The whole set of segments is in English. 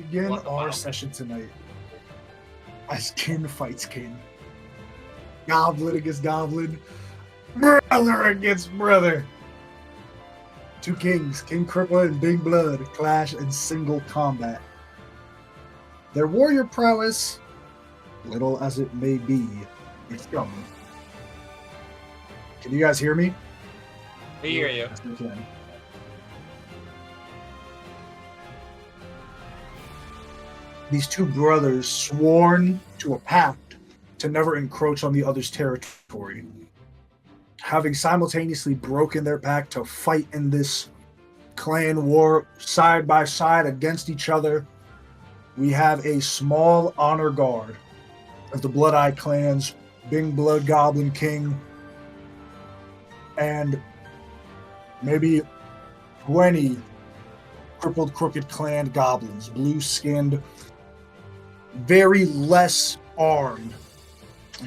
begin What the our fuck? session tonight as kin fights kin. Goblin against goblin. Brother against brother. Two kings, King Crippa and Big Blood, clash in single combat. Their warrior prowess, little as it may be, is coming. Can you guys hear me? We hear you. Yes, we can. These two brothers sworn to a pact to never encroach on the other's territory. Having simultaneously broken their pact to fight in this clan war side by side against each other, we have a small honor guard of the Blood Eye clans, Big Blood Goblin King, and maybe 20 crippled crooked clan goblins, blue-skinned, very less armed,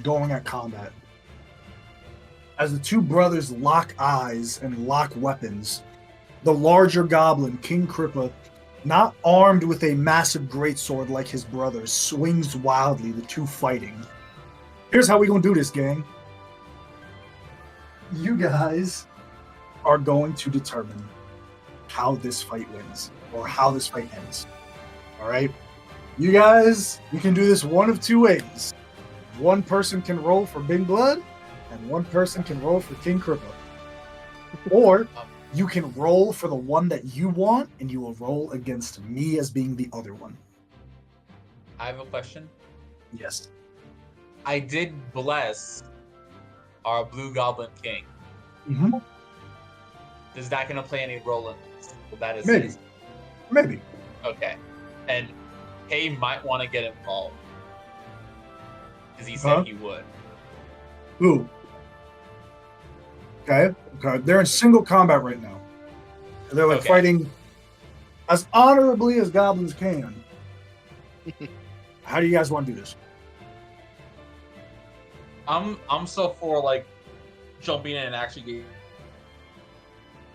going at combat. As the two brothers lock eyes and lock weapons, the larger goblin, King Crippa, not armed with a massive greatsword like his brother, swings wildly, the two fighting. Here's how we gonna do this, gang. You guys are going to determine how this fight wins, or how this fight ends. Alright? You guys, you can do this one of two ways. One person can roll for Big Blood, and one person can roll for King Crippa. Or you can roll for the one that you want, and you will roll against me as being the other one. I have a question. Yes. I did bless our Blue Goblin King. Mm-hmm. Is that going to play any role in this? Well, that is Maybe. his. Maybe. Okay. And Hay might want to get involved. Because he said he would. Ooh. Okay. They're in single combat right now. They're like fighting as honorably as goblins can. How do you guys want to do this? I'm so for like jumping in and actually getting.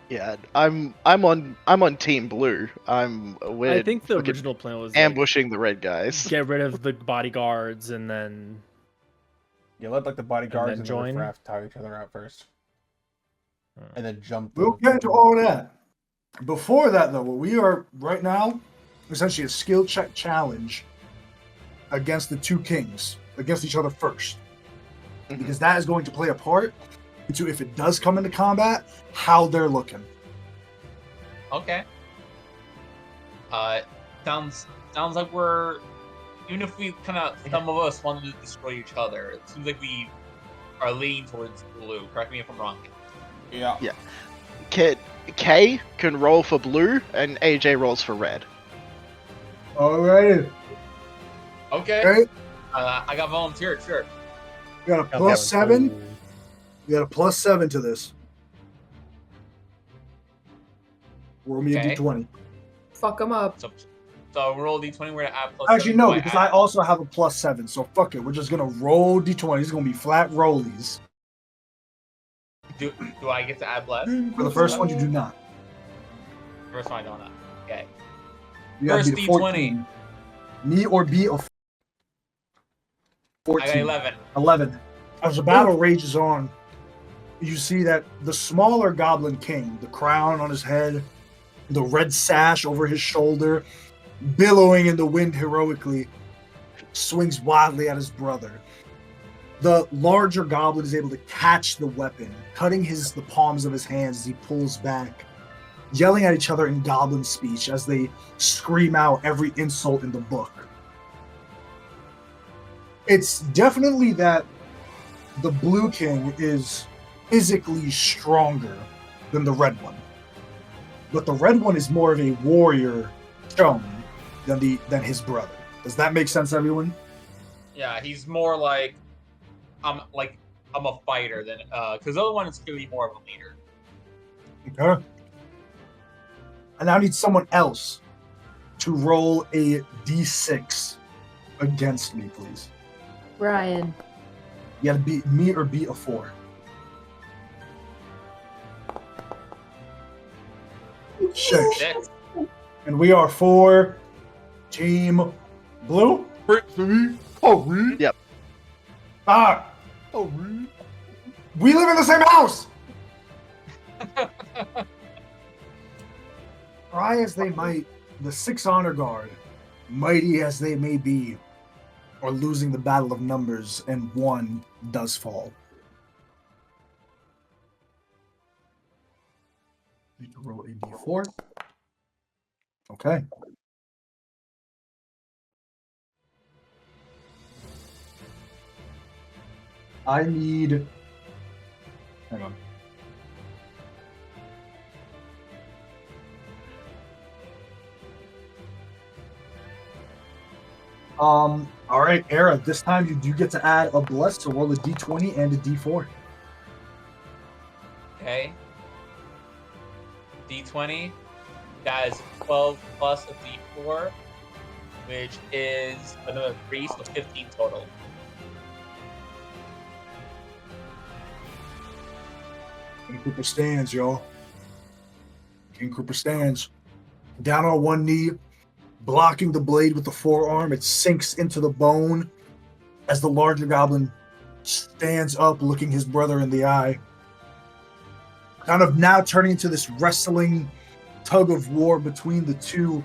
Yeah, I'm on Team Blue. I think the original plan was ambushing the red guys. Get rid of the bodyguards and then let like the bodyguards and and join? the riffraff tie each other out first, and then jump. We'll get to all that. Before that, though, what we are right now, essentially a skill check challenge against the two kings, against each other first. Because that is going to play a part into, if it does come into combat, how they're looking. Okay. Sounds like we're, even if we kind of, some of us wanted to destroy each other, it seems like we are leaning towards blue. Correct me if I'm wrong. Yeah. K can roll for blue, and AJ rolls for red. Alrighty. Okay. I got volunteered, sure. You got a plus 7. You got a plus 7 to this. Roll me a d20. Fuck them up. So roll d20, we're gonna add plus Actually, 7. no, because I also have a plus 7. So fuck it. We're just gonna roll d20. It's gonna be flat rollies. Do I get to add less? For the first one, you do not. First one, I don't know. Okay. You gotta First be d20. 14. Me or be a 14. I got 11. 11. As the battle rages on, you see that the smaller Goblin King, the crown on his head, the red sash over his shoulder, billowing in the wind heroically, swings wildly at his brother. The larger goblin is able to catch the weapon, cutting the palms of his hands as he pulls back, yelling at each other in goblin speech as they scream out every insult in the book. It's definitely that the Blue King is physically stronger than the Red one. But the Red one is more of a warrior chum than his brother. Does that make sense, everyone? Yeah, he's more like I'm a fighter than because the other one is clearly more of a leader. Okay. And I need someone else to roll a d6 against me, please. Ryan. You gotta beat me or beat a 4. Six. And we are 4, Team Blue. Hurry. Yep. Ah. Hurry. We live in the same house. Try as they might, the 6 honor guard, mighty as they may be, are losing the battle of numbers, and one does fall. Need to roll a d4. Okay. I need. Hang on. All right, Era. This time you do get to add a bless to roll a d20 and a d4. Okay. D20. That is 12 plus a D4, which is another 3, so 15 total. King Cooper stands, y'all. King Cooper stands. Down on one knee, blocking the blade with the forearm. It sinks into the bone as the larger goblin stands up, looking his brother in the eye. Kind of now turning into this wrestling tug of war between the two.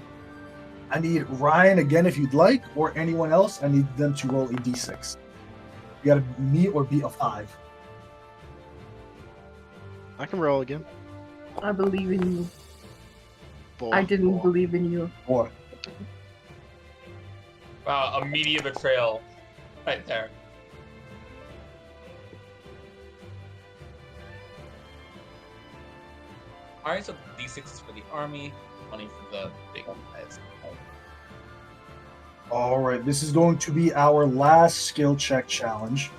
I need Ryan again if you'd like, or anyone else. I need them to roll a d6. You gotta meet or beat a 5. I can roll again. I believe in you. 4. I didn't believe in you. 4. Wow, a media betrayal right there. Alright, so D6 is for the army, 20 for the big guys. All right, this is going to be our last skill check challenge.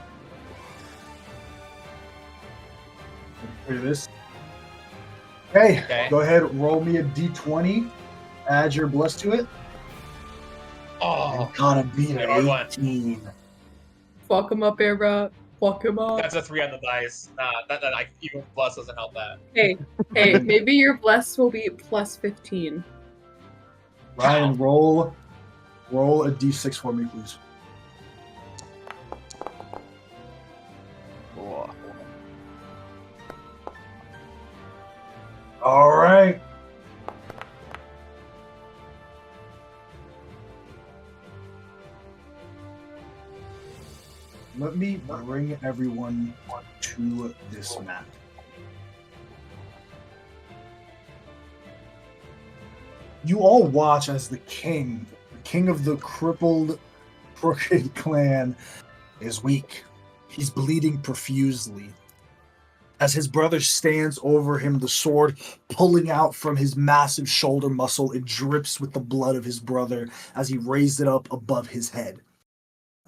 Look at this. Okay, go ahead, roll me a d20. Add your bless to it. Oh, And gotta beat good an one. 18. Fuck him up, Era. Fuck him up. That's a 3 on the dice. Nah, that even plus doesn't help that. Hey, maybe your bless will be plus 15. Ryan, roll a d6 for me, please. 4. All right. Let me bring everyone to this map. You all watch as the king of the crippled, crooked clan, is weak. He's bleeding profusely. As his brother stands over him, the sword pulling out from his massive shoulder muscle, it drips with the blood of his brother as he raised it up above his head.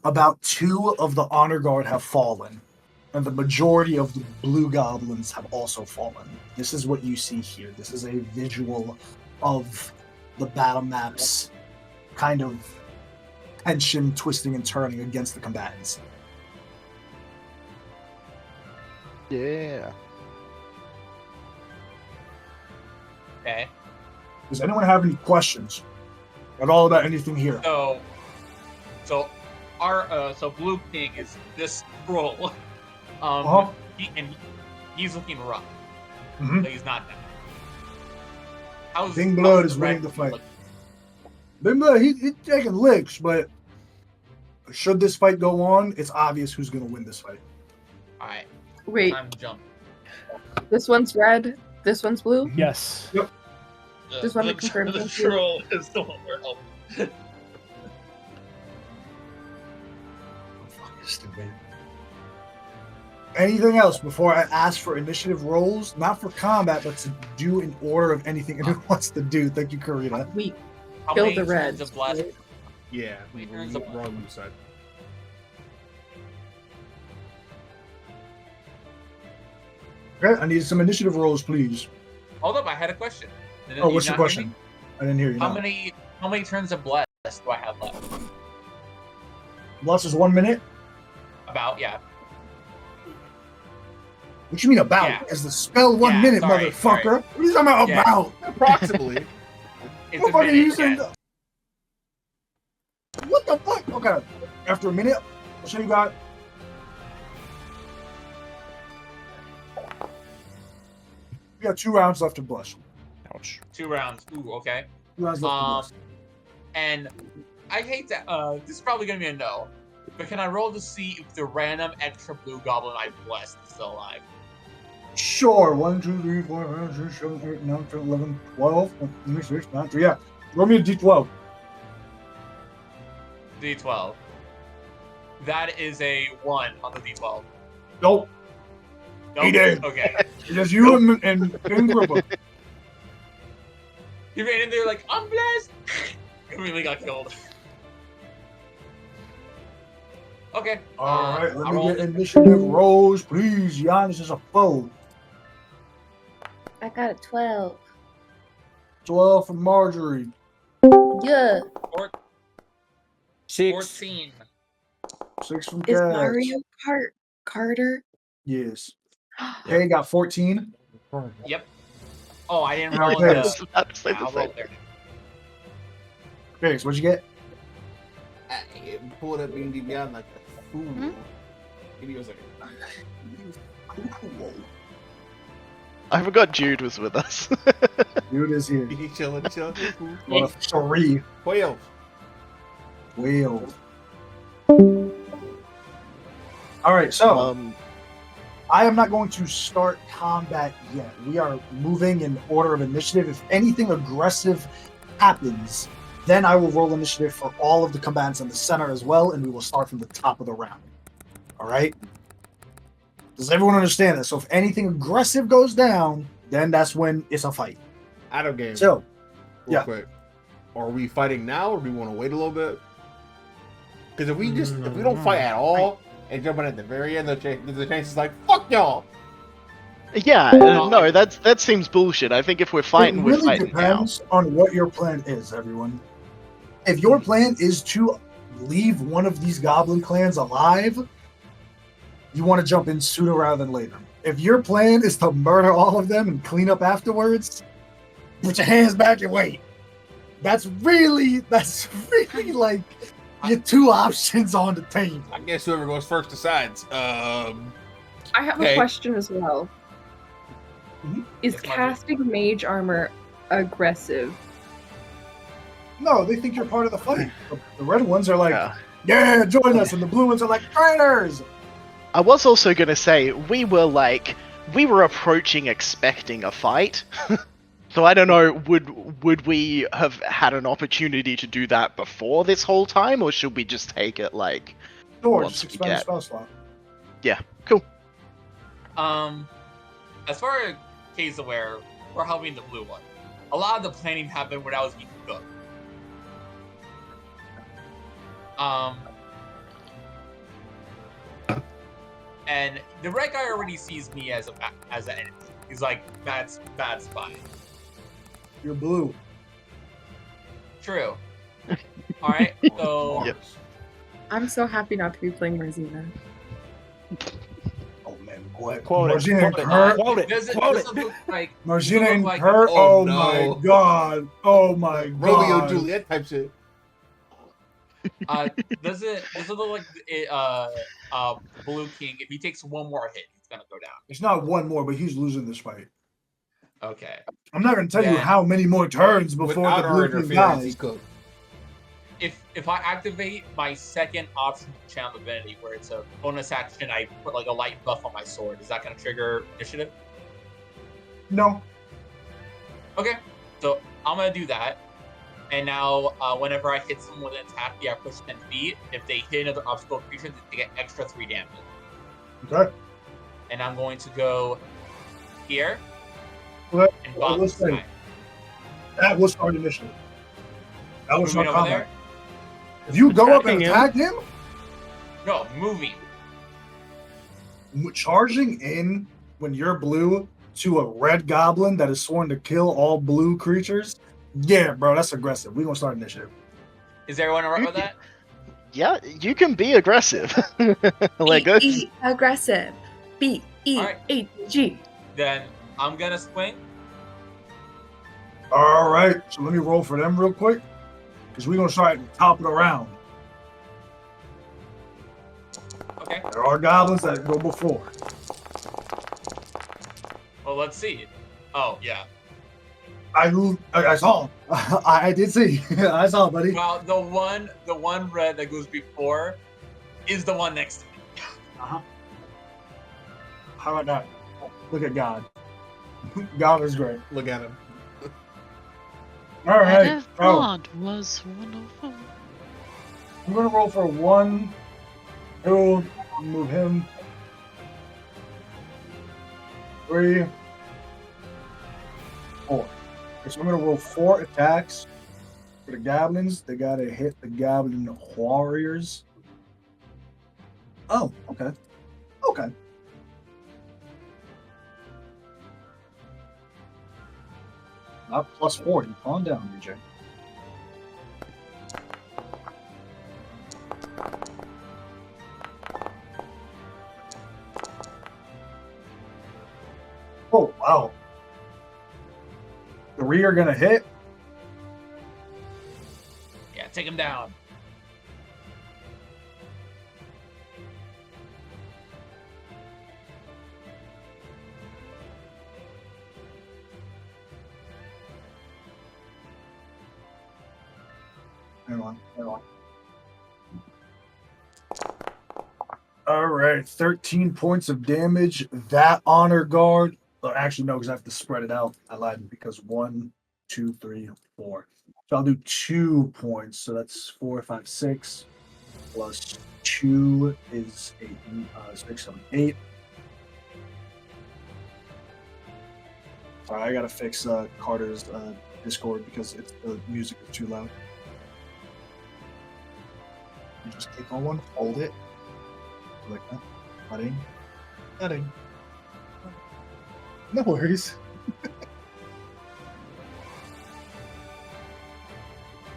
About 2 of the honor guard have fallen, and the majority of the blue goblins have also fallen. This is what you see here. This is a visual of the battle map's kind of tension, twisting and turning against the combatants. Yeah. Okay. Does anyone have any questions at all about anything here? So our Blue King is this scroll. He's looking rough. Mhm. So he's not dead. Bing Blood is winning the fight. Bing Blood, he's taking licks, but should this fight go on, it's obvious who's going to win this fight. All right. Wait, Time to jump. this one's red, this one's blue? Yes. Yep. Just wanted to confirm, The thank you. troll is the one we're helping. Fucking stupid. Anything else before I ask for initiative rolls? Not for combat, but to do in order of anything anyone wants to do. Thank you, Karina. We How killed many the turns reds. of blast? right? Yeah, Wait, we're turns of- on one side. Okay, I need some initiative rolls, please. Hold up, I had a question. Oh, what's your question? I didn't hear you. How no. many turns of bless do I have left? Bless is 1 minute. About, yeah. What you mean about? Yeah. Is the spell 1 Yeah, minute, sorry, motherfucker? sorry. What are you talking about? Yeah. About? Approximately. It's a What are you minute, saying? yeah. the fuck? Okay. After a minute, so you got. We got 2 rounds left to blush. Ouch. 2 rounds. Ooh, okay. 2 rounds left to blush. And I hate that. This is probably gonna be a no. But can I roll to see if the random extra blue goblin I blessed is still alive? Sure. 1, 2, 3, 4, 5, 6, 7, 8, 9, 10, 11, 12. 6, 9, 3. Yeah. Roll me a d12. D12. That is a 1 on the D12. Nope. Nope. He did. Okay. It's just you and Gripper. You ran in there like, I'm blessed! Immediately got killed. Okay. All right, let I me rolled get it. initiative rolls, please. Giannis is a foe. I got a 12. 12 from Marjorie. Yeah. 6. 14. 6 from Is Cass. Mario Kart Carter? Yes. Kay got 14. Yep. Oh, I didn't All roll right, the. Cass. That's the I'll same. roll there. Okay, so what'd you get? I pulled up Bean Beyond like a fool. Hmm? And he was like, I forgot Jude was with us. Dude is here. he chilling. What a 3. 12. 12. All right, so I am not going to start combat yet. We are moving in order of initiative. If anything aggressive happens, then I will roll initiative for all of the combatants in the center as well, and we will start from the top of the round. All right? Does everyone understand that? So if anything aggressive goes down, then that's when it's a fight. Out of game. So, Real yeah. quick. Are we fighting now or do we want to wait a little bit? Because if we don't fight at all and jump in at the very end, the chance is like, fuck y'all. Yeah, no, that seems bullshit. I think if we're fighting, it we're really fighting now. depends on what your plan is, everyone. If your plan is to leave one of these goblin clans alive, you want to jump in sooner rather than later. If your plan is to murder all of them and clean up afterwards, put your hands back and wait. That's really like your 2 options on the table. I guess whoever goes first decides. I have Okay. a question as well. Mhm. Is Yes, Marjorie. casting mage armor aggressive? No, they think you're part of the fight. The red ones are like, Yeah. yeah, join us, and the blue ones are like, traitors. I was also gonna say we were approaching expecting a fight. So I don't know, would we have had an opportunity to do that before this whole time, or should we just take it like Sure, Once just we expend a get- spell slot. cool? As far as Kay's aware, we're helping the blue one. A lot of the planning happened when I was being cooked. And the red guy already sees me as an enemy. He's like, bad spy. You're blue. True. All right, so Yep. I'm so happy not to be playing Rosina. Oh man, what? Quote it, Margina and quote it. Kurt. Quote it, does it quote doesn't look like Margina look and like- Kurt. oh, Oh, no. my god. Oh my god. Romeo and Juliet type shit. does it look like Blue King? If he takes one more hit, he's gonna go down. It's not one more, but he's losing this fight. Okay. I'm not going to tell you Then- how many more turns before Without the our blue king interference, he dies. cooked. If I activate my second option channel divinity, where it's a bonus action, I put like a light buff on my sword. Is that gonna trigger initiative? No. Okay. So I'm gonna do that. And now, whenever I hit someone with an attack, I push 10 feet. If they hit another obstacle creature, they get extra 3 damage. Okay. And I'm going to go here Well, and well, bomb let's this say- guy. That will start initiative. That will Moving start over combat. there? If you go up and Attacking him? attack him, No, moving. charging in when you're blue to a red goblin that is sworn to kill all blue creatures, yeah, bro, that's aggressive. We're going to start initiative. Is everyone alright with that? Yeah, you can be aggressive. Like that's E aggressive. B-E-A-G. Then I'm gonna swing. All right, so let me roll for them real quick because we're going to start at the top of the round. There are goblins that go before. Well, let's see. Oh, yeah. I saw him. I did see. I saw, buddy. Well, the one red that goes before is the one next to me. Uh-huh. How about that? Look at God. God is great. Look at him. All right. What if So God was one of them? I'm gonna roll for 1, 2, move him. 3, 4. Okay, so I'm gonna roll 4 attacks for the goblins. They gotta hit the goblin warriors. Oh, okay. Okay. Not plus 40. Calm down, DJ. Oh, wow. 3 are gonna hit. Yeah, take him down. Hang on. All right, 13 points of damage. That honor guard. Well, actually, no, because I have to spread it out. I lied because 1, 2, 3, 4. So I'll do 2 points. So that's 4, 5, 6 plus 2 is 8, 6, 7, 8. Sorry, I gotta fix Carter's Discord because the music is too loud. You just click on one, hold it, like that. Cutting. No worries.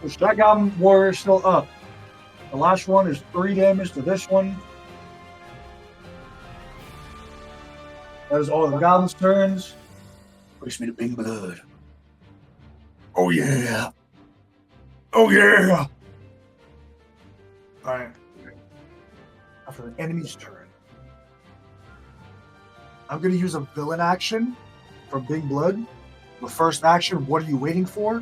The Strike Goblin Warrior is still up. The last one is 3 damage to this one. That is all of the goblins' turns. Push me to Bing Blood. Oh yeah. Oh yeah. Alright. After the enemy's turn, I'm going to use a villain action for Big Blood. The first action, what are you waiting for?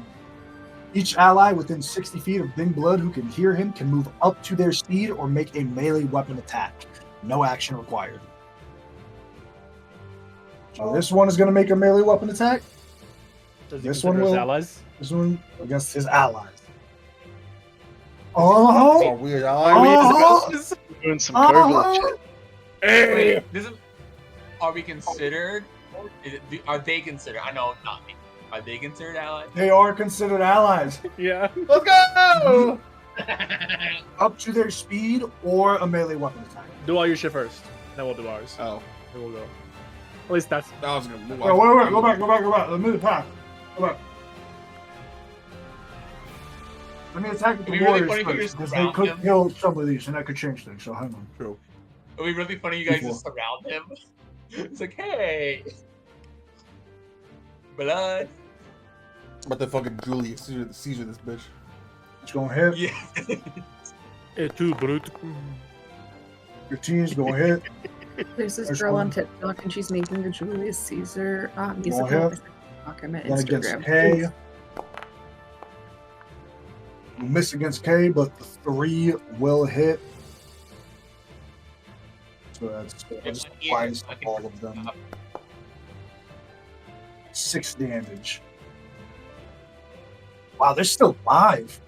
Each ally within 60 feet of Big Blood who can hear him can move up to their speed or make a melee weapon attack. No action required. So this one is going to make a melee weapon attack. Does he This consider one his will- allies? This one against his allies. Oh! Are we Doing some covert shit. Wait, are we considered? Are they considered? I know not me. Are they considered allies? They are considered allies. Yeah. Let's go! Up to their speed or a melee weapon attack. Do all your shit first. Then we'll do ours. Oh, Then we'll go. At least that's. I was gonna move Wait, on. go back. Let me pass. Go back. Let me attack with It'd the be really warriors funny if you first, just because they surround could him. kill some of these, and that could change things, so hang on. True. It'd be really funny. You guys just surround him. It's like, hey, blood. But the fucking Julius Caesar this bitch. It's going to hit. Yeah. Et tu, brute. Your team's going to hit. There's this There's girl one. on TikTok and she's making the Julius Caesar musical. yeah. TikTok, I meant Then against Instagram. K. You miss against K, but the 3 will hit. So that's just applies to all of them. 6 damage. Wow, they're still alive.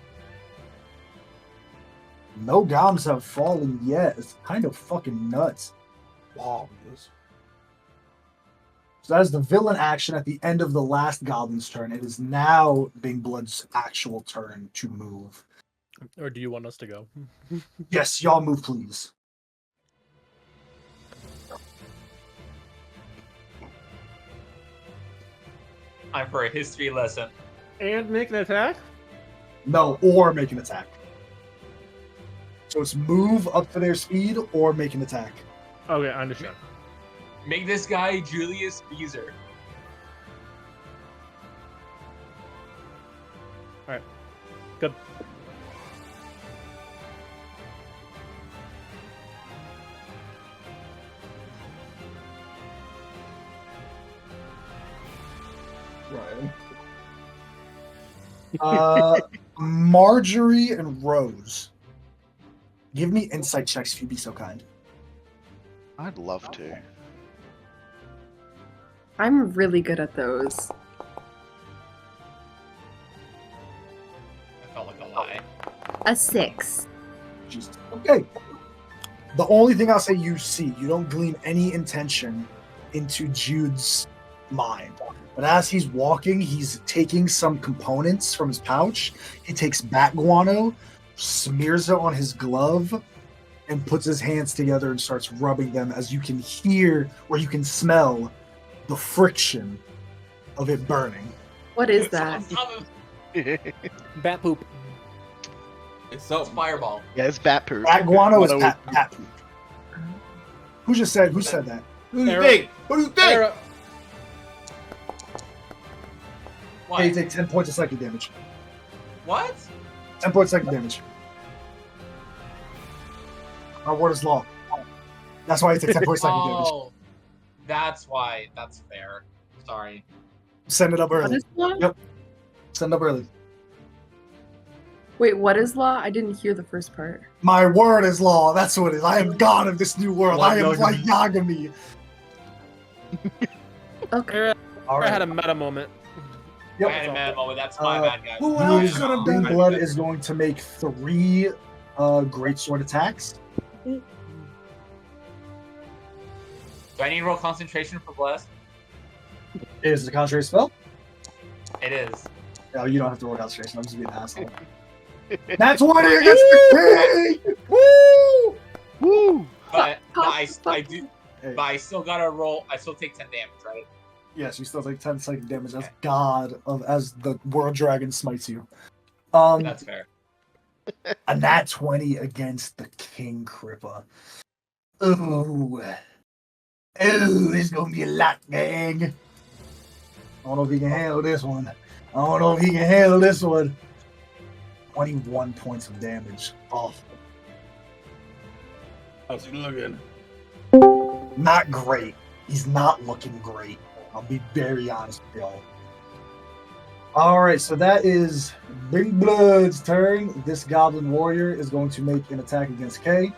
No goblins have fallen yet. It's kind of fucking nuts. Wow, this. So that is the villain action at the end of the last goblin's turn. It is now Big Blood's actual turn to move. Or do you want us to go? Yes, y'all move, please. Time for a history lesson. And make an attack? No, or make an attack. So it's move up to their speed or make an attack. Okay, I understand. Make this guy Julius Caesar. Good. Marjorie and Rose. Give me insight checks if you'd be so kind. I'd love to. I'm really good at those. I felt like a lie. A 6. Jesus. Okay. The only thing I'll say you see, you don't glean any intention into Jude's mind. But as he's walking, he's taking some components from his pouch. He takes bat guano, smears it on his glove, and puts his hands together and starts rubbing them as you can hear or you can smell the friction of it burning. What is that? Bat poop. It's so It's fireball. Yeah, it's bat poop. Bat guano is Guano bat poop. Who said that? Who do you Arrow. think? Who do you think? Arrow. What? Okay, you take 10 points of psychic damage. What? 10 points of psychic damage. Our word is law. That's why you take 10 points of psychic damage. Oh, that's why. That's fair. Sorry. Send it up What early. is law? Yep. Send it up early. Wait, what is law? I didn't hear the first part. My word is law. That's what it is. I am God of this new world. Like I am Yagami. like Yagami. Okay. Arrow All had a right. meta moment. Yep. I had a mad moment. That's my Uh, bad guy. Who else Blue's could have Big done that? Blood is going to make 3 great sword attacks. Do I need to roll concentration for bless? Is the contrary spell? It is. No, you don't have to roll concentration. I'm just being an asshole. That's 20 against the king! Woo! Woo! But Pop, I pop. do. Hey, But I still gotta roll. I still take 10 damage, right? yes, you still take 10 psychic damage as God as the world dragon smites you. That's fair. A nat 20 against the King Crippa. Ooh. Ooh, it's gonna be a lot, gang. I don't know if he can handle this one. 21 points of damage. Oh, How's he looking? not great. He's not looking great. I'll be very honest with y'all. Alright, so that is Big Blood's turn. This Goblin Warrior is going to make an attack against Kay.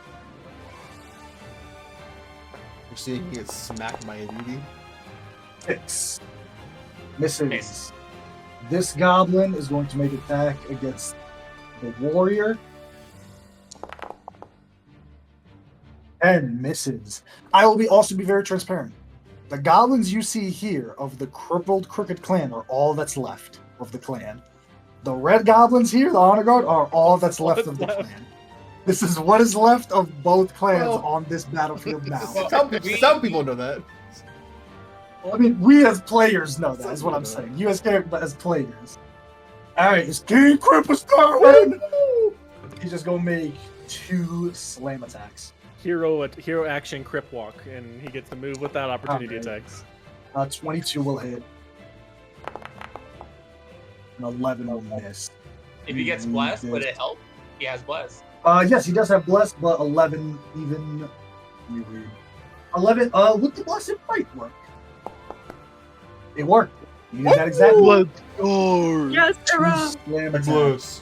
You're seeing he gets smacked by a duty. 6. Misses. Miss. This Goblin is going to make an attack against the Warrior. And misses. I will also be very transparent. The goblins you see here of the crippled Crooked Clan are all that's left of the clan. The red goblins here, the honor guard, are all that's left of the clan. This is what is left of both clans Well- on this battlefield now. Some people know that. I mean, we as players know that, is what I'm saying. You as players. Alright, it's King Crippa's turn! He's just gonna make 2 slam attacks. Hero action crip walk, and he gets to move without opportunity Okay. attacks. 22 will hit. And 11 will miss. If he gets blessed, would it help? He has blessed. Yes, he does have blessed, but 11 even. You read. 11. Would the blessed might work? It worked. You did that exactly. Let's go! Yes, 2 hurrah! slam attacks. Close.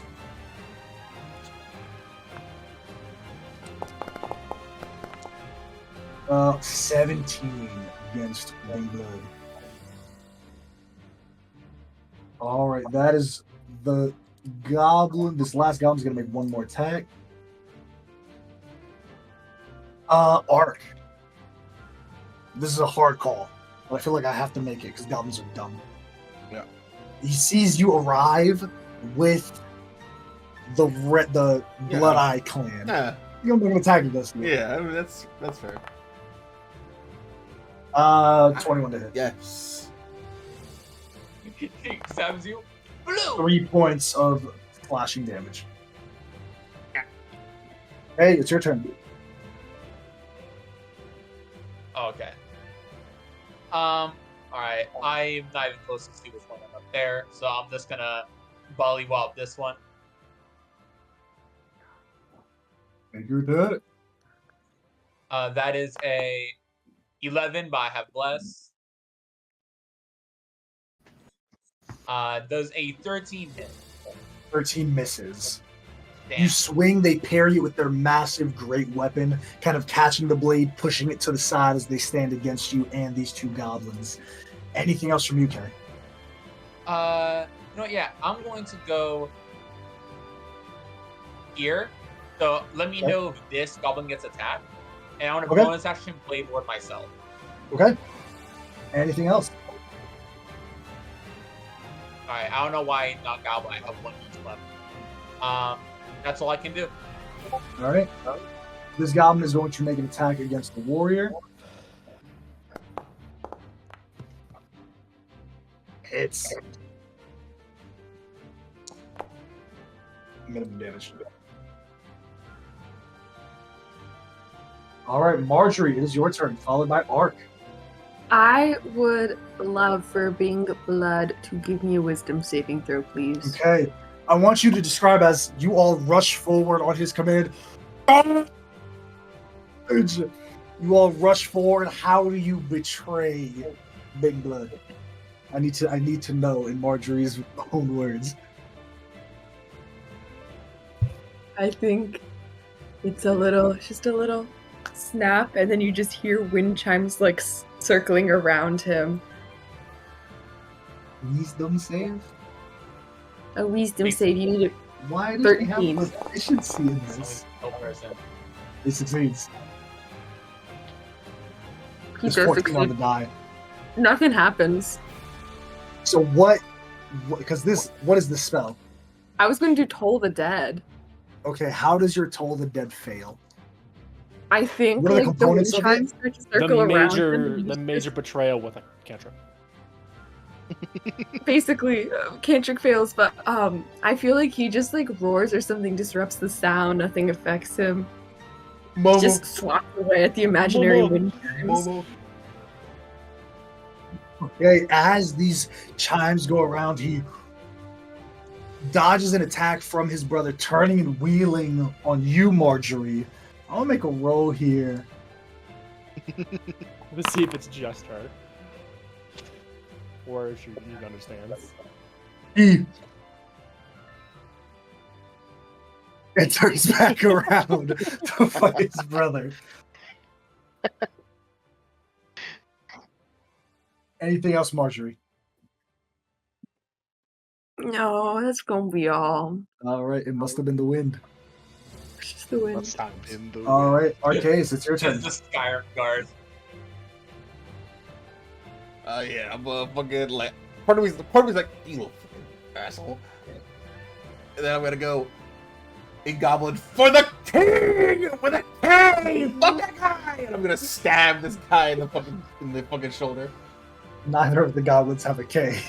Uh, 17 against Big Blood. All right, that is the goblin. This last goblin's gonna make 1 more attack. Arc. This is a hard call, but I feel like I have to make it because goblins are dumb. Yeah. He sees you arrive with the Yeah. Blood Eye clan. Yeah, You're gonna make an attack against me. yeah. I mean, that's fair. 21 to hit. Yes. He stabs you. Blue! 3 points of slashing damage. Hey, it's your turn. Oh, okay. Alright. I'm not even close to see which one I'm up there, so I'm just gonna volley-wop this one. And you're dead. That is a 11, but I have bless. Does a 13 hit? 13 misses. Damn. You swing, they parry it with their massive, great weapon, kind of catching the blade, pushing it to the side as they stand against you and these two goblins. Anything else from you, Kay? You know what, yeah, I'm going to go here. So let me know if this goblin gets attacked. And I want to bonus action blade ward myself. Okay. Anything else? Alright, I don't know why not goblin. I have one each left. That's all I can do. All right. This goblin is going to make an attack against the warrior. Hits. Minimum damage. All right, Marjorie, it is your turn, followed by Ark. I would love for Bing Blood to give me a wisdom saving throw, please. Okay. I want you to describe as you all rush forward on his command. You all rush forward. How do you betray Big Blood? I need to know in Marjorie's own words. I think it's just a little snap, and then you just hear wind chimes like circling around him. Wisdom save? A wisdom save. You need Why do they have 13. proficiency in this? No person. He succeeds. He It's does 14 on the succeed. die. Nothing happens. So what? Because what is the spell? I was going to do Toll the Dead. Okay, how does your Toll the Dead fail? I think What are the like the wind components of it? chimes start to circle around him. and The he major betrayal with a cantrip. basically cantrip fails, but I feel like he just like roars or something, disrupts the sound. Nothing affects him. Momo. Just swaps away at the imaginary Momo. wind chimes. Momo. Okay, as these chimes go around, he dodges an attack from his brother, turning and wheeling on you, Marjorie. I'll make a roll here. Let's see if it's just her. Or if she understands. He and turns back around to fight his brother. Anything else, Marjorie? No, that's gonna be all. All right, it must have been the wind. It's just the wind. That's time in the All right, Arcades, it's your turn. Just the Skyrim guard. Yeah, I'm fucking like. Part of me's like, you little fucking asshole. And then I'm gonna go in Goblin for the king! For the king! Fuck that guy! And I'm gonna stab this guy in the fucking shoulder. Neither of the goblins have a K.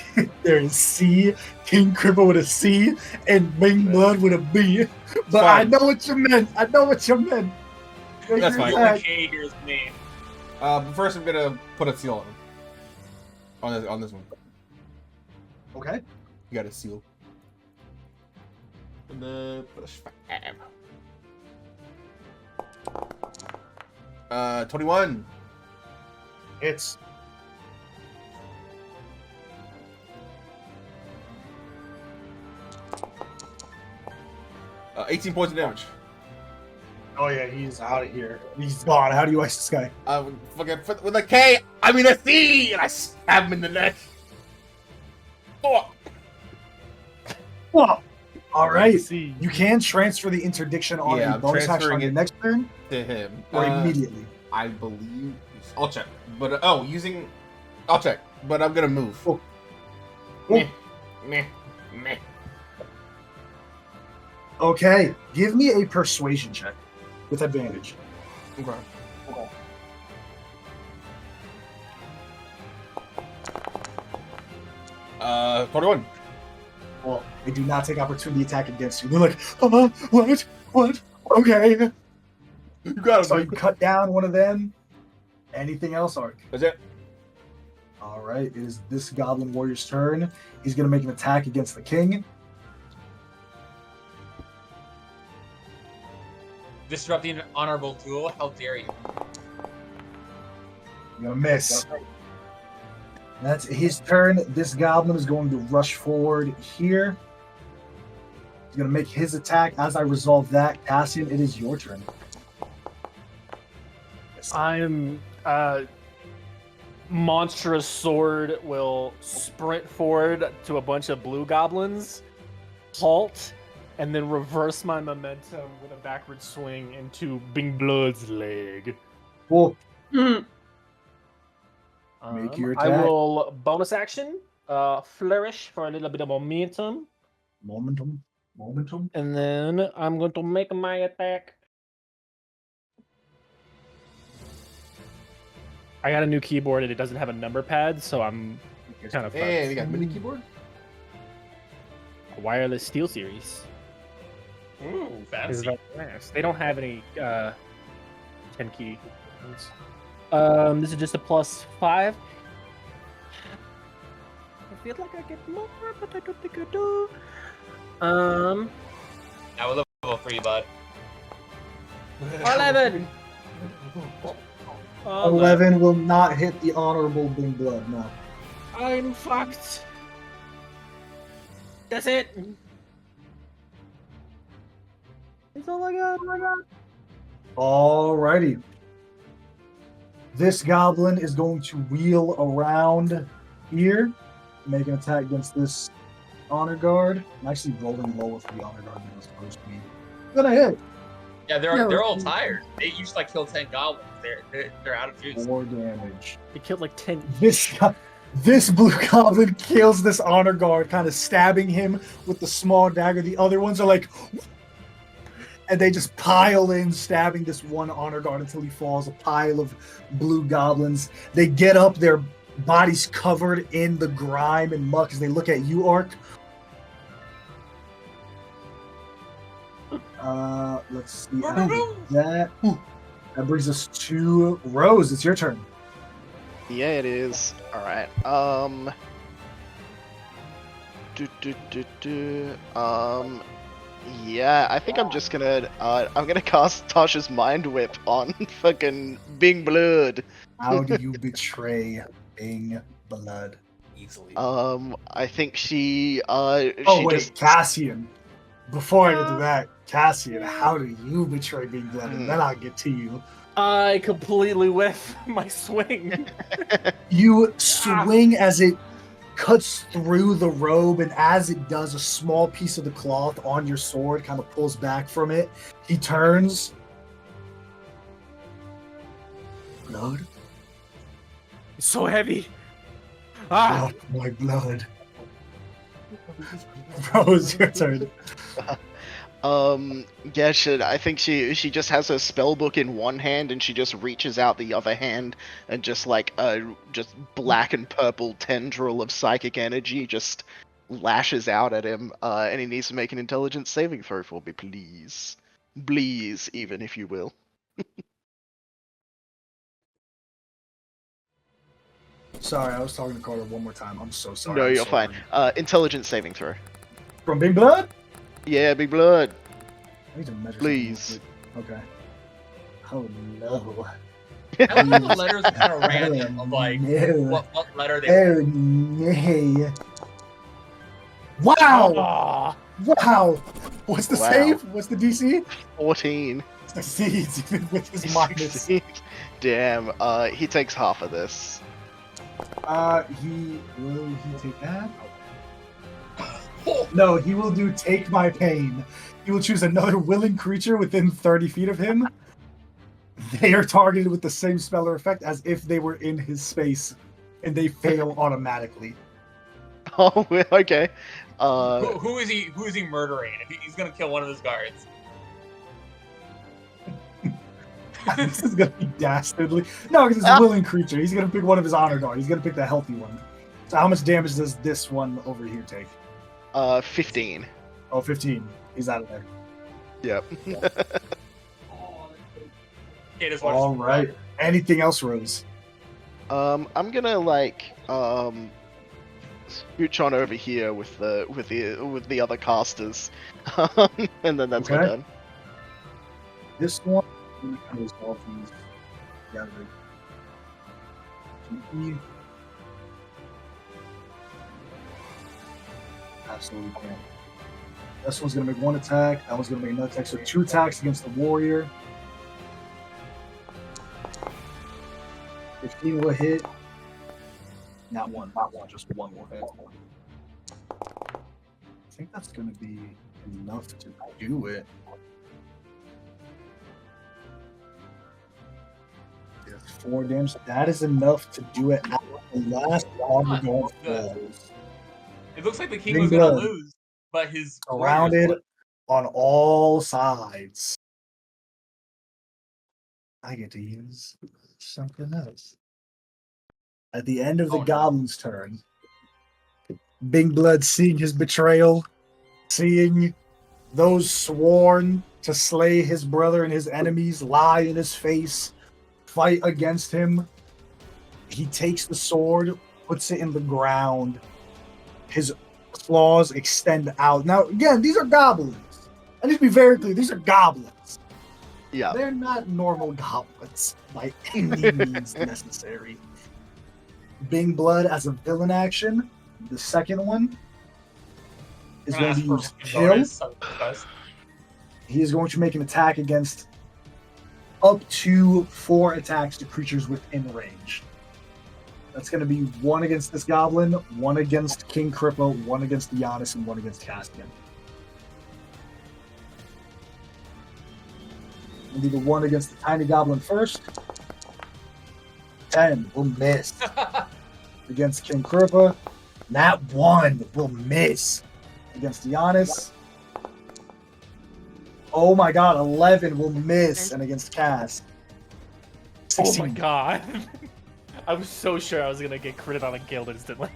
There is C, King Cripple with a C, and Bing Blood with a B. But I Fine. know what you meant. Make That's your fine. The attack. K here's me. But first I'm gonna put a seal on him. On this one. Okay. You got a seal. And then push 5. 21. It's 18 points of damage. oh yeah, he's out of here. He's gone. How do you ice this guy? Fucking with a K, I mean a C, and I stab him in the neck. Fuck. Whoa. All right. See. You can transfer the interdiction on Yeah, a I'm bonus action transferring on your it. next turn To him. or immediately. I believe. I'll check. But using. I'll check. But I'm gonna move. Oh. Meh. Meh. Meh. Okay. Give me a persuasion check with advantage. Okay. 21. Well, they do not take opportunity attack against you. They're like, what? What? Okay. You got So you it. cut down one of them. Anything else, Ark? That's it. All right, it is this Goblin Warrior's turn. He's going to make an attack against the king. Disrupting an honorable duel. How dare you? You're going to miss. That's his turn. This Goblin is going to rush forward here. He's gonna make his attack. As I resolve that, Cassian, it is your turn. I'm monstrous sword will sprint forward to a bunch of blue goblins, halt, and then reverse my momentum with a backward swing into Bing Blood's leg. Cool. Hmm. Make your I attack. will bonus action, flourish for a little bit of momentum, Momentum. and then I'm going to make my attack. I got a new keyboard and it doesn't have a number pad, so I'm kind of Hey, we fucked. got MIDI keyboard. A wireless Steel Series. Ooh, Is fancy. that nice? They don't have any 10 key. This is just a +5. I feel like I get more, but I don't think I do. Now we're level 3, bud. 11. 11 will not hit the honorable Bing Blood. No. I'm fucked. That's it. That's all I got. Alrighty. This goblin is going to wheel around here, make an attack against this honor guard. I'm actually rolling lower for the honor guard than it's supposed to be. Gonna hit. Yeah, they're No. all tired. They used to like kill 10 goblins. They're out of juice. 4 damage. He killed like 10. This blue goblin kills this honor guard, kind of stabbing him with the small dagger. The other ones are like, and they just pile in, stabbing this one honor guard until he falls. A pile of blue goblins. They get up, their bodies covered in the grime and muck as they look at you, Ark. Let's see. That brings us to Rose. It's your turn. Yeah, it is. All right. Yeah, I think I'm just gonna cast Tasha's Mind Whip on fucking Bing Blood. How do you betray Bing Blood? Easily. I think she Oh she wait, just Cassian. Before I get to that, Cassian, how do you betray Bing Blood? And then I'll get to you. I completely whiff my swing. You swing as it cuts through the robe, and as it does, a small piece of the cloth on your sword kind of pulls back from it. He turns. Blood? It's so heavy. Ah! Blood, my blood. Rose, your turn. Yeah, I think she just has her spell book in one hand and she just reaches out the other hand and just like just black and purple tendril of psychic energy just lashes out at him, and he needs to make an intelligence saving throw for me, please. Please, even if you will. Sorry, I was talking to Carter one more time. I'm so sorry. No, I'm you're so fine. rude. Intelligence saving throw. From Big Blood? Yeah, Big Blood. I need to measure Please. something real quick. Okay. Oh no. I like the letters are kind of random. Of like No. what letter they. Oh nay. Wow! Wow! What's the Wow. save? What's the DC? 14. Succeeds even with his minus. Damn, he takes half of this. Will he take that? No, he will do take my pain. He will choose another willing creature within 30 feet of him. They are targeted with the same spell or effect as if they were in his space, and they fail automatically. Oh, okay. Who is he murdering? He's gonna kill one of his guards. This is gonna be dastardly. No, because it's a willing creature. He's gonna pick one of his honor guard. He's gonna pick the healthy one. So how much damage does this one over here take? 15. Oh, 15. He's out of there. Yep. All right. Anything else, Rose? I'm gonna like scooch on over here with the other casters, and then that's my Okay. turn. This one, I'm gonna kind of resolve these together. Absolutely can. This one's gonna make one attack. That one's gonna make another attack. So 2 attacks against the warrior. 15 will hit. Not one, just one more hit. I think that's gonna be enough to do it. Yeah, 4 damage. That is enough to do it. The last armor going falls. It looks like the king Big was gonna blood. lose, but his Surrounded warriors on all sides. I get to use something else. At the end of the Oh, no. goblin's turn, Big Blood, seeing his betrayal, seeing those sworn to slay his brother and his enemies lie in his face, fight against him, he takes the sword, puts it in the ground. His claws extend out. Now, again, these are goblins. I need to be very clear. These are goblins. Yeah. They're not normal goblins by any means necessary. Bing Blood as a villain action. The second one is going to use kill. He is going to make an attack against up to 4 attacks to creatures within range. That's going to be 1 against this goblin, 1 against King Kripa, 1 against Giannis, and 1 against Caspian. We'll do the 1 against the tiny goblin first. 10 will miss. Against King Kripa. That 1 will miss. Against Giannis. Oh my god, 11 will miss. And against Cass. 16. Oh my god. I was so sure I was gonna get critted on a guild instantly.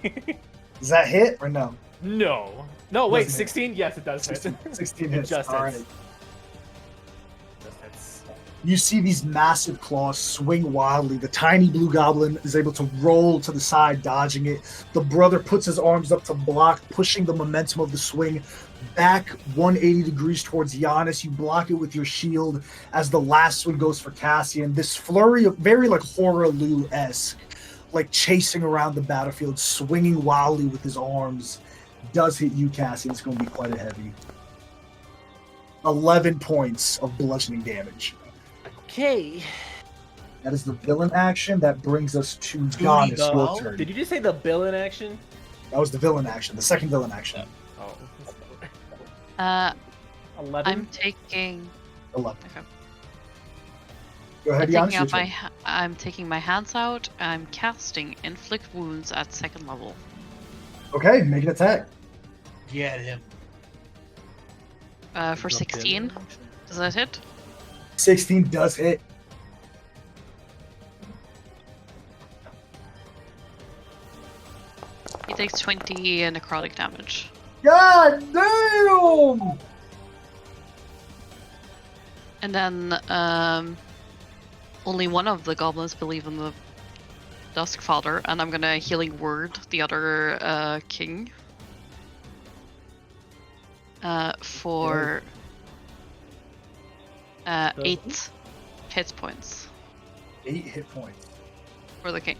Does that hit or no? No. No, wait, Doesn't hit. 16? Yes, it does hit. 16 It hits. just All hits. right. Just hits. You see these massive claws swing wildly. The tiny blue goblin is able to roll to the side, dodging it. The brother puts his arms up to block, pushing the momentum of the swing back 180 degrees towards Giannis. You block it with your shield as the last swing goes for Cassian. This flurry of very like Horaloo-esque, like chasing around the battlefield, swinging wildly with his arms, does hit you, Cassian. It's going to be quite a heavy. 11 points of bludgeoning damage. Okay. That is the villain action. That brings us to Giannis, your turn. Did you just say the villain action? That was the villain action, the second villain action. Oh. 11? I'm taking. 11. Okay. Go ahead, I'm Giannis. taking, Your out my, turn. I'm taking my hands out. I'm casting inflict wounds at 2nd level. Okay, make an attack. Get him. For 16. Does that hit? 16 does hit. He takes 20 necrotic damage. God damn! And then only one of the goblins believe in the Dusk Father, and I'm gonna healing word the other king. For 8 hit points 8 hit points. for the king.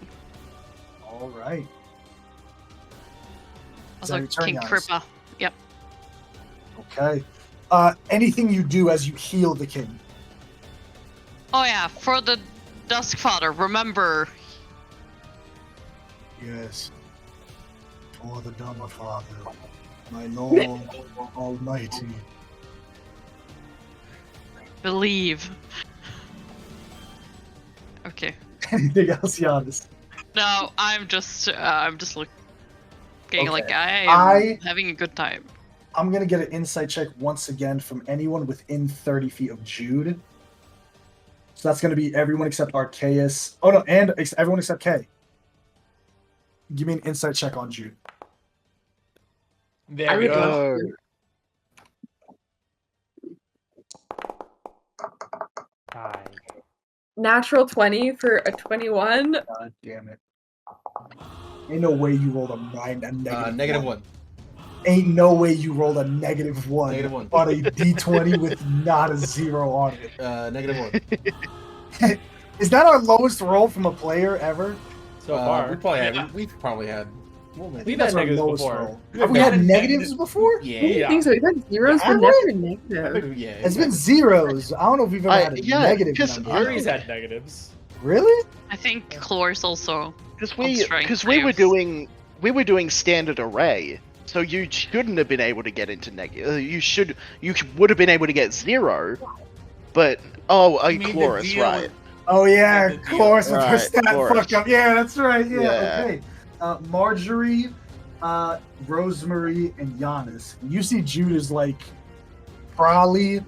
All right. Is that Also your turn, King Giannis? Kripa. Yep. Okay. Anything you do as you heal the king. Oh yeah, for the Dusk Father, remember. Yes. For the Dhamma Father, my Lord Almighty. Believe. Okay. Anything else, Giannis? No, I'm just looking like Okay. I am having a good time. I'm going to get an insight check once again from anyone within 30 feet of Jude. So that's going to be everyone except Arceus. Oh, no, and everyone except K. Give me an insight check on Jude. There we go. Hi. Natural 20 for a 21. God damn it. Ain't no way you rolled a negative Negative one. 1. Ain't no way you rolled a negative one. Negative 1. On a d20 with not a 0 on it. Negative 1. Is that our lowest roll from a player ever? So far. We probably had. We've probably had. We've That's had our negatives lowest before. roll. Have we had negatives before? I don't think so. We've had zeros, Yeah, but never negative. Yeah, It's been zeros. I don't know if we've ever had a yeah, negative because number. Yuri's had negatives. Really? I think Chlor's also. Because On strength we were saves. doing standard array, so you shouldn't have been able to get into negative. You would have been able to get 0, but You mean the Chloris, deal right? with- Oh yeah, Good deal. Chloris with her Right, stat Chloris. fuck up. Yeah, that's right. Yeah, Yeah. okay. Marjorie, Rosemary, and Giannis. You see Jude is like probably.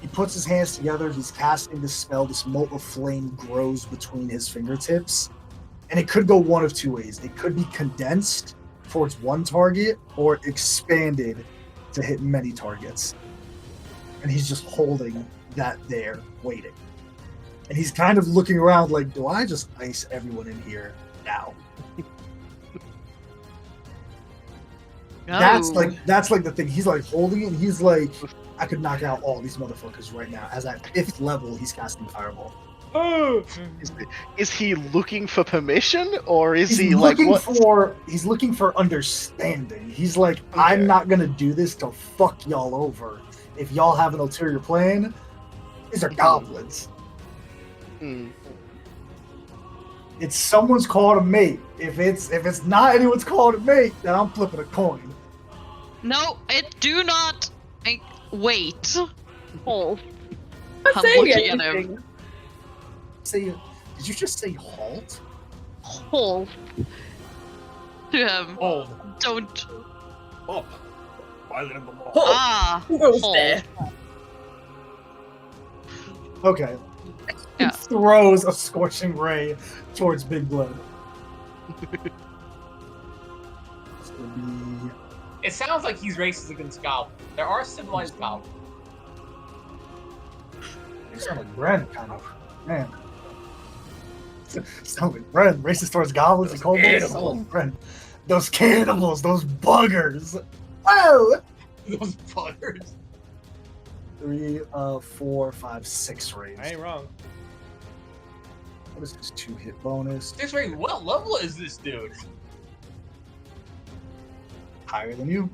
He puts his hands together. He's casting this spell. This mote of flame grows between his fingertips, and it could go one of two ways. It could be condensed towards one target, or expanded to hit many targets. And he's just holding that there, waiting. And he's kind of looking around like, do I just ice everyone in here now? That's No. like the thing. He's like holding it and he's like, I could knock out all these motherfuckers right now. As at 5th level, he's casting Fireball. Is he looking for permission, or is He's he like looking what? he's looking for understanding. He's like, I'm Okay. not gonna do this to fuck y'all over. If y'all have an ulterior plan, these are goblins. Hmm. It's someone's call to mate. If it's not anyone's call to mate, then I'm flipping a coin. No, it do not. Wait. Hold. I'm I'm saying looking at anything. him. Did you just say halt? Hold. To him. Hold. Don't. Up. I let him go. Ah. Who goes Hold. there? Okay. Yeah. He throws a scorching ray towards Big Blood. This will be It sounds like he's racist against goblins. There are civilized goblins. you sound like Bren, kind of. Man. Sound like Bren. Racist towards goblins and kobolds. Cannibals. Sound like Bren. Those cannibals, those buggers. Whoa! Those buggers. 3, 4, 5, 6 rays. I ain't wrong. What is this 2-hit bonus? This ray, what level is this dude? Higher than you.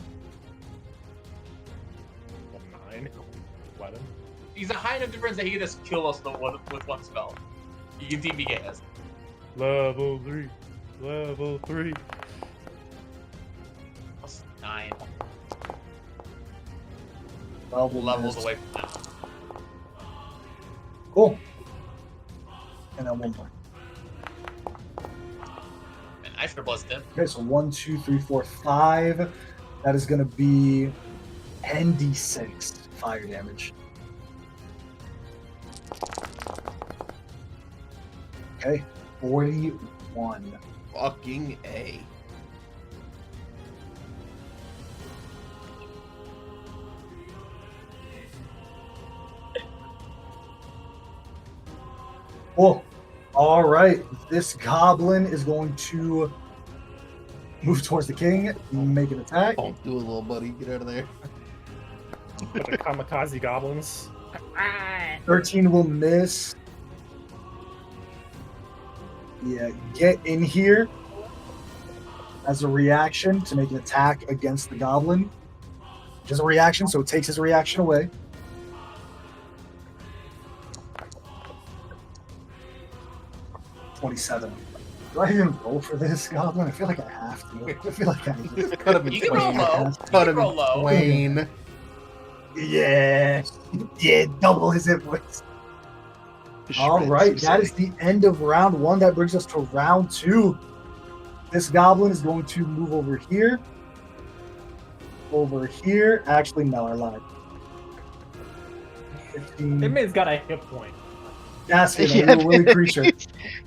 9. 11. He's a high enough difference that he can just kill us with one spell. You can TPK us. Level 3. Level 3. Plus 9 Level levels missed. away from that. Cool. And then one more. Man, I should have blessed him. Okay, so 1, 2, 3, 4, 5. That is going to be 10d6 fire damage. Okay, 41. Fucking A. Cool. All right, this goblin is going to move towards the king, make an attack. Don't do it, little buddy. Get out of there. Bunch of kamikaze goblins. 13 will miss. Yeah, get in here as a reaction to make an attack against the goblin. Just a reaction, so it takes his reaction away. $27. Do I even roll for this goblin? I feel like I have to. I feel like I need to. Cut him in You can roll twain. low. Cut You him can roll in low. twain. Yeah. Yeah, double his hit points. All right, that is the end of round 1. That brings us to round 2. This goblin is going to move over here. Over here. Actually, no, I lied. 15. That man's got a hit point. Cassian, are you a willing creature?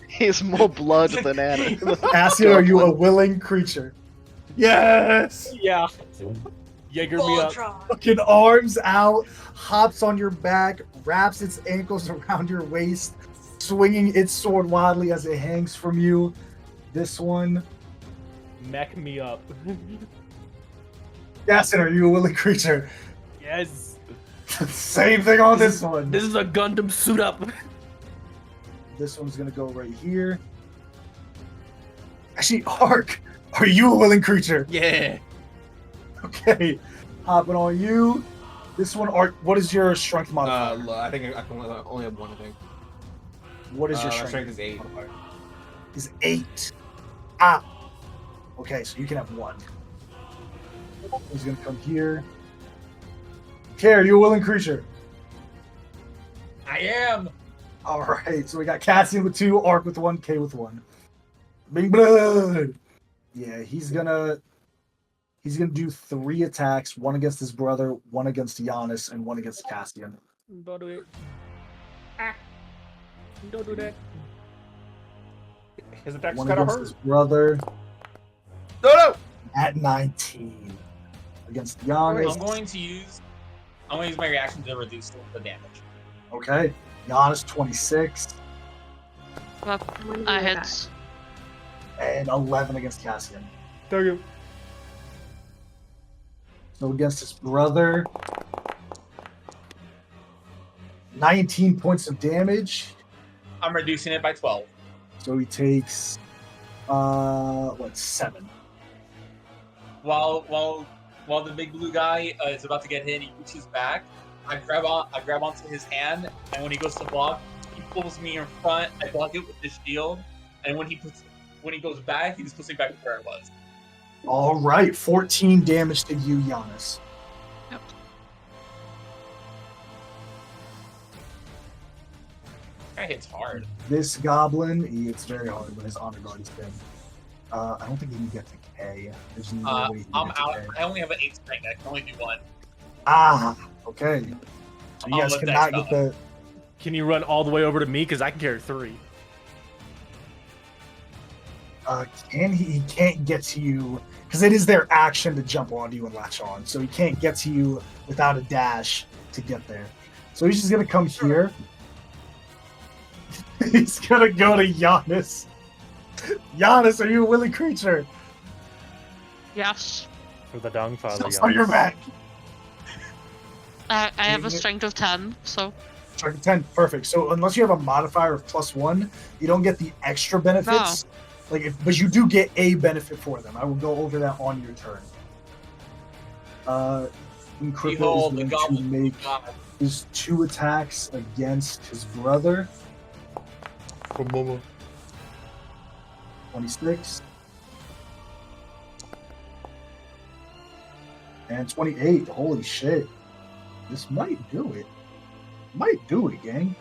He's more blood than Adam. Cassian, are you a willing creature? Yes! Yeah. Jaeger me up. Fucking arms out, hops on your back, wraps its ankles around your waist, swinging its sword wildly as it hangs from you. This one. Mech me up. Cassian, are you a willing creature? Yes. Same thing on this one. This is a Gundam suit up. This one's gonna go right here. Actually, Ark, Are you a willing creature? Yeah. Okay. Hopping on you. This one, what is your strength modifier? I think I can only have one. I think. What is your My strength? strength is 8. modifier? Is 8. Ah. Okay, so you can have 1. He's gonna come here. Okay, are you a willing creature? I am. All right, so we got Cassian with 2, Ark with 1, K with 1. Big blood. Yeah, he's gonna do 3 attacks: 1 against his brother, 1 against Giannis, and 1 against Cassian. Don't do it. Ah. Don't do that. His attack's 1 kind of against hurt. his brother No. at 19 against I'm Giannis. going to use my reaction to reduce the damage. Okay, Giannis 26 Well, I'm gonna I do hit. that. and 11 against Cassian. Thank you. So against his brother, 19 points of damage. I'm reducing it by 12. So he takes 7. While the big blue guy is about to get hit, he reaches back. I grab onto his hand, and when he goes to block, he pulls me in front. I block it with his shield, and when he goes back, he just puts me back to where I was. All right, 14 damage to you, Giannis. Yep. That hits hard. This goblin, it's very hard when his honor guard is dead. I don't think he can get to K. There's no way he can I'm get to out. K. I only have an 8 strength. I can only do 1. Ah, okay. So you I'll guys let that cannot go. get the. Can you run all the way over to me? Because I can carry 3. He can't get to you because it is their action to jump onto you and latch on. So he can't get to you without a dash to get there. So he's just gonna come here. He's gonna go to Giannis. Giannis, are you a willing creature? Yes. For the dung father. So your back. I have a Is it- strength of 10, so. Strength 10, perfect. So unless you have a modifier of +1, you don't get the extra benefits. But you do get a benefit for them. I will go over that on your turn. Cripple is Behold, the going to goblin make god. his 2 attacks against his brother. 26 and 28. Holy shit! This might do it. Might do it, gang.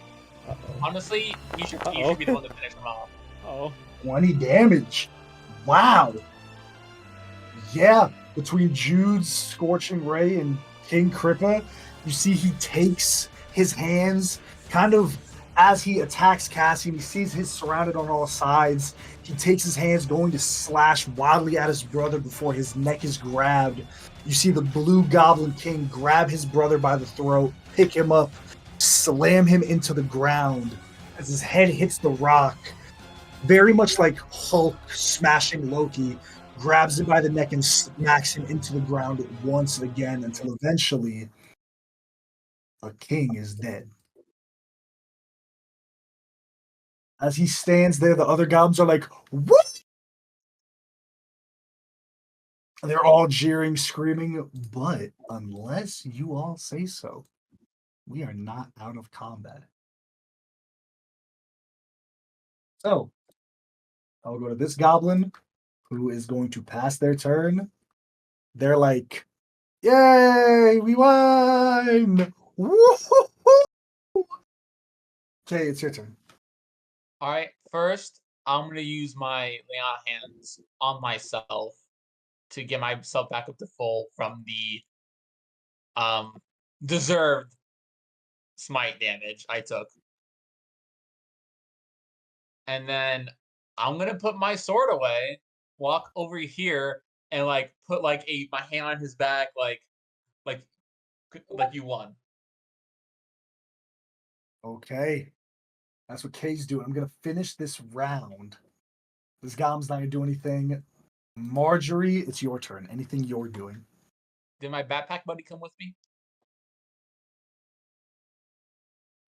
Honestly, you should be the one to finish him off. Oh. 20 damage. Wow. Yeah, between Jude's Scorching Ray and King Kripa, you see he takes his hands kind of as he attacks Cassian. He sees he's surrounded on all sides. He takes his hands going to slash wildly at his brother before his neck is grabbed. You see the blue Goblin King grab his brother by the throat, pick him up, slam him into the ground as his head hits the rock. Very much like Hulk smashing Loki, grabs him by the neck and smacks him into the ground once again until eventually a king is dead. As he stands there, the other goblins are like, "What?" And they're all jeering, screaming, but unless you all say so, we are not out of combat. So, I'll go to this goblin who is going to pass their turn. They're like, "Yay, we won! Woo-hoo-hoo!" Okay, it's your turn. All right, first I'm gonna use my lay on hands on myself to get myself back up to full from the deserved smite damage I took, and then I'm gonna put my sword away, walk over here, and put my hand on his back, like you won. Okay. That's what Kay's doing. I'm going to finish this round. This goblin's not going to do anything. Marjorie, it's your turn. Anything you're doing. Did my backpack buddy come with me?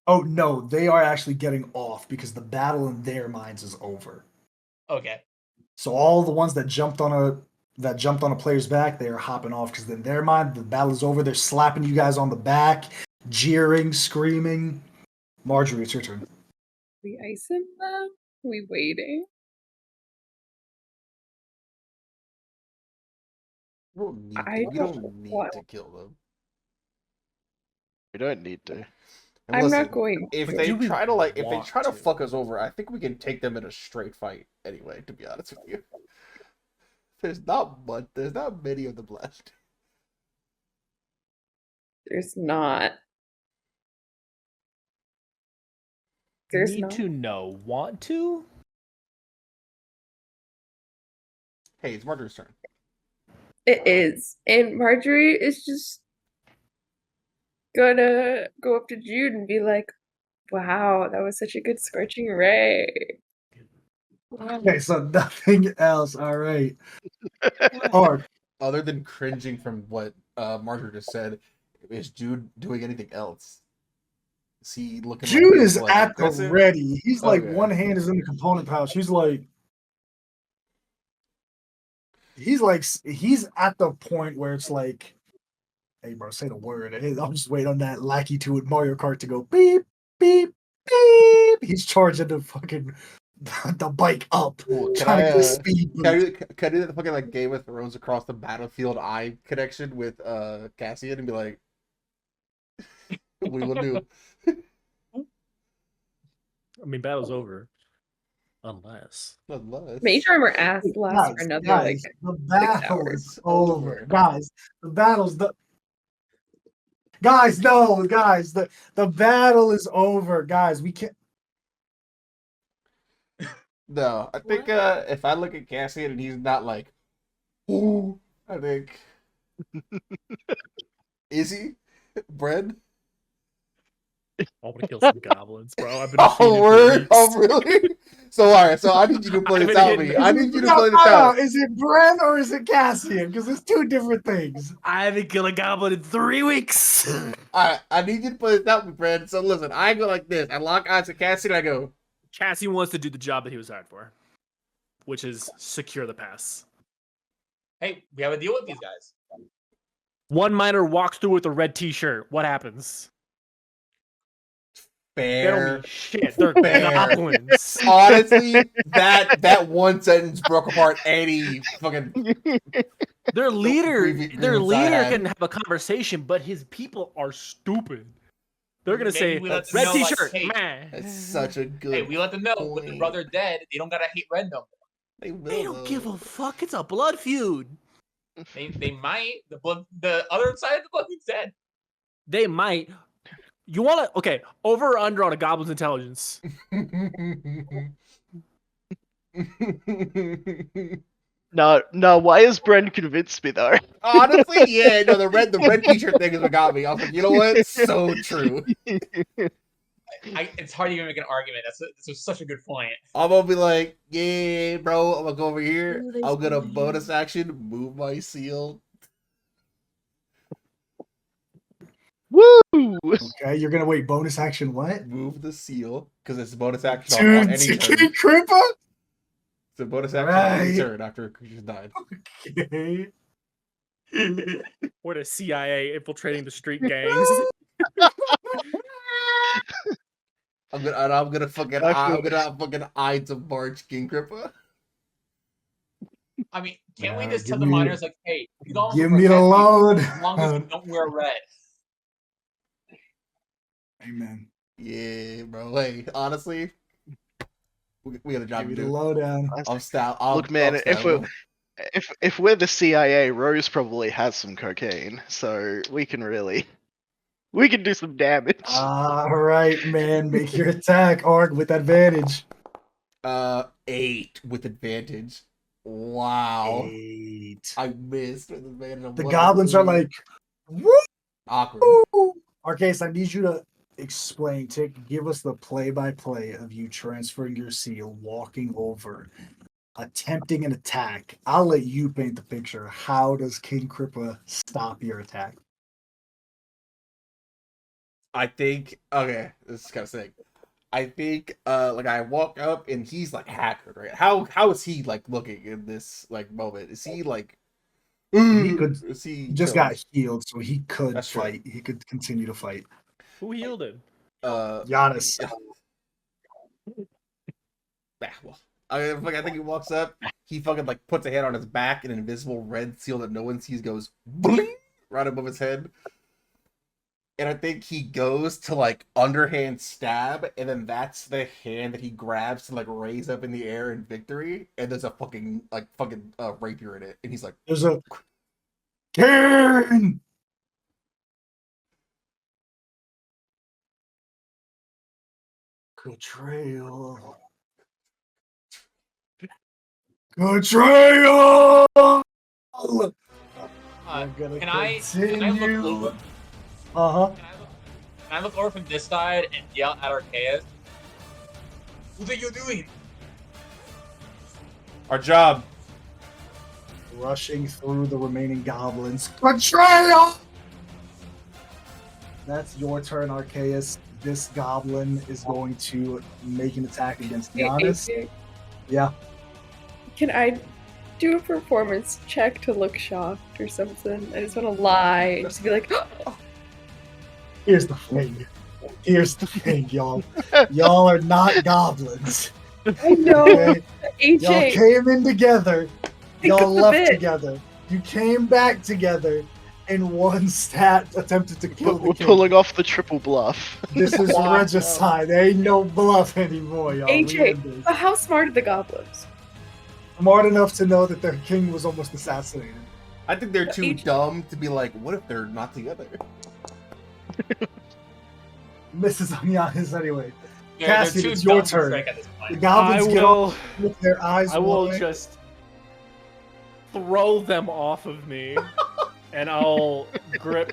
Oh, no. They are actually getting off because the battle in their minds is over. Okay. So all the ones that jumped on a player's back, they are hopping off because in their mind the battle is over. They're slapping you guys on the back, jeering, screaming. Marjorie, it's your turn. We icing them? We waiting? We don't need I to. We don't don't need want- to kill them. We don't need to. And I'm listen, not going. if But they do we try to like, if they want try to to? fuck us over, I think we can take them in a straight fight. Anyway, to be honest with you, there's not much. There's not many of them left. There's not. There's Need not. to know. Want to? Hey, it's Marjorie's turn. It is. And Marjorie is just gonna go up to Jude and be like, wow, that was such a good scorching ray. Okay, so nothing else. All right. Arg. Other than cringing from what Marjorie just said, is Jude doing anything else? Is he looking like Jude he's, is like, at the aggressive? ready. He's like Okay. one hand is in the component pouch. He's at the point where it's like, hey bro, say the word. Hey, I'll just wait on that lackey to Mario Kart to go beep, beep, beep. He's charging the fucking the bike up. Cool. Can Trying I, to get a speed can I, boost. can I do that fucking like Game of Thrones across the battlefield eye connection with Cassian and be like, what do you want to do? I mean, battle's over. Unless. Unless. Mage armor ass lasts for Guys, another guys, like the battle hours. is over. Over. Guys, the battle's the guys, no, guys, the battle is over. Guys, we can't. No, I think if I look at Cassian and he's not like, ooh, I think. Is he? Bread? I want to kill some goblins, bro. I've been Oh, defeated for word? weeks. Oh, really? So, alright, so I need you to play this out with me. I need you to play this out. Is it Bren or is it Cassian? Because it's two different things. I haven't killed a goblin in 3 weeks. Alright, I need you to play this out with me, Brad. So, listen, I go like this. I lock eyes with Cassian, I go, Cassie wants to do the job that he was hired for, which is secure the pass. Hey, we have a deal with these guys. One miner walks through with a red t-shirt. What happens? They don't fair. mean shit. They're Fair. goblins. Honestly, that one sentence broke apart any fucking. Their leader, grievance their I leader had. can have a conversation, but his people are stupid. They're gonna Maybe say we let them red know, like, t-shirt, hey, man. That's such a good. Hey, we let them know with their point. brother dead, they don't gotta hate Red no more. They, will, They don't give though. a fuck. It's a blood feud. They might. The other side of the blood is dead. They might. You want to? Okay, over or under on a goblin's intelligence? No, why has Bren convinced me though? Honestly, yeah, no, the red t-shirt thing is what got me. I was like, you know what? So true. It's hard to even make an argument. That's such a good point. I'm gonna be like, yeah, bro. I'm gonna go over here. Ooh, they I'm gonna split bonus action, move my seal. Woo! Okay, you're gonna wait. Bonus action. What? Move the seal because it's bonus action on Dude, any turn. King Crippa. It's a bonus action on any Right. turn after a creature's died. Okay. Or the CIA infiltrating the street gangs? I'm gonna fucking I I'm feel gonna fucking Ides of March King Crippa. I mean, can't we Nah, just tell give the me- miners like, hey, you don't Give me the protect people load. as long as you don't wear red. Amen. Yeah, bro. Hey, honestly, we got a job Give me to the do. lowdown. I'm stout. Look, man, if we're the CIA, Rose probably has some cocaine, so we can do some damage. All right, man. Make your attack, Arg, with advantage. 8 with advantage. Wow. 8. I missed with advantage. on The one goblins are three. like, woo! Awkward. Arcase, I need you to explain, give us the play-by-play of you transferring your seal, walking over, attempting an attack. I'll let you paint the picture. How does King Crippa stop your attack? I think okay, this is kind of sick. I think like I walk up and he's like haggard, right? How is he like looking in this like moment? Is he like He could. is He just chilling? got healed, so he could That's true. fight. He could continue to fight. Who yielded? Giannis. Well, I think he walks up, he fucking like puts a hand on his back, and an invisible red seal that no one sees goes bling right above his head. And I think he goes to like underhand stab, and then that's the hand that he grabs to like raise up in the air in victory. And there's a fucking rapier in it, and he's like, There's a Karen. Betrayal. Betrayal. I'm gonna Can I continue. look over? Uh-huh. Can I look over from this side and yell at Arceus? What are you doing? "Our job." Rushing through the remaining goblins. Betrayal! That's your turn, Arceus. This goblin is going to make an attack against Giannis. AJ, Yeah. can I do a performance check to look shocked or something? I just want to lie and just be like, Here's the thing. Here's the thing, y'all. Y'all are not goblins. I know, Okay? Y'all AJ. came in together. Think Y'all of the left bit. together. You came back together, and one stat attempted to kill the We're king. pulling off the triple bluff. This is Wow. regicide. There ain't no bluff anymore, y'all. We AJ, end this. but how smart are the goblins? Smart enough to know that their king was almost assassinated. I think they're too Each- dumb to be like, what if they're not together? Mrs. Giannis anyway. They're Cassie, too it's your dumb to turn. strike at this The point. I goblins get will. up with their eyes I will wide. just throw them off of me, and I'll grip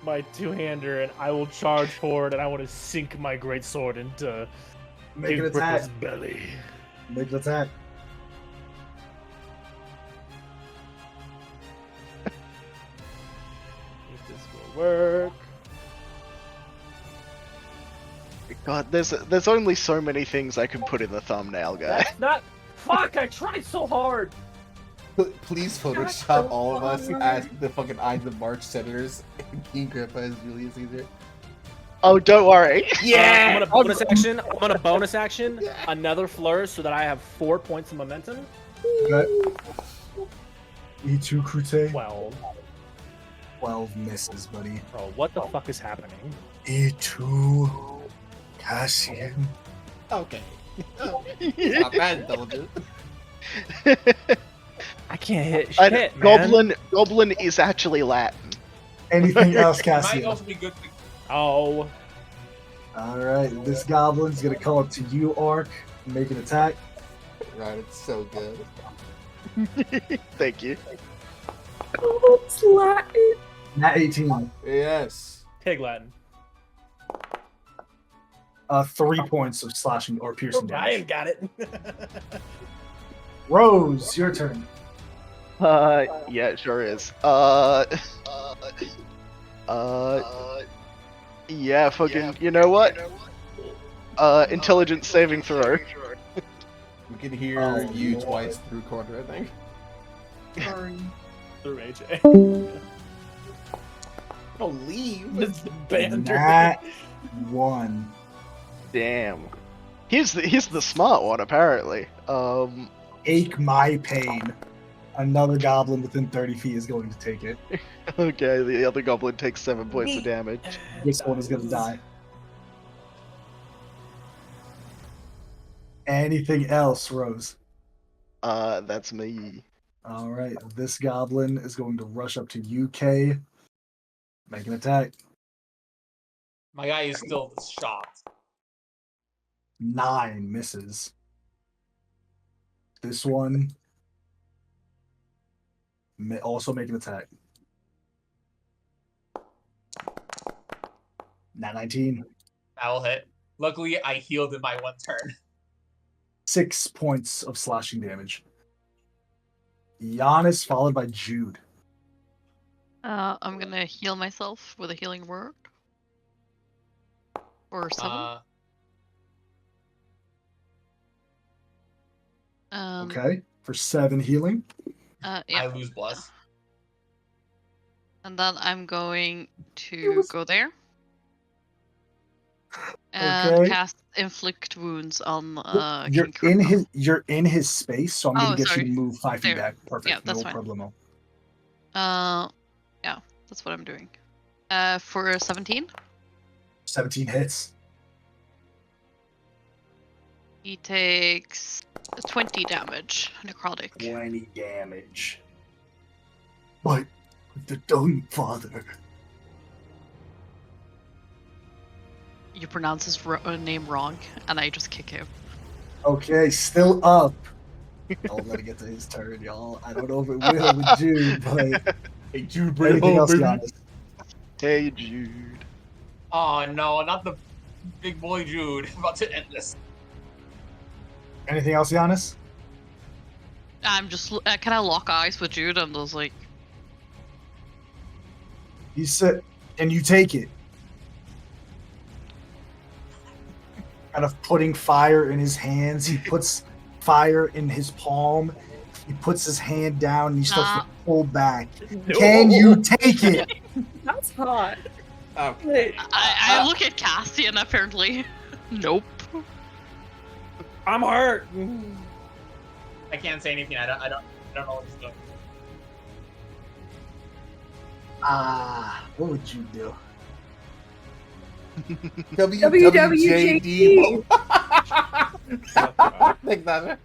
my two-hander, and I will charge forward, and I want to sink my great sword into Make King an attack. Brickle's belly. Make an attack. If this will work. God, there's only so many things I can put in the thumbnail, guy. That's not. Fuck! I tried so hard. Please Photoshop all of us as the fucking Ides of March senators and King Grandpa as Julius Caesar. Oh, don't worry. I'm gonna bonus action. I'm gonna bonus action another flourish so that I have 4 points of momentum. Okay. E2 Crute. 12. 12 misses, buddy. Bro, what the fuck is happening? E2 Cassian. Okay. Not bad, intelligent. I can't hit I- shit, man. Goblin is actually Latin. Anything else, It might Cassian? also be good to Oh, Alright, this goblin's gonna come up to you, Ark, and make an attack. Right, it's so good. Thank you. Oh, it's Latin. Nat 18. Yes. pig Latin. 3 points of slashing or piercing Ryan damage. got it. Rose, your turn. Yeah, it sure is. Yeah, fucking, you know what? Intelligence saving throw. We can hear Oh, you Lord. twice through quarter, I think. Sorry. Through AJ. Don't leave. This is banter. Nat 1. Damn. Here's the smart one, apparently. Ache my pain. Another goblin within 30 feet is going to take it. Okay, the other goblin takes 7 points of damage. This one is gonna die. Anything else, Rose? That's me. Alright, this goblin is going to rush up to UK. Make an attack. My guy is still shocked. 9 misses. This one also make an attack. Nat 19. That'll hit. Luckily, I healed in my one turn. 6 points of slashing damage. Giannis followed by Jude. I'm gonna heal myself with a healing word. Or 7. Okay, for 7 healing. I Yeah. lose bless. And then I'm going to go there. And Okay. cast inflict wounds on You're King in Krippa. you're in his space, so I'm gonna Oh, get sorry. you to move 5 feet There. back. Perfect. Yeah, that's no fine. problemo. Yeah, that's what I'm doing. For 17, 17 hits. he takes 20 damage, necrotic. 20 damage. But the Dung Father. You pronounce his name wrong, and I just kick him. Okay, still up. Don't let it get to his turn, y'all. I don't know if it will with Jude, but Hey, Jude, bring it anything home, else, baby. Giannis? Hey, Jude. Oh no, not the big boy Jude. I'm about to end this. Anything else, Giannis? I'm just. Can I lock eyes with Jude? And just like. You said, can you take it? Kind of putting fire in his hands. He puts fire in his palm. He puts his hand down and he starts to pull back. Can you take it? That's hot. Oh, Wait, I look at Cassian, apparently. Nope. I'm hurt. I can't say anything. I don't know what he's doing. What would you do? WWJD. Think that.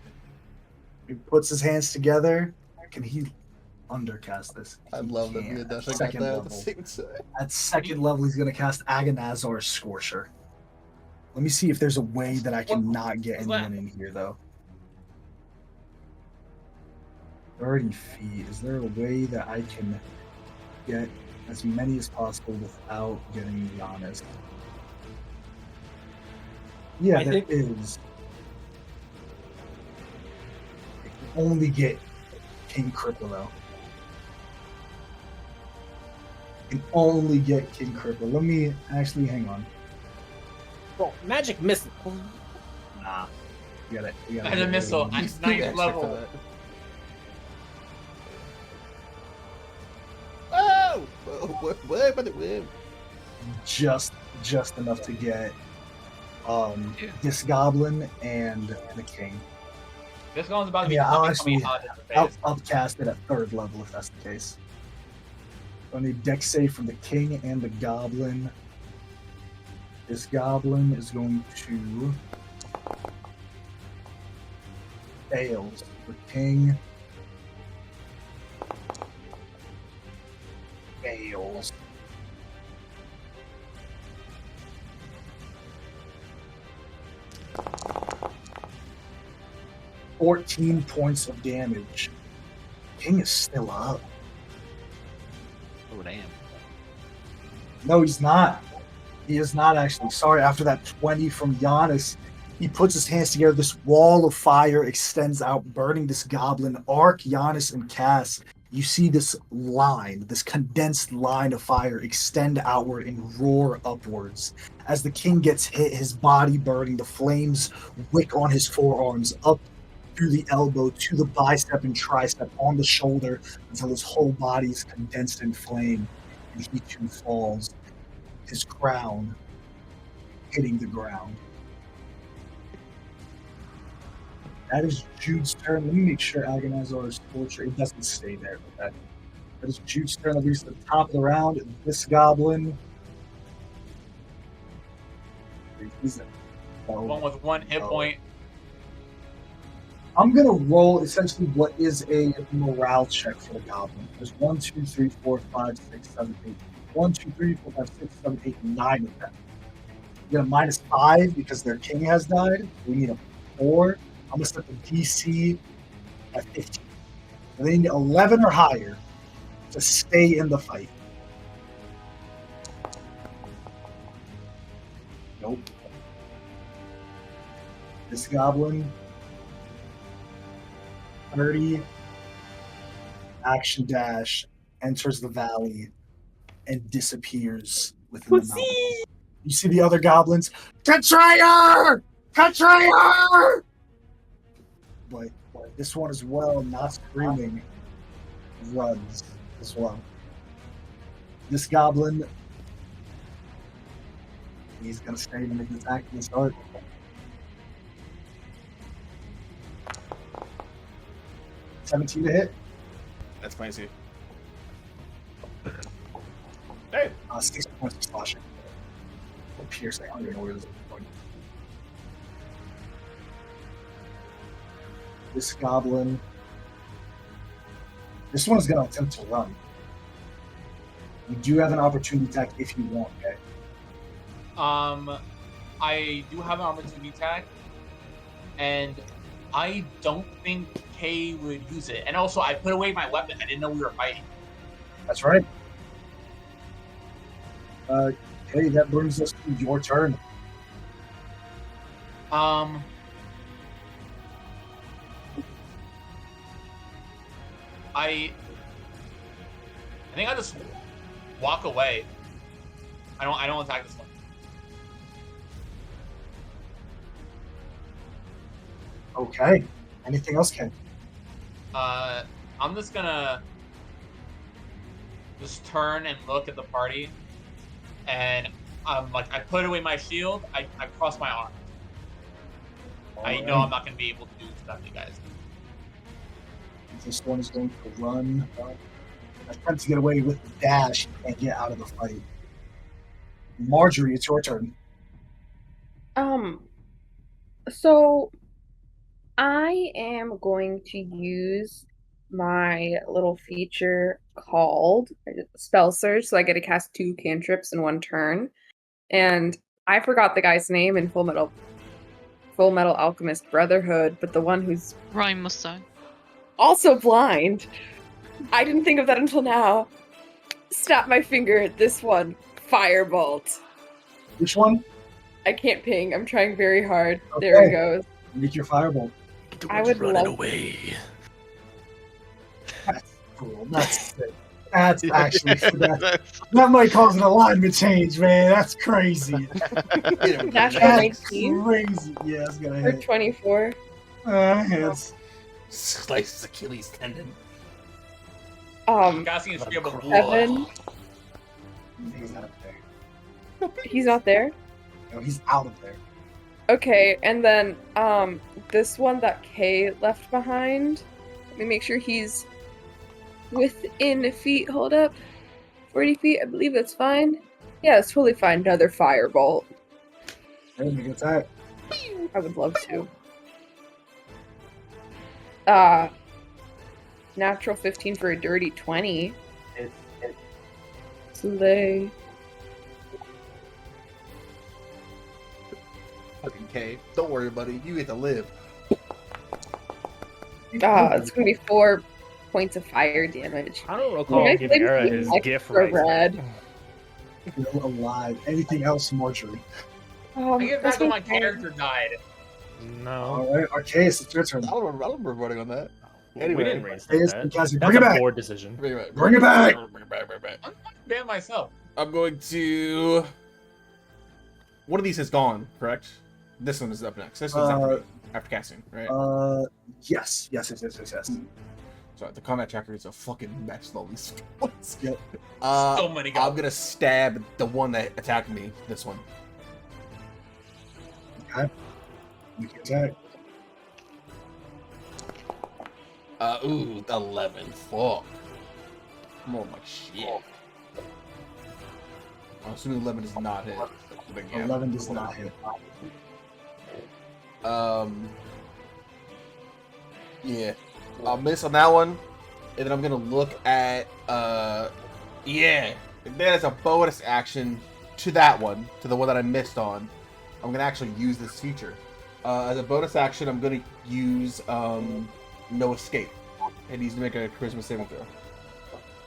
He puts his hands together. Can he undercast this? I He love that can. me and Dasha got Second that at the level. same time. At second level, he's going to cast Agonazar's Scorcher. Let me see if there's a way that I can not get anyone in here, though. 30 feet. Is there a way that I can get as many as possible without getting Giannis? Yeah, I there think- is. I can only get King Cripple, though. I can only get King Cripple. Let me actually hang on. Bro, magic missile. Nah. You got it. And a missile. He's At too ninth extra for level. that. Oh! Whoa. Just enough to get this goblin and the king. This one's about to be Yeah, I'll coming actually hot in the I'll face. upcast it at third level if that's the case. I need dex save from the king and the goblin. This goblin is going to fails. The king fails. $14 points of damage. King is still up. Oh, damn. No, he's not. He is not actually. Sorry, after that 20 from Giannis, he puts his hands together. This wall of fire extends out, burning this goblin. Arc, Giannis, and Cass. You see this line, this condensed line of fire extend outward and roar upwards. As the king gets hit, his body burning, the flames wick on his forearms, up through the elbow, to the bicep and tricep, on the shoulder, until his whole body is condensed in flame, and he too falls, his crown hitting the ground. That is Jude's turn. Let me make sure Agonizar's torture, it doesn't stay there. But that is Jude's turn. That leaves the top of the round. This goblin. He's One with one hit point. I'm gonna roll essentially what is a morale check for the goblin. There's 1, 2, 3, 4, 5, 6, 7, 8. 1, 2, 3, 4, 5, 6, 7, 8, 9 of them. We get a -5 because their king has died. We need a 4. I'm gonna set the DC at 15. So they need 11 or higher to stay in the fight. Nope. This goblin 30 action dash enters the valley and disappears within the mountain. You see the other goblins. Betrayer! Betrayer! But This one as well, not screaming, runs as well. This goblin, he's going to stay and make an attack at the start. $17 to hit. That's fancy. Hey. 6 points of slashing. Or piercing, I don't even know where this is going. This goblin. This one is going to attempt to run. You do have an opportunity attack if you want, okay? I do have an opportunity attack, and I don't think Kay would use it. And also, I put away my weapon. I didn't know we were fighting. That's right. Hey, that brings us to your turn. I think I just walk away. I don't attack this one. Okay. Anything else, Ken? I'm just gonna just turn and look at the party, and like I put away my shield. I cross my arms. I know I'm not gonna be able to stop you guys. This one is going to run. Attempt to get away with the dash and get out of the fight. Marjorie, it's your turn. So I am going to use my little feature called Spell Surge, so I get to cast 2 cantrips in 1 turn. And I forgot the guy's name in Full Metal Alchemist Brotherhood, but the one who's Ryan Mustang. also blind. I didn't think of that until now. Snap my finger at this one. Firebolt. Which one? I can't ping. I'm trying very hard. There it Okay. goes. Make your firebolt. I would love. away. That's cool. That's sick. That's actually that might cause an alignment change, man. That's crazy. Natural That's 19 crazy. Yeah, it's gonna for hit. 24. Hits. Slices Achilles tendon. I'm casting a shield of 7. He's out of there. He's not there. No, he's out of there. Okay, and then this one that Kay left behind. Let me make sure he's within feet. Hold up. 40 feet, I believe that's fine. Yeah, it's totally fine. Another firebolt. Hey, make an attack. I would love to. Natural 15 for a dirty 20. Slay. Fucking K. Don't worry, buddy. You get to live. It's gonna be 4 points of fire damage. I don't recall Yeah, giving Era like his gift extra right. red. Still alive. Anything else, Marjorie? I get back that's when my okay. character died. No. All right, Arceus, it's your turn. I don't remember voting on that. We Anyway. didn't raise Arceus, that. because you That's bring it a back. board decision. Bring it back. Bring it back. Bring it back. Bring it back. I'm ban myself. I'm going to. One of these is gone, correct? This one is up next. This one's after casting, right? Yes. Sorry, the combat tracker is a fucking mess. All these ones. Yep. So many I'm goblins. gonna stab the one that attacked me. This one. Okay. You can attack. 11. Fuck. I'm on my shit. I'm assuming 11 does not hit. But yeah. 11 does not hit. Yeah. I'll miss on that one. And then I'm gonna look at yeah. And then as a bonus action to that one, to the one that I missed on, I'm gonna actually use this feature. As a bonus action, I'm gonna use no escape. It needs to make a charisma saving throw.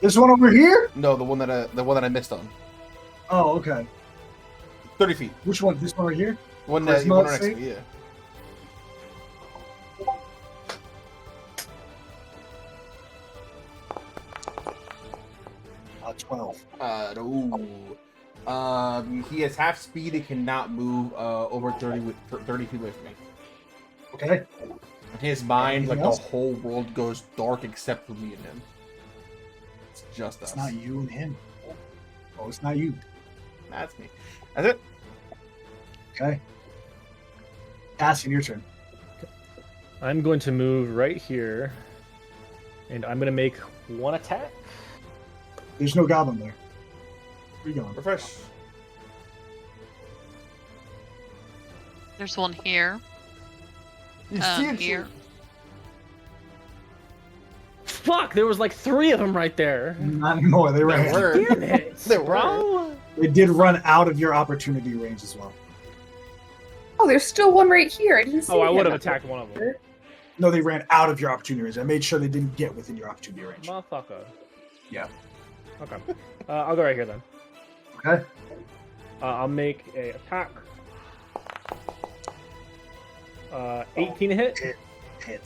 This one over here? No, the one that I missed on. Oh, okay. 30 feet. Which one? This one right here? One that Charisma one next to save? me, yeah. Uh, 12. No. He has half speed and cannot move over 30 feet away from me. Okay. In his mind, Anything like else? the whole world goes dark except for me and him. It's just us. It's not you and him. Oh, it's not you. That's me. That's it. Okay. Cassian, your turn. I'm going to move right here, and I'm going to make one attack. There's no goblin there. Where you going? Refresh. There's one here. You see it? Here. Fuck! There was like 3 of them right there. Not anymore. They ran. There were. Damn it, There were. bro! They did run out of your opportunity range as well. Oh, there's still one right here. I didn't see Oh, I him. would have attacked one of them. No, they ran out of your opportunity range. I made sure they didn't get within your opportunity range. Motherfucker. Yeah. Okay. I'll go right here then. Okay. I'll make a attack. 18 to hit. Hit.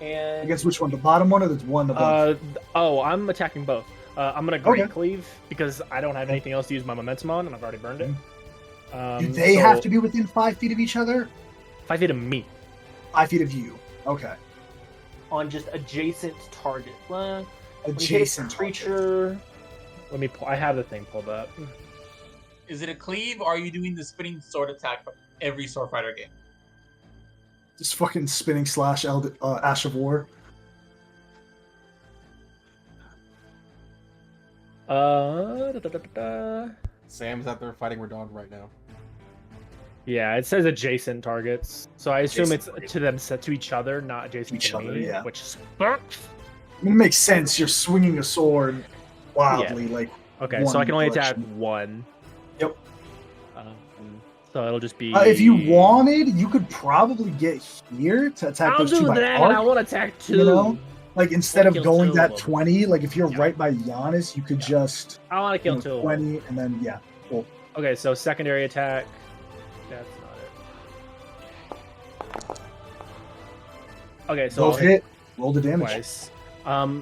And Against which one? The bottom one or the one above? I'm attacking both. I'm gonna Great Okay. Cleave because I don't have anything else to use my momentum on, and I've already burned it. Do they have to be within 5 feet of each other? 5 feet of me 5 feet of you. Okay. on just adjacent target. When you hit a Adjacent creature. Let me. I have the thing pulled up. Is it a cleave, or are you doing the spinning sword attack from every sword fighter game? Just fucking spinning slash Ash of War. Sam's out there fighting Radon right now. Yeah, it says adjacent targets, so I assume Adjacent it's to them set to each other, not adjacent Each to other, me. yeah. Which sucks. I mean, it makes sense. You're swinging a sword wildly, like. Okay, so I one can only attack direction. one. Yep. So it'll just be. If you wanted, you could probably get here to attack I'll those two do by that. arc. I want to attack two. You know? Like instead of Kill going two that of them. 20, like if you're Yeah. right by Giannis, you could just I want to kill you know, two. 20 and then yeah. Cool. Okay, so secondary attack. That's not it. Okay, so Both I'll hit hit. Roll the damage. twice.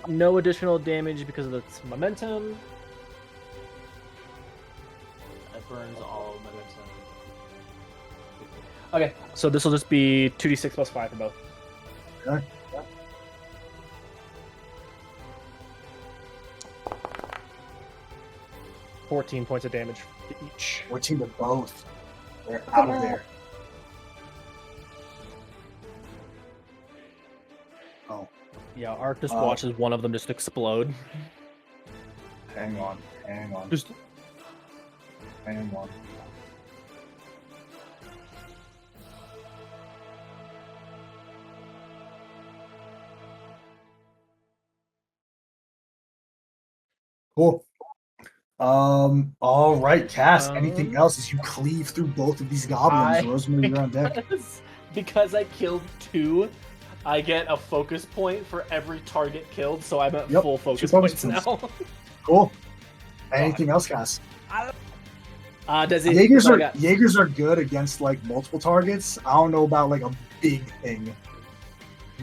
No additional damage because of its momentum. That burns all momentum. Okay, so this will just be 2d6 plus 5 for both. Okay. 14 points of damage to each. 14 to both. They're out of there. Oh, Yeah, Arc just Uh, watches one of them just explode. hang on. Hang on. Just Hang on. Cool. All right, Cass. Anything else as you cleave through both of these goblins? Rosemary, you're on deck. because I killed two, I get a focus point for every target killed, so I'm at Yep, full focus 2 focus points now. Cool. Anything else, Cass? Does it? Jaegers so I are got- Jaegers are good against like multiple targets. I don't know about like a big thing.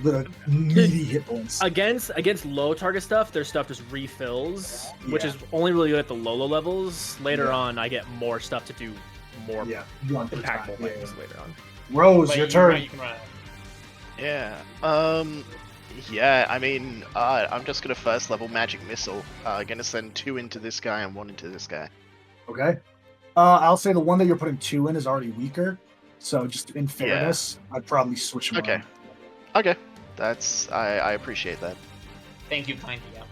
The meaty hit points. Against low target stuff, their stuff just refills, which Yeah. is only really good at the low levels. Later on, I get more stuff to do more Yeah, one per time. impactful Yeah, things yeah. later on. Rose, But your you turn. can run out. Yeah. Yeah. I mean, I'm just gonna first level magic missile. Gonna send 2 into this guy and 1 into this guy. Okay. I'll say the one that you're putting 2 in is already weaker. So just in fairness, I'd probably switch them Okay. around. Okay. That's I appreciate that. Thank you, kind DM.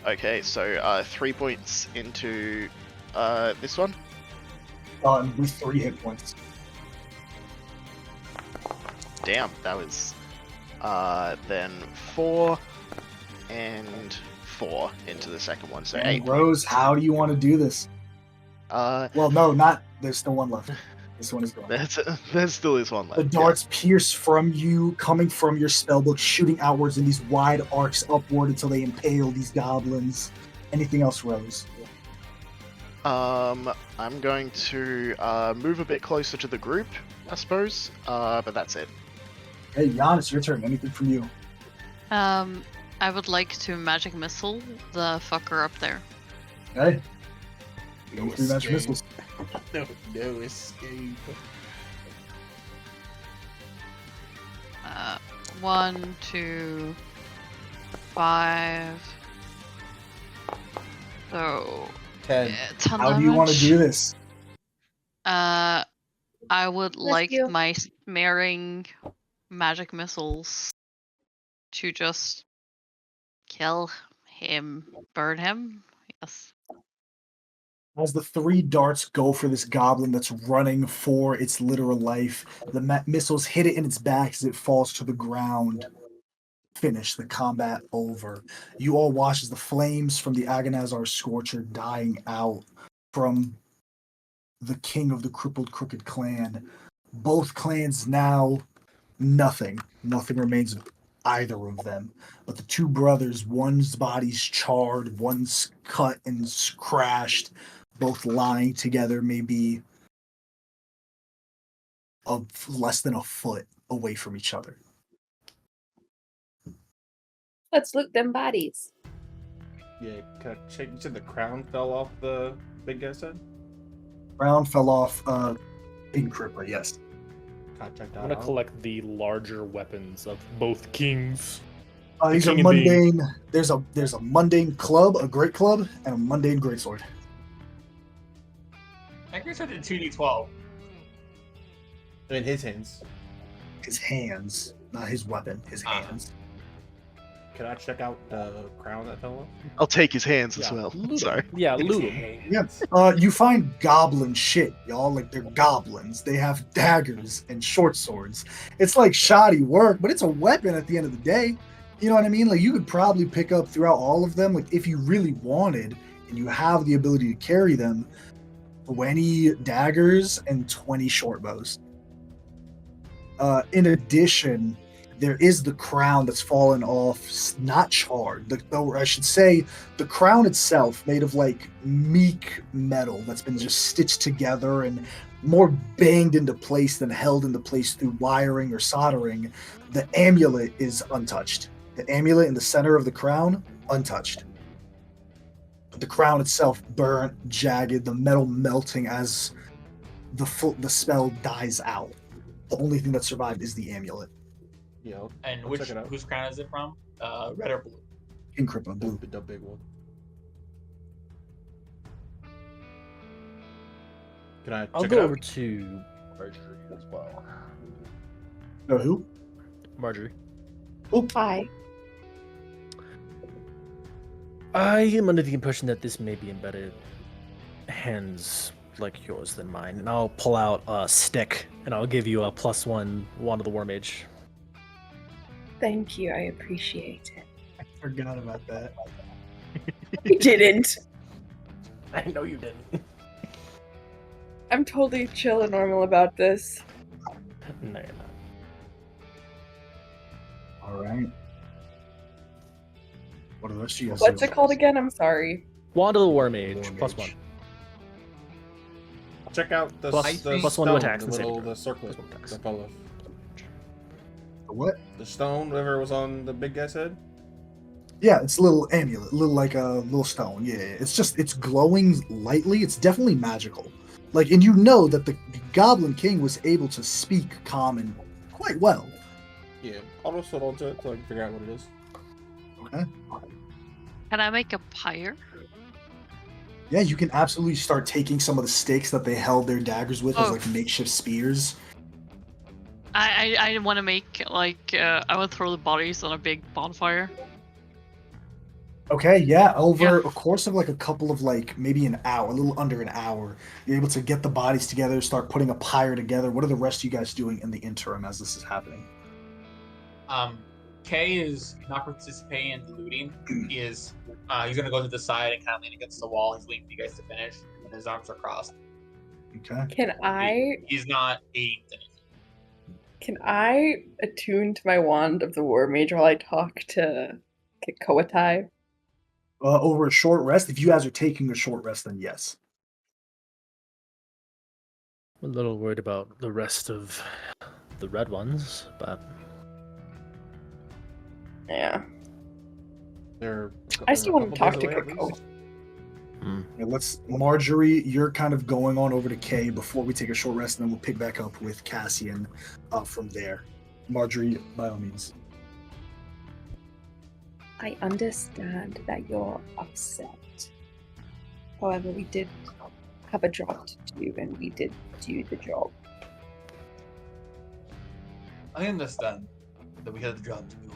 Okay. So 3 points into this one. With 3 hit points. Damn, that was then 4 and 4 into the second one, so And 8. Rose, how do you want to do this? Well, no, not. There's still one left. This one is gone. There's still this one left. The darts pierce from you, coming from your spellbook, shooting outwards in these wide arcs upward until they impale these goblins. Anything else, Rose? Yeah. I'm going to move a bit closer to the group, I suppose. But that's it. Hey, Giannis, your turn. Anything from you? I would like to magic missile the fucker up there. Okay. No Three magic escape. missiles. No escape. 1, 2, 5. So 10. 10 How do you want to damage. do this? I would like you. my smearing magic missiles to just kill him, burn him. Yes. As the 3 darts go for this goblin that's running for its literal life, the missiles hit it in its back as it falls to the ground. Finish the combat over. You all watch as the flames from the Agonazar Scorcher dying out from the king of the crippled crooked clan. Both clans now nothing. Nothing remains of either of them. But the 2 brothers, one's body's charred, one's cut and crashed, both lying together, maybe of less than a foot away from each other. Let's loot them bodies. Yeah, can I check? You said the crown fell off the big guy's head? Brown fell off in Kripa, yes. Can I check that I'm gonna out? collect the larger weapons of both kings. These are king and the- mundane. There's a mundane club, a great club, and a mundane greatsword. I agree with the 2d12. In his hands. His hands, not his weapon. His hands. Can I check out the crown that fell off? I'll take his hands as Yeah, well. loot 'em. Sorry. Yeah, His loot 'em. hands. You find goblin shit, y'all. Like they're goblins. They have daggers and short swords. It's like shoddy work, but it's a weapon at the end of the day. You know what I mean? Like you could probably pick up throughout all of them. Like if you really wanted, and you have the ability to carry them, 20 daggers and 20 short bows. In addition, there is the crown that's fallen off, not charred. Or I should say, the crown itself, made of like meek metal that's been just stitched together and more banged into place than held into place through wiring or soldering. The amulet is untouched. The amulet in the center of the crown, untouched. But the crown itself burnt, jagged, the metal melting as the spell dies out. The only thing that survived is the amulet. Yeah, And I'll which check it out. whose crown is it from? Red or blue? In Kripa, blue. The big one. Can I I'll check go it out? over to Marjorie as well. No, who? Marjorie. Hi. I am under the impression that this may be embedded hands like yours than mine, and I'll pull out a stick and I'll give you a +1 Wand of the War Mage. Thank you. I appreciate it. I forgot about that. You didn't. I know you didn't. I'm totally chill and normal about this. No, you're not. All right. What are the rest of you guys What's doing? it called again? I'm sorry. Wand of the War Mage, War +1. Mage. Check out the Plus- the plus stone, one to attacks the and saving little throws. the circlet Plus one attacks. that fell off. The what? The stone, whatever was on the big guy's head. Yeah, it's a little amulet, little like a little stone. Yeah, it's glowing lightly. It's definitely magical. Like, and you know that the Goblin King was able to speak common quite well. Yeah, I'll just hold on to it so I can figure out what it is. Okay. Can I make a pyre? Yeah, you can absolutely start taking some of the sticks that they held their daggers with as Oh. like makeshift spears. I want to make like I want to throw the bodies on a big bonfire. Okay, yeah, over Yeah. a course of like a couple of like maybe an hour, a little under an hour, you're able to get the bodies together, start putting a pyre together. What are the rest of you guys doing in the interim as this is happening? Kay is not participating in the looting. He's gonna go to the side and kind of lean against the wall. He's waiting for you guys to finish, and his arms are crossed. Okay. He's not aiding anything. Can I attune to my wand of the War Mage while I talk to Koatai? Over a short rest, if you guys are taking a short rest, then yes. I'm a little worried about the rest of the red ones, but Yeah. They're I still a want to couple talk days to away at Coco. least. Yeah, Marjorie, you're kind of going on over to Kay before we take a short rest, and then we'll pick back up with Cassian from there. Marjorie, by all means. I understand that you're upset. However, we did have a job to do, and we did do the job. I understand that we had a job to do.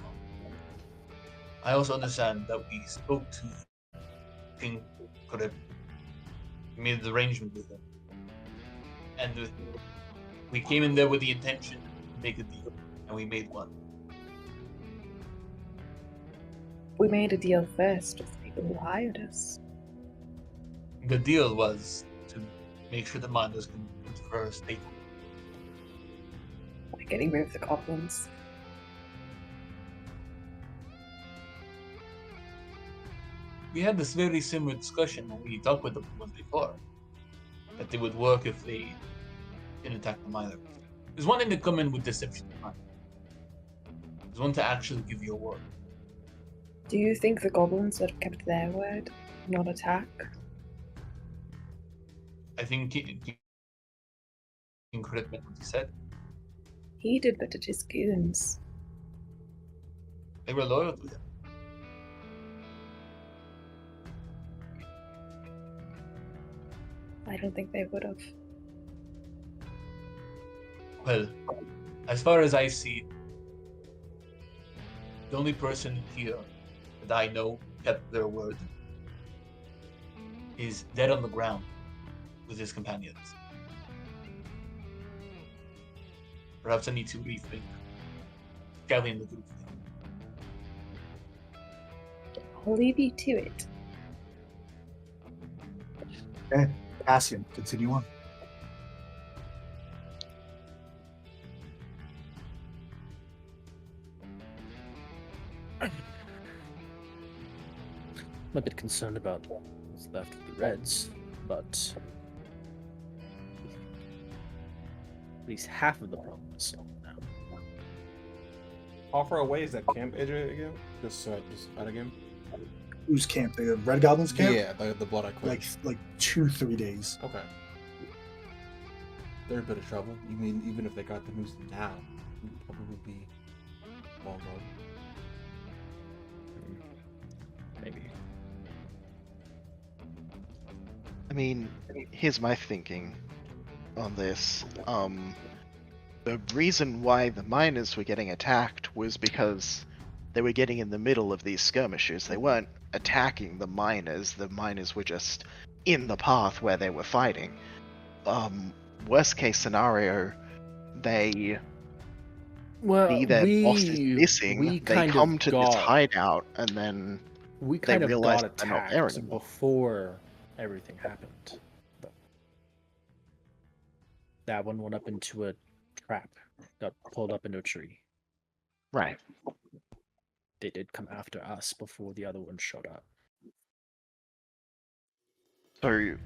I also understand that we spoke to King Correct. We made the arrangement with him. And we came in there with the intention to make a deal, and we made one. We made a deal first with the people who hired us. The deal was to make sure the miners can transfer state. By getting rid of the goblins. We had this very similar discussion when we talked with them once before. That they would work if they didn't attack the miners. There's one thing to come in with deception. There's one to actually give you a word. Do you think the goblins would have kept their word, not attack? I think King Correct meant what he said. He did, but it his goons. They were loyal to him. I don't think they would have. Well, as far as I see, the only person here that I know kept their word is dead on the ground with his companions. Perhaps I need to rethink gathering the group. I'll leave you to it. Okay, Cassian, continue on. I'm a bit concerned about what's left of the Reds, but at least half of the problem is solved now. How far away is that camp, AJ, again? Just out of game? Whose camp? The Red Goblins camp? Yeah, the Blood I quit. Like 2-3 days. Okay. They're in a bit of trouble. You mean even if they got the news now, it would probably be long gone. Maybe. I mean, here's my thinking on this. The reason why the miners were getting attacked was because they were getting in the middle of these skirmishes. They weren't attacking the miners. The miners were just in the path where they were fighting. Worst case scenario, they see their boss is missing. They come to this hideout and then we kind of realize got they're not there attacked anymore. before everything happened. But that one went up into a trap, got pulled up into a tree. Right. They did come after us before the other one showed up. So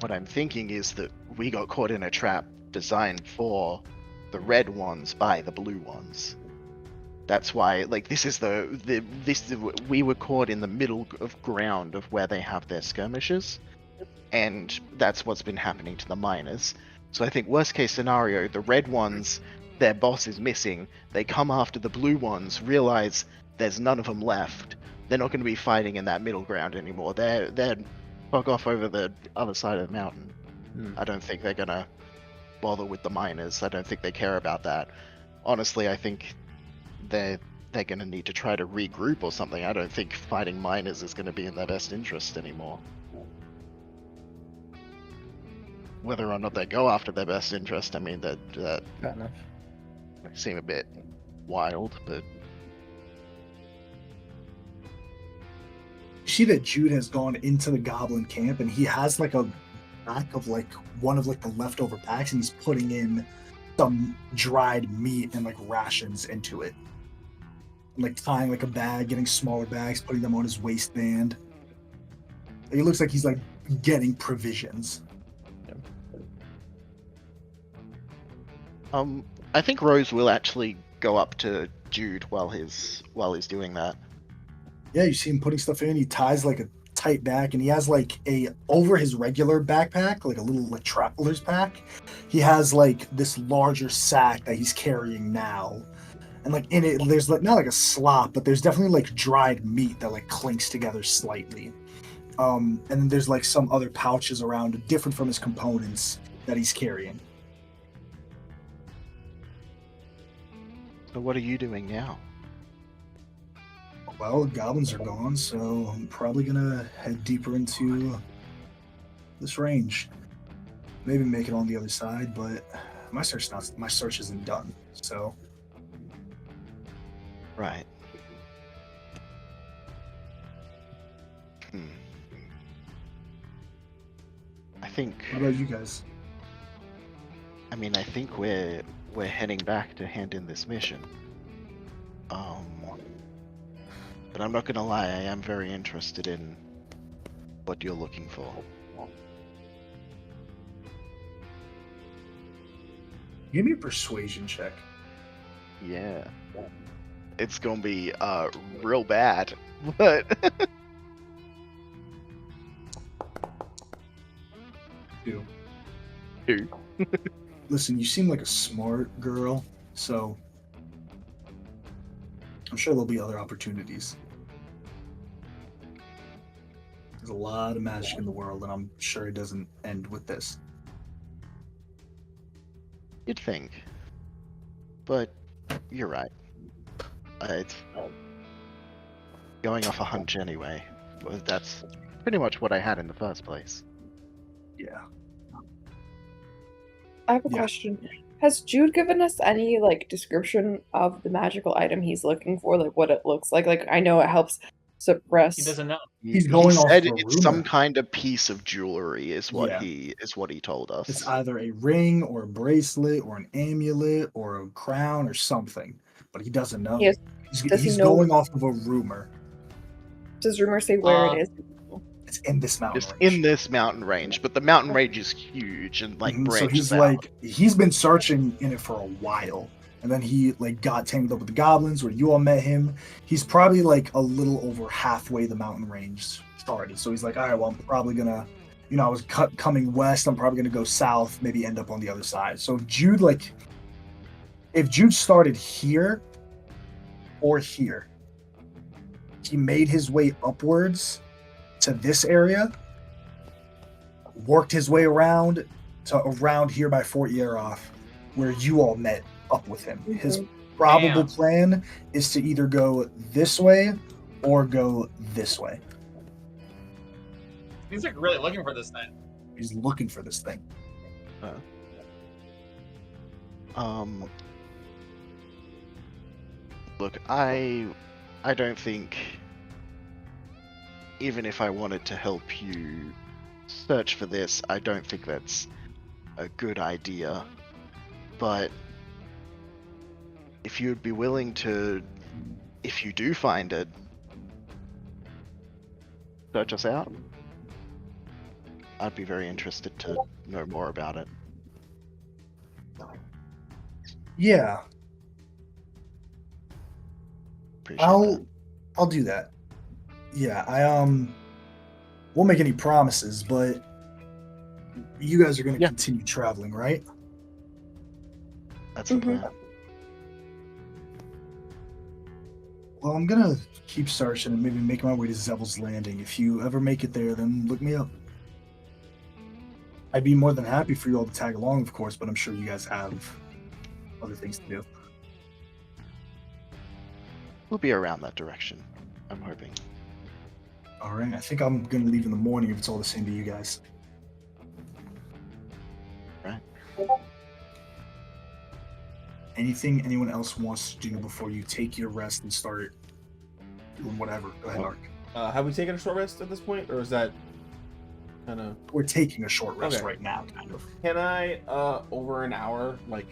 what I'm thinking is that we got caught in a trap designed for the red ones by the blue ones. That's why, like, we were caught in the middle of ground of where they have their skirmishes, and that's what's been happening to the miners. So I think worst case scenario, the red ones, their boss is missing. They come after the blue ones, realize there's none of them left. They're not going to be fighting in that middle ground anymore. They're fuck off over the other side of the mountain. I don't think they're going to bother with the miners. I don't think they care about that. Honestly, I think they're going to need to try to regroup or something. I don't think fighting miners is going to be in their best interest anymore. Whether or not they go after their best interest, I mean, that Fair enough. seem a bit wild, but You see that Jude has gone into the goblin camp, and he has like a pack of like one of like the leftover packs, and he's putting in some dried meat and like rations into it, and, like tying like a bag, getting smaller bags, putting them on his waistband. It looks like he's like getting provisions. I think Rose will actually go up to Jude while he's doing that. Yeah, you see him putting stuff in. He ties like a tight back, and he has like a over his regular backpack, like a little like traveler's pack. He has like this larger sack that he's carrying now, and like in it, there's like not like a slop, but there's definitely like dried meat that like clinks together slightly. And then there's like some other pouches around, different from his components that he's carrying. So what are you doing now? Well, the goblins are gone, so I'm probably gonna head deeper into this range. Maybe make it on the other side, but my search isn't done. So Right. I think. what about you guys? I mean, I think we're heading back to hand in this mission. But I'm not gonna lie, I am very interested in what you're looking for. Give me a persuasion check. Yeah. It's gonna be real bad, but Two. Two. Listen, you seem like a smart girl, so I'm sure there'll be other opportunities. There's a lot of magic in the world, and I'm sure it doesn't end with this. you'd think. But you're right. It's going off a hunch anyway. Well, that's pretty much what I had in the first place. Yeah. I have a Yeah. question. Has Jude given us any like description of the magical item he's looking for, like what it looks like? Like I know it helps suppress. He doesn't know. He's going off said the it's some rumor. kind of piece of jewelry is what Yeah. he told us. It's either a ring or a bracelet or an amulet or a crown or something, but he doesn't know. Yes. Does he He's know- going off of a rumor. Does rumor say where it is? It's in this mountain Just range. in this mountain range, but the mountain range is huge and like Mhm, so branches he's out. like he's been searching in it for a while, and then he like got tangled up with the goblins where you all met him. He's probably like a little over halfway the mountain range started, so he's like, all right, well, I'm probably gonna, I was coming west, I'm probably gonna go south, maybe end up on the other side. So if Jude started here or here, he made his way upwards to this area, worked his way around to around here by Fort Yeroff, where you all met up with him. His probable Damn. plan is to either go this way or go this way. He's like really looking for this thing. He's looking for this thing. Look, I don't think, even if I wanted to help you search for this, I don't think that's a good idea. But if you'd be willing to, if you do find it, search us out, I'd be very interested to know more about it. Yeah, Appreciate that. I'll do that. Yeah, I won't make any promises, but you guys are gonna Yeah. continue traveling, right? That's the plan. Well, I'm gonna keep searching and maybe make my way to Zevel's Landing. If you ever make it there, then look me up. I'd be more than happy for you all to tag along, of course, but I'm sure you guys have other things to do. We'll be around that direction, I'm hoping. All right, I think I'm gonna leave in the morning if it's all the same to you guys. Right. Anything anyone else wants to do before you take your rest and start doing whatever? Go ahead, Ark. Have we taken a short rest at this point, or is that kind of? We're taking a short rest Okay. right now, kind of. Can I, over an hour, like,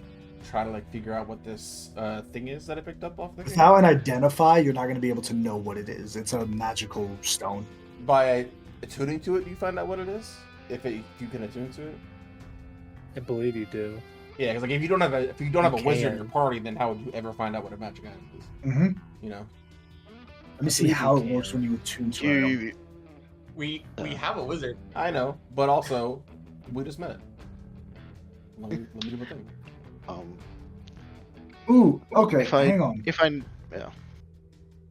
try to like figure out what this thing is that I picked up off the Without an identify, you're not going to be able to know what it is. It's a magical stone. By attuning to it, do you find out what it is? If you can attune to it? I believe you do. Yeah, because like if you don't have a wizard in can. your party, then how would you ever find out what a magic item is? Mm-hmm. You know? Let me see believe how you it works can. when you attune to it. You We have a wizard. I know, but also, we just met. Let me do my thing. Ooh, okay, If I, hang on. yeah.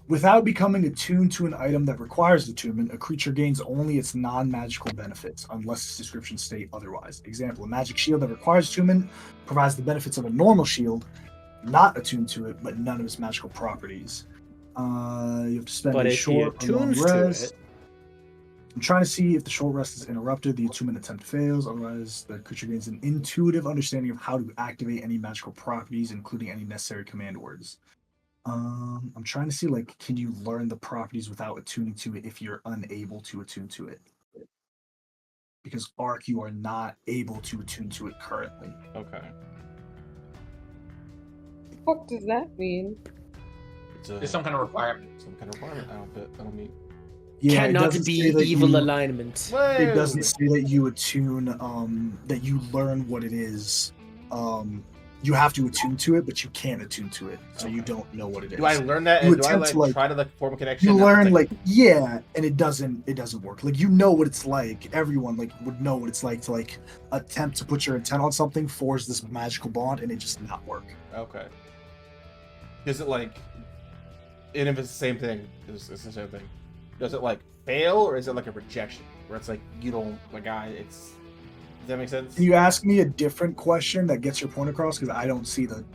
Without becoming attuned to an item that requires attunement, a creature gains only its non-magical benefits, unless its descriptions state otherwise. Example, a magic shield that requires attunement provides the benefits of a normal shield, not attuned to it, but none of its magical properties. You have to spend But a if he short or long attunes to rest. it, I'm trying to see if the short rest is interrupted, the attunement attempt fails, otherwise the creature gains an intuitive understanding of how to activate any magical properties, including any necessary command words. I'm trying to see, like, can you learn the properties without attuning to it if you're unable to attune to it? Because Arc, you are not able to attune to it currently. Okay. What does that mean? There's some kind of requirement. Some kind of requirement. I don't mean. Yeah, it cannot doesn't be say that evil you, alignment. it doesn't say that you attune, that you learn what it is. You have to attune to it, but you can't attune to it, so you Okay. don't know what it is. Do I learn that? You And do I attempt to, like, try to form a connection? You and learn, it's like, yeah, and it doesn't work. Like, you know what it's like. Everyone, like, would know what it's like to, like, attempt to put your intent on something, forge this magical bond, and it just not work. Okay. Is it like, and if it's the same thing, it's the same thing. Does it like fail, or is it like a rejection, where it's like you don't like it's? Does that make sense? Can you ask me a different question that gets your point across? Because I don't see the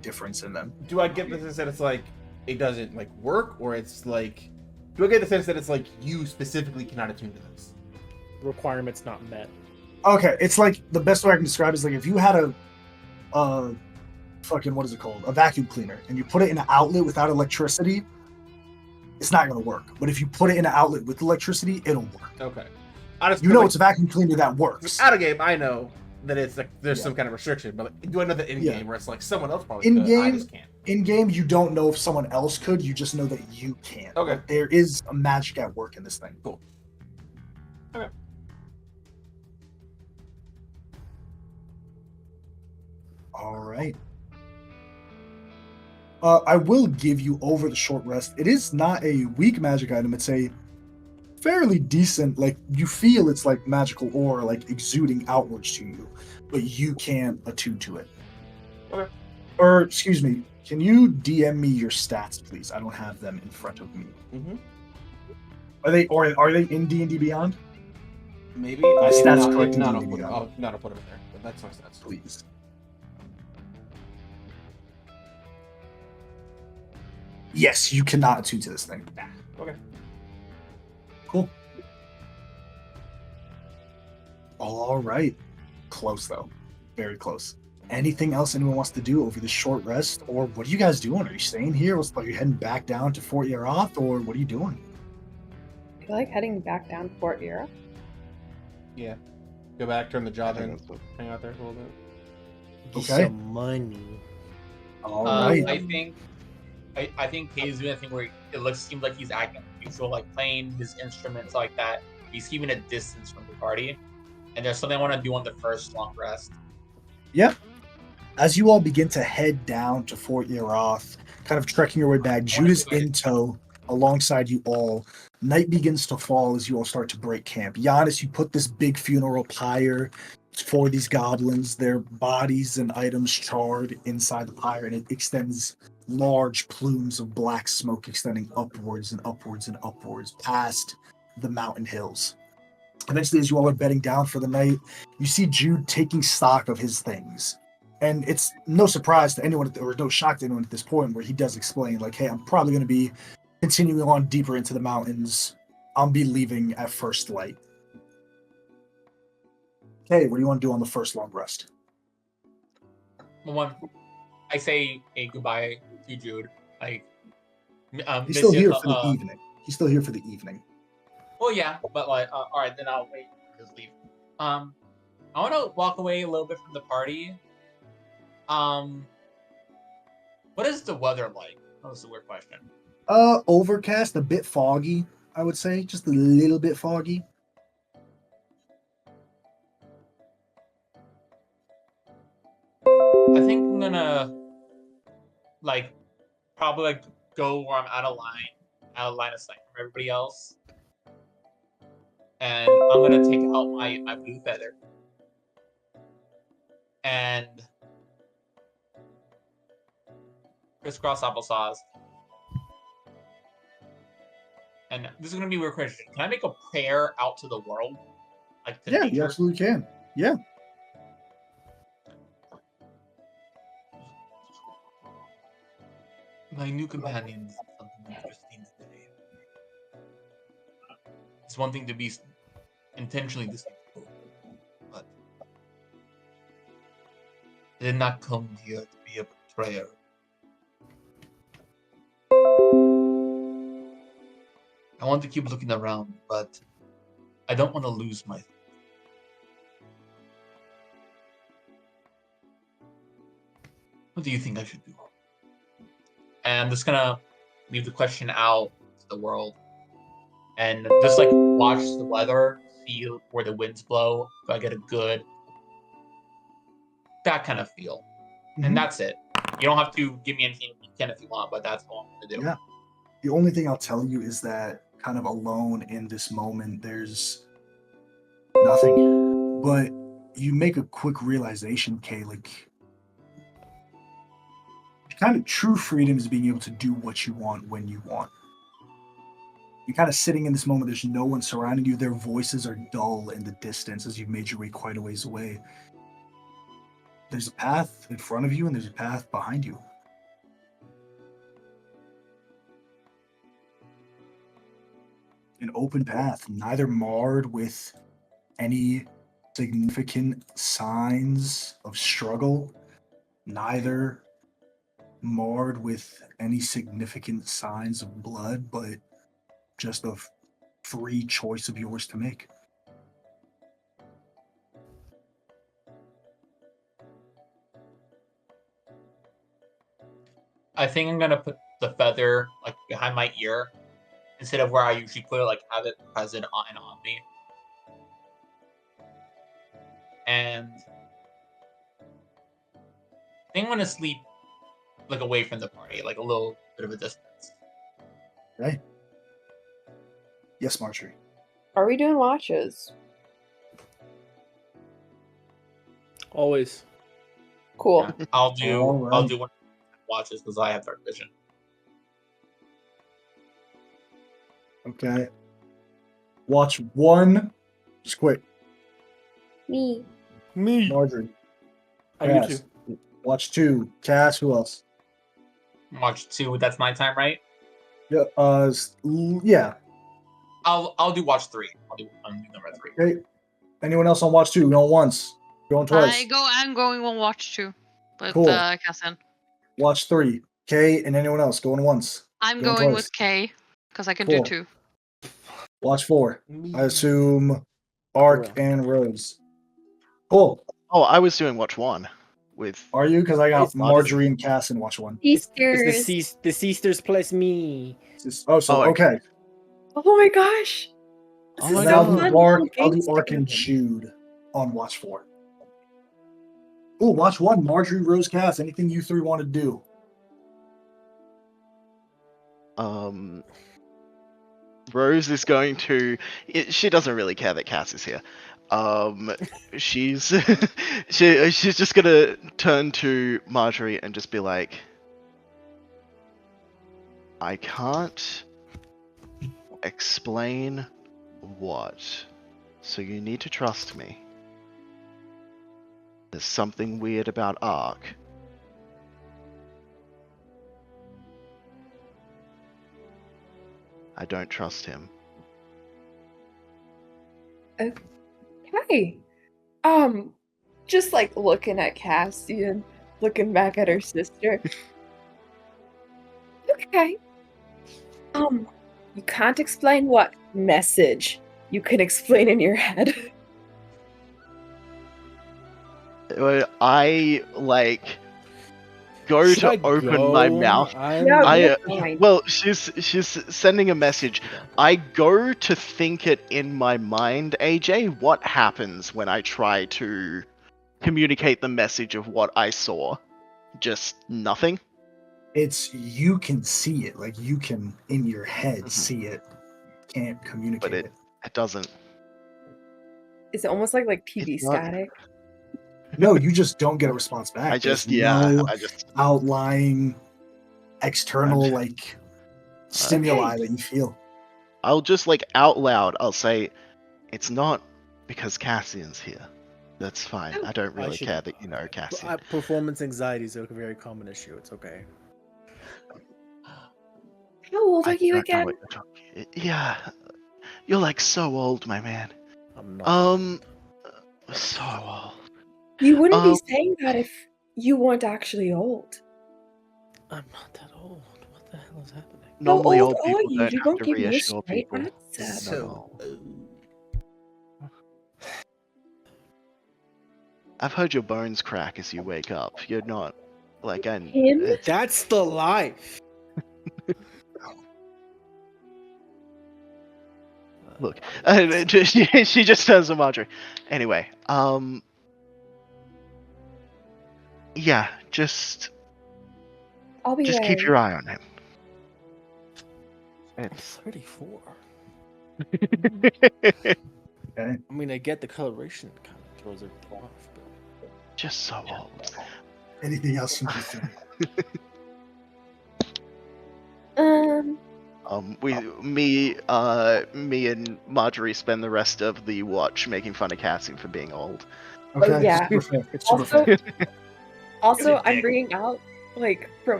difference in them. Do I get the sense that it's like it doesn't like work, or it's like? Do I get the sense that it's like you specifically cannot attune to this? Requirements not met. Okay, it's like, the best way I can describe it is like if you had a fucking, what is it called? A vacuum cleaner, and you put it in an outlet without electricity, it's not going to work. But if you put it in an outlet with electricity, it'll work. Okay. You know it's a vacuum cleaner that works. Out of game, I know that it's like there's Yeah. some kind of restriction, but like, do I know that in Yeah. game where it's like someone else probably In could, I game, just can't. in game, you don't know if someone else could. You just know that you can't. Okay. Like, there is a magic at work in this thing. Cool. Okay. All right. I will give you over the short rest. It is not a weak magic item. It's a fairly decent, like, you feel it's like magical aura, like, exuding outwards to you, but you can't attune to it. Okay. Or, excuse me, can you DM me your stats, please? I don't have them in front of me. Mm-hmm. Are they in D&D Beyond? Maybe. Stats I'll collecting put D&D them Beyond. in there, but that's my stats. Please. Yes, you cannot attune to this thing. Okay. Cool. All right. Close, though. Very close. Anything else anyone wants to do over this short rest? Or what are you guys doing? Are you staying here? Are you heading back down to Fort Yaroth? Or what are you doing? I feel like heading back down to Fort Europe. Yeah. Go back, turn the job I in, think hang out there for a little bit. Get Okay. some money. All right. I think Kay's doing a thing where seems like he's acting so like playing his instruments like that. He's keeping a distance from the party, and there's something I want to do on the first long rest. Yep. As you all begin to head down to Fort Yaroth, kind of trekking your way back, Judah's in tow alongside you all. Night begins to fall as you all start to break camp. Giannis, you put this big funeral pyre for these goblins, their bodies and items charred inside the pyre, and it extends large plumes of black smoke extending upwards and upwards and upwards past the mountain hills. Eventually, as you all are bedding down for the night, you see Jude taking stock of his things. And it's no surprise to anyone, or no shock to anyone at this point, where he does explain, like, hey, I'm probably going to be continuing on deeper into the mountains. I'll be leaving at first light. Hey, what do you want to do on the first long rest? I say a goodbye to Jude. Like, He's still here for the evening. He's still here for the evening. Well, yeah, but like, all right, then I'll wait and just leave. I want to walk away a little bit from the party. What is the weather like? Oh, that's a weird question. Overcast, a bit foggy, I would say, just a little bit foggy. I think I'm gonna probably go where I'm out of line of sight from everybody else. and I'm gonna take out my blue feather and crisscross applesauce. And this is gonna be a weird question. Can I make a prayer out to the world, like to Yeah, nature? you absolutely can. Yeah. My new companion did something interesting today. It's one thing to be intentionally deceitful, but I did not come here to be a betrayer. I want to keep looking around, but I don't want to lose my. What do you think I should do? And I'm just gonna leave the question out to the world, and just like watch the weather, see where the winds blow. If I get a good, that kind of feel, Mhm. and that's it. You don't have to give me anything. You can if you want, but that's all I'm gonna do. Yeah. The only thing I'll tell you is that kind of alone in this moment, there's nothing. But you make a quick realization, Kay, like kind of true freedom is being able to do what you want when you want. You're kind of sitting in this moment, there's no one surrounding you, their voices are dull in the distance as you've made your way quite a ways away. There's a path in front of you and there's a path behind you. An open path, neither marred with any significant signs of struggle, neither marred with any significant signs of blood, but just a free choice of yours to make. I think I'm gonna put the feather like behind my ear instead of where I usually put it, like have it present on me. And I think I'm gonna sleep like away from the party, like a little bit of a distance. Okay. Yes, Marjorie. Are we doing watches? Always. Cool. Yeah, I'll do Alright. one watches because I have dark vision. Okay. Watch one. Just quick. Me. Me. Marjorie. I you Cass. too. Watch two. Cass, who else? Watch 2. That's my time, right? Yeah. Yeah. I'll do watch 3. I'll do number 3. Okay. Anyone else on watch two? Going once. Going twice. I'm going on watch 2. But Cool. Cassin. Watch 3. Kay and anyone else going once. I'm Going going twice. with K because I can Cool. do 2. Watch 4. Me. I assume Ark and Rose. Cool. Oh, I was doing watch 1 with. Are you? Because I got It's not- Marjorie and Cass in watch 1. It's Easters. the sisters plus me. Oh, so Oh, okay. Oh my gosh. This Oh is my And so I'll God. do fun. Ark. Little I'll do games Ark and together. Jude on watch 4. Ooh, watch 1. Marjorie, Rose, Cass. Anything you three want to do? Rose is going to. She doesn't really care that Cass is here. She's she's just gonna turn to Marjorie and just be like, I can't explain what, so you need to trust me. There's something weird about Ark. I don't trust him. Okay. Just like looking at Cassie and looking back at her sister. Okay. You can't explain what message you can explain in your head. I like go Should to I open my go? mouth. No, I you're fine. well, she's sending a message. I go to think it in my mind. AJ, what happens when I try to communicate the message of what I saw? Just nothing. It's you can see it, like you can in your head Mhm. see it. Can't communicate But it doesn't Is it almost like TV It's not- static? No, you just don't get a response back. I just There's yeah, no I just outlying external like stimuli that you feel. I'll just like out loud. I'll say, "It's not because Cassian's here. That's fine. I don't really should- care that you know Cassian." Performance anxiety is a very common issue. It's okay. How old are I you don't know again? what you're talking. Yeah, you're like so old, my man. I'm not. So old. You wouldn't be Um, saying that if you weren't actually old. I'm not that old. What the hell is happening? Normally, old old are people you? don't You have don't to give no reassure straight people. answer. So, I've heard your bones crack as you wake up. You're not like I. Him? That's the life. Look, she just turns to Marjorie. Anyway, yeah, just I'll be keep ready. your eye on him. I'm 34. Okay. I mean, I get the coloration kind of throws it off, but Just so old. Anything else from you three? Me and Marjorie spend the rest of the watch making fun of Cassie for being old. Okay, yeah. super fair. It's super Also, fair. also, I'm dick. bringing out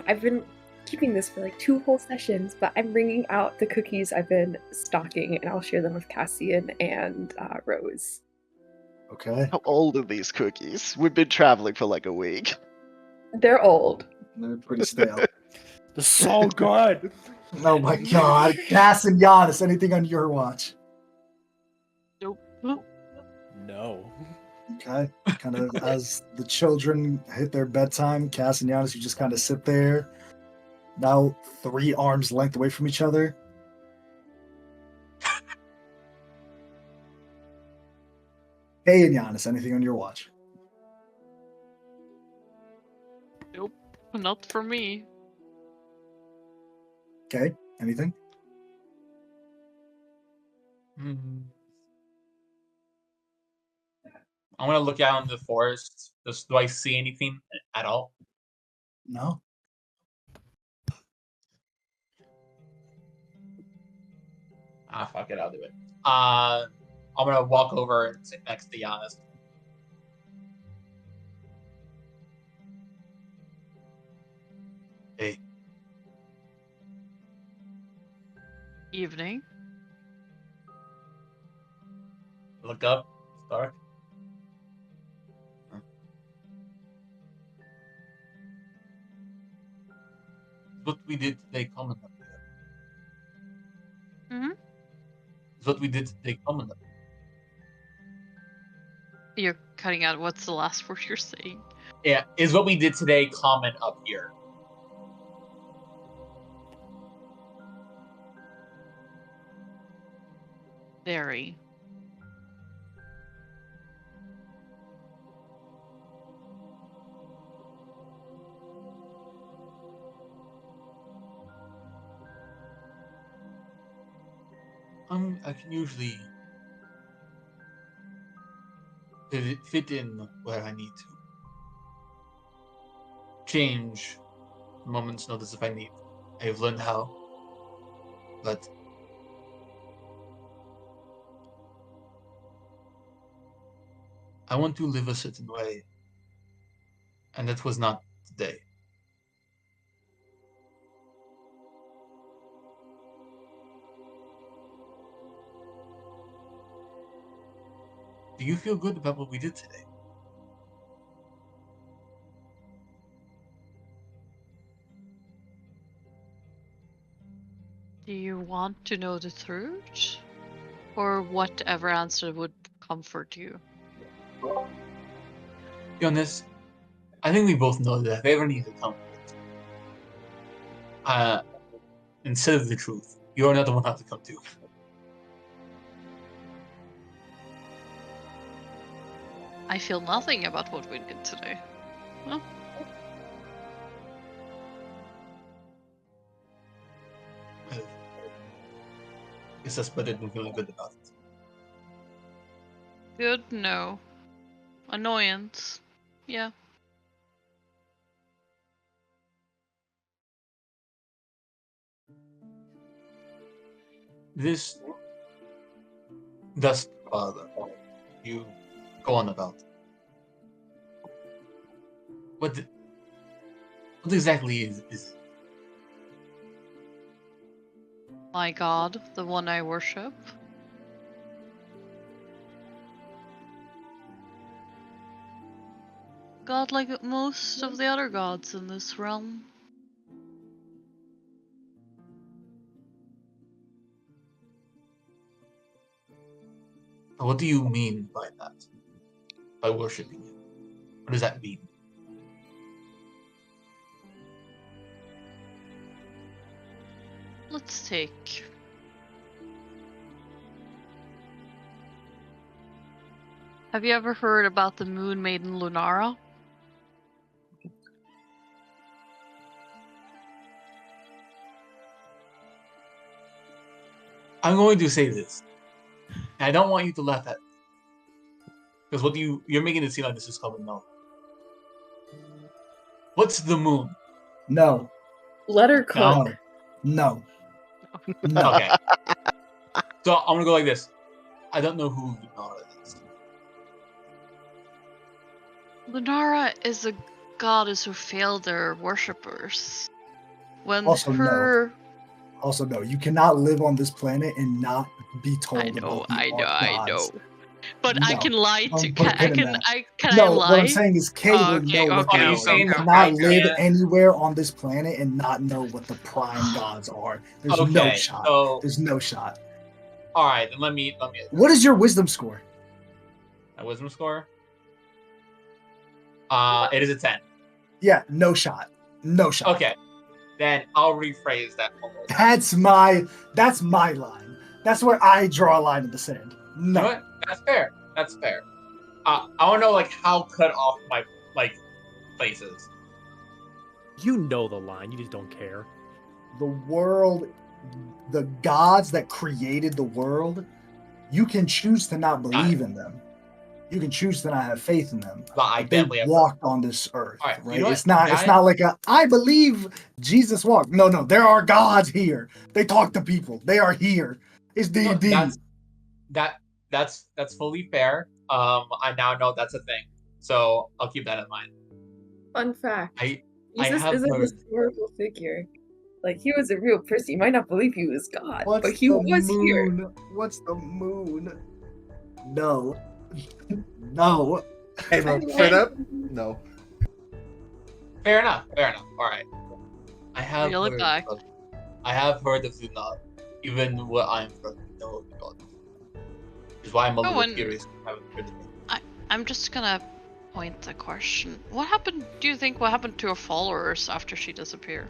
I've been keeping this for 2 whole sessions, but I'm bringing out the cookies I've been stocking, and I'll share them with Cassian and Rose. Okay. How old are these cookies? We've been traveling for like a week. They're old. They're pretty stale. they're so good. Oh my god. Cass and Giannis, anything on your watch? No. Okay. Kind of as the children hit their bedtime, Cass and Giannis, you just kind of sit there, now 3 arms length away from each other. Hey and Giannis, anything on your watch? Nope, not for me. Okay. Anything? Hmm. I'm gonna look out in the forest. Do I see anything at all? No? Fuck it, I'll do it. I'm gonna walk over and sit next to Giannis. Hey, Evening. look up. It's dark. What we did today common up here. Mhm. Is what we did today common up. You're cutting out. What's the last word you're saying? Yeah, is what we did today common up here? Very. I can usually fit in where I need to. Change a moment's notice if I need. I've learned how. But I want to live a certain way. And that was not today. Do you feel good about what we did today? Do you want to know the truth? Or whatever answer would comfort you? Be honest, I think we both know that if I ever need to comfort, instead of the truth, you're another one I have to come to. I feel nothing about what we did today. Huh? Guess that's better than feeling good about it. Good? No. Annoyance? Yeah. This Dusk Father, you go on about. What exactly is My god, the one I worship. God like most of the other gods in this realm. What do you mean by that? By worshipping him? What does that mean? Let's take... Have you ever heard about the moon maiden Lunara? I'm going to say this. And I don't want you to laugh at me. Because you're making it seem like this is coming now. What's the moon? No. Let her cook. No. No. Okay. So I'm gonna go like this. I don't know who Lunara is. Lunara is a goddess who failed their worshippers. When Also, her... Also, no. You cannot live on this planet and not be told I know, about the I know, Ark I gods. know. But I No. can lie Don't to... put a Can, I pin in can, that. can No, I lie? what I'm saying is Kate Oh, would okay, know what okay, they Are you are. saying You that cannot I live can't- anywhere on this planet and not know what the prime gods are. There's no Okay, shot. so There's no shot. alright, then let me What is your wisdom score? my wisdom score? It is a 10. Yeah, no shot. No shot. Okay. Then I'll rephrase that almost. That's my line. That's where I draw a line in the sand. You No. know what? That's fair. That's fair. I wanna know like how cut off my places. You know the line, you just don't care. The world, the gods that created the world, you can choose to not believe in them. You can choose to not have faith in them. But I But they definitely have walked on this earth, All right, you right? know what? It's not like I believe Jesus walked. No, there are gods here. They talk to people. They are here. It's Look, D&D. that's fully fair. I now know that's a thing. So I'll keep that in mind. Fun fact. I Jesus have is a heard. historical figure. Like, he was a real person. You might not believe he was God, What's but he the was here. moon? What's the moon? No. No. Hey, bro, straight up? No. Fair enough. Alright. I have Reel it heard back. I have heard of Luna, even what I'm from know of the gods. Which is why I'm a little and- curious. I haven't heard of it. I'm just gonna point the question. What happened, do you think, what happened to her followers after she disappeared?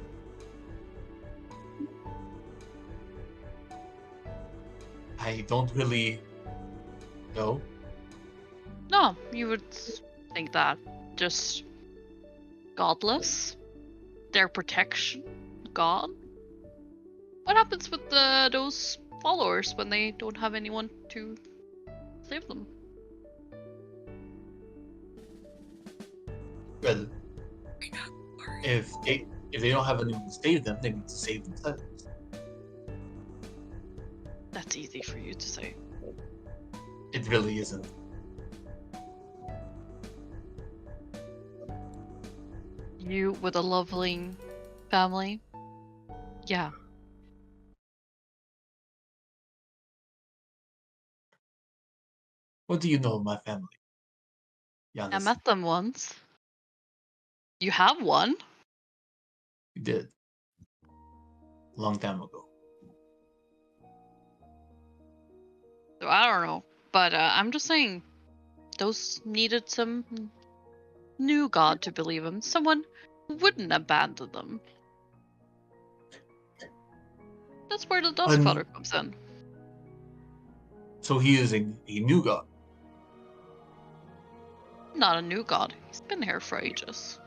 I don't really know. No, you would think that. Just godless? Their protection? God? What happens with those followers when they don't have anyone to save them? Well, if they don't have anyone to save them, they need to save themselves. That's easy for you to say. It really isn't. You with a lovely family? Yeah. What do you know of my family? I Giannis, met them once. You have one? you did. A long time ago. So I don't know. But I'm just saying, those needed some new god to believe in. Someone who wouldn't abandon them. That's where the Duskfather comes in. So he is a new god. Not a new god. He's been here for ages.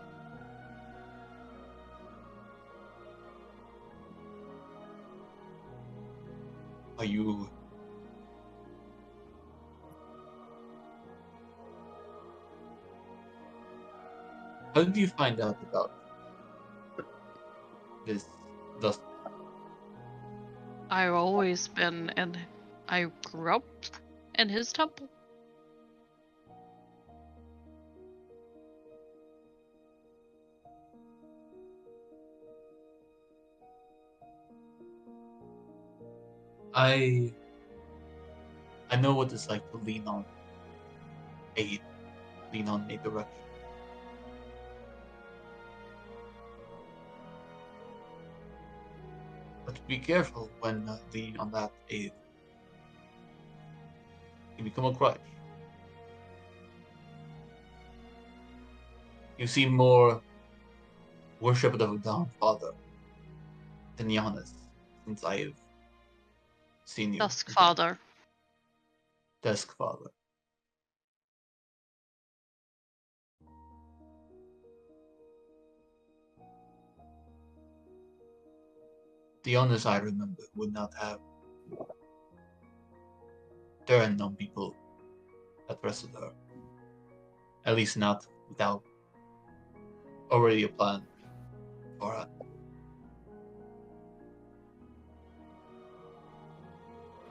Are you How did you find out about this thus? I've always been, and I grew up in his temple. I know what it's like to lean on a direction. But be careful when leaning on that aid. You become a crutch. You seem more worshipped of a Dawn Father than Giannis since I've seen you. Dusk Father. Dusk Father. The honors I remember would not have turned on people that wrestled her. At least not without already a plan for her.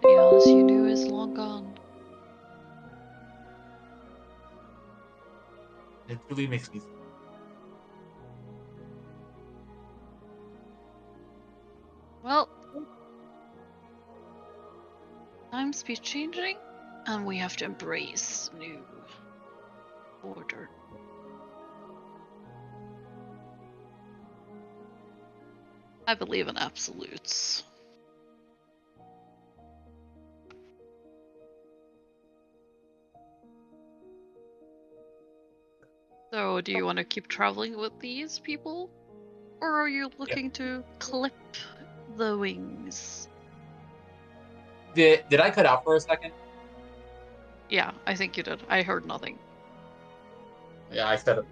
The Giannis you knew is long gone. It really makes me sad. Well, times be changing, and we have to embrace new order. I believe in absolutes. So, do you want to keep traveling with these people? Or are you looking to clip the wings? Did I cut out for a second? Yeah, I think you did. I heard nothing. Yeah, I said it.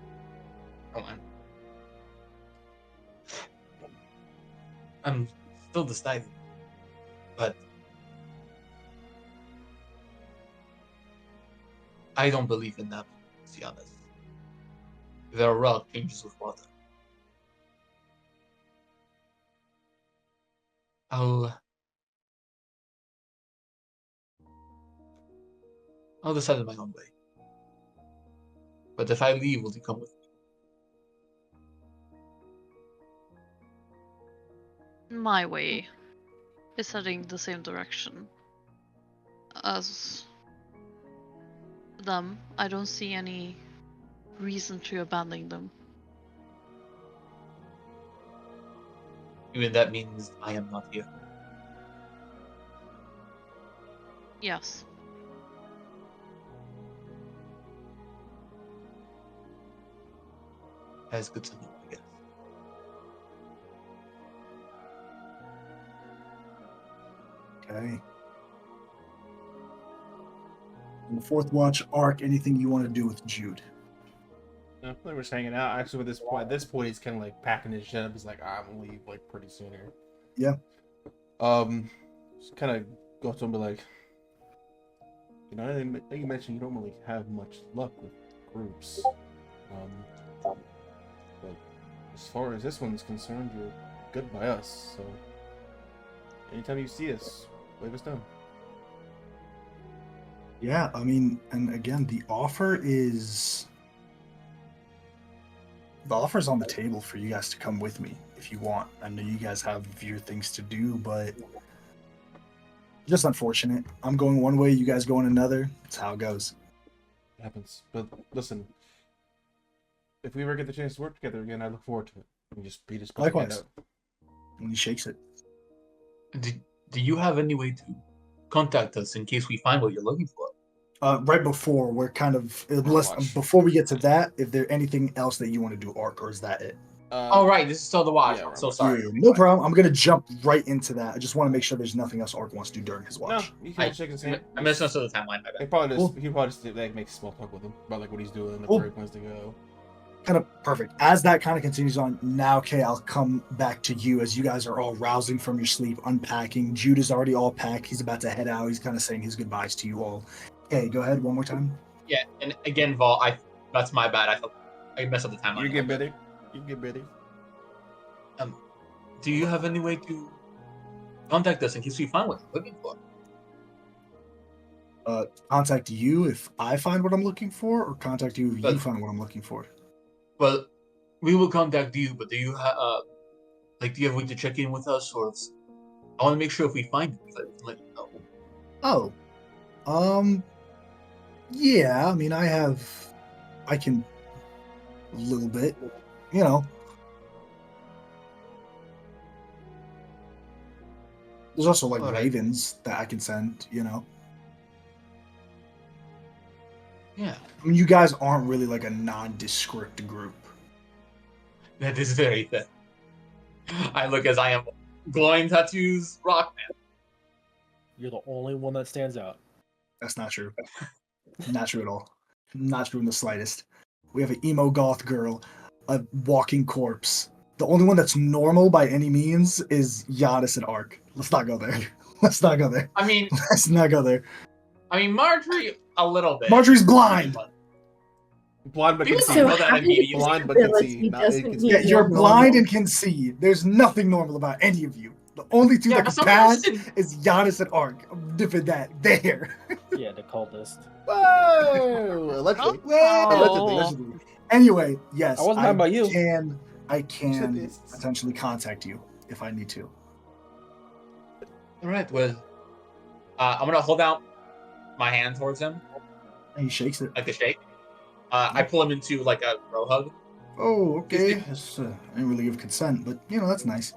Hold on. I'm still deciding, but I don't believe in that, to be honest. There are rock changes with water. I'll decide in my own way. But if I leave, will you come with me? My way is heading the same direction as them. I don't see any reason to abandon them. Even that means I am not here. Yes. That's good to know, I guess. Okay. On the fourth watch arc, anything you want to do with Jude? No, we're just hanging out. Actually, at this point, he's kind of like packing his shit up. He's like, I'm gonna leave like pretty soon here. Yeah. Just kind of go to him and be like, you know, I think you mentioned you don't really have much luck with groups. But as far as this one's concerned, you're good by us. So anytime you see us, wave us down. Yeah, I mean, and again, the offer's on the table for you guys to come with me if you want. I know you guys have your things to do, but just unfortunate. I'm going one way, you guys going another. That's how it goes. It happens. But listen, if we ever get the chance to work together again, I look forward to it. We just beat his Likewise. And he shakes it. Do you have any way to contact us in case we find what you're looking for? Right before we're kind of Watch. before we get to that, if there anything else that you want to do, Arc, or is that it? Oh right, this is still the watch. yeah, I'm we're so watch. sorry. Yeah, no problem. I'm gonna jump right into that. I just want to make sure there's nothing else Arc wants to do during his No, watch. you can shake his hand. I misunderstood the timeline. My He bad. probably just like make small talk with him about like what he's doing, Cool. where he plans to go. Kind of perfect. As that kind of continues on, now, Kay, I'll come back to you as you guys are all rousing from your sleep, unpacking. Jude is already all packed. He's about to head out. He's kind of saying his goodbyes to you all. Okay, go ahead one more time. Yeah, and again, Vol, that's my bad. I I mess up the timeline. You get better. You get better. Do you have any way to contact us in case we find what we're looking for? Contact you if I find what I'm looking for, or contact you if you But- find what I'm looking for? Well, we will contact you, but do you have do you have a way to check in with us, or I want to make sure if we find it, we can let you know. Oh, yeah. I mean, I can a little bit, you know. There's also like Alright. ravens that I can send, you know. Yeah, I mean, you guys aren't really like a nondescript group. that is very thin. I look as I am glowing tattoos, rock man. You're the only one that stands out. That's not true. Not true at all. Not true in the slightest. We have an emo goth girl, a walking corpse. The only one that's normal by any means is Giannis and Ark. Let's not go there. Let's not go there. I mean, Let's not go there. Marjorie a little bit. Marjorie's blind. Blind but People can don't see. know that immediately. Blind but can see. Not doesn't inconsistent. mean Yeah, you're normal. blind and can see. There's nothing normal about any of you. The only two that but can some pass person- is Giannis and Ark. I'm different that. There. Yeah, the cultist. Whoa! Allegedly. Allegedly, allegedly. Anyway, yes, I wasn't talking about you. I can Yes. potentially contact you if I need to. All right, well, I'm gonna hold out my hand towards him, And he shakes it. like a shake. I pull him into like a bro hug. Oh, okay. Is That's, I didn't really give consent, but you know that's nice.